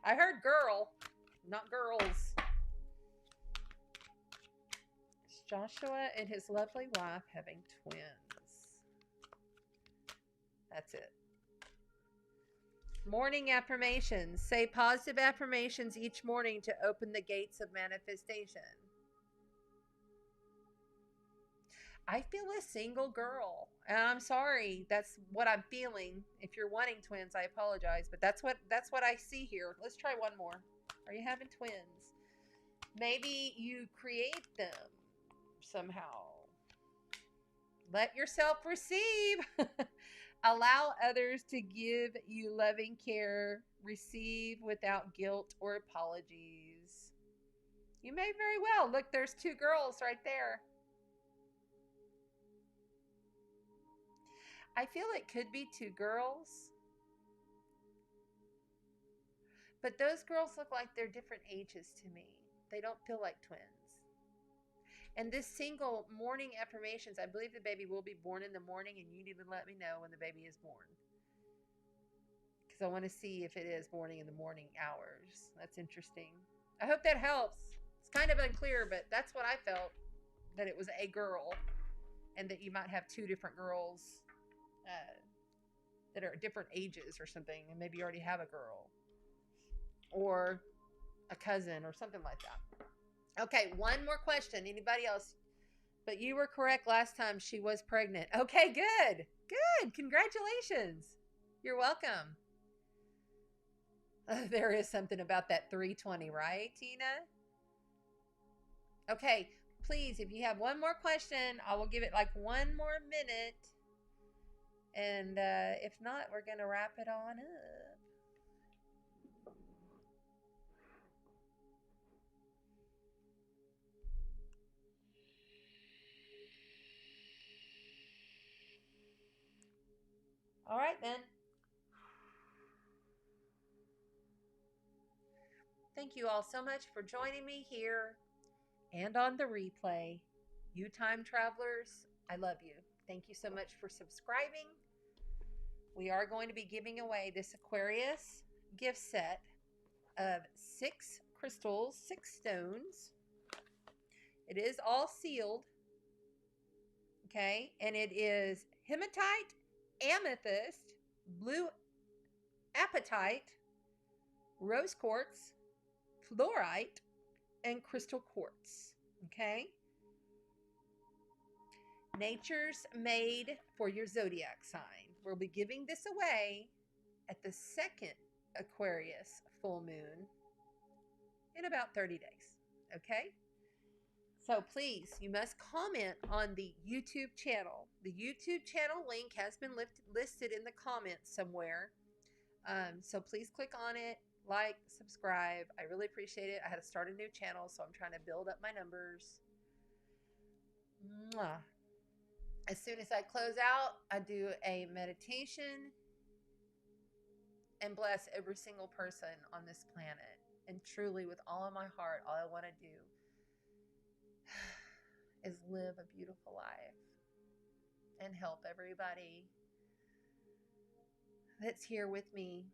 I heard girl, not girls. It's Joshua and his lovely wife having twins. That's it. Morning affirmations. Say positive affirmations each morning to open the gates of manifestation. I feel a single girl. And I'm sorry. That's what I'm feeling. If you're wanting twins, I apologize. But that's what I see here. Let's try one more. Are you having twins? Maybe you create them somehow. Let yourself receive. Allow others to give you loving care. Receive without guilt or apologies. You may very well. Look, there's two girls right there. I feel it could be two girls. But those girls look like they're different ages to me. They don't feel like twins. And this single morning affirmations, I believe the baby will be born in the morning, and you need to let me know when the baby is born. Because I want to see if it is born in the morning hours. That's interesting. I hope that helps. It's kind of unclear, but that's what I felt, that it was a girl, and that you might have two different girls that are different ages or something, and maybe you already have a girl or a cousin or something like that. Okay, one more question. Anybody else? But you were correct last time. She was pregnant. Okay, good. Good. Congratulations. You're welcome. There is something about that 320, right, Tina? Okay, please, if you have one more question, I will give it like one more minute. And if not, we're going to wrap it on up. All right, then. Thank you all so much for joining me here and on the replay. You time travelers, I love you. Thank you so much for subscribing. We are going to be giving away this Aquarius gift set of 6 crystals, 6 stones. It is all sealed. Okay, and it is hematite, amethyst, blue apatite, rose quartz, fluorite, and crystal quartz. Okay? Nature's made for your zodiac sign. We'll be giving this away at the second Aquarius full moon in about 30 days. Okay? So please, you must comment on the YouTube channel. The YouTube channel link has been listed in the comments somewhere. So please click on it, like, subscribe. I really appreciate it. I had to start a new channel, so I'm trying to build up my numbers. Mwah. As soon as I close out, I do a meditation and bless every single person on this planet. And truly, with all of my heart, all I want to do is live a beautiful life and help everybody that's here with me,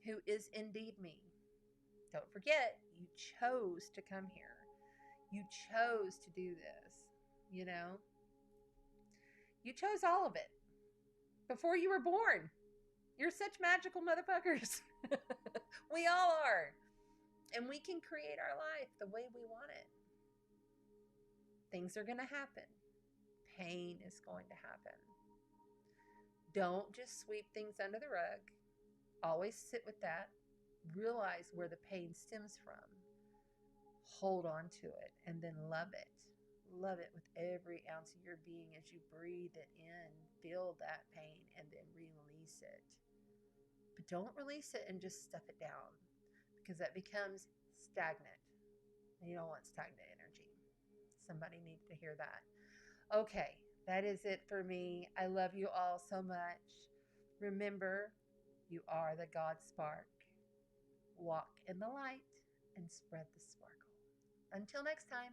who is indeed me. Don't forget, you chose to come here. You chose to do this. You know, you chose all of it before you were born. You're such magical motherfuckers. We all are. And we can create our life the way we want it. Things are going to happen. Pain is going to happen. Don't just sweep things under the rug. Always sit with that. Realize where the pain stems from. Hold on to it and then love it. Love it with every ounce of your being as you breathe it in. Feel that pain and then release it. But don't release it and just stuff it down, because that becomes stagnant. And you don't want stagnant energy. Somebody needs to hear that. Okay, that is it for me. I love you all so much. Remember, you are the God spark. Walk in the light and spread the sparkle. Until next time.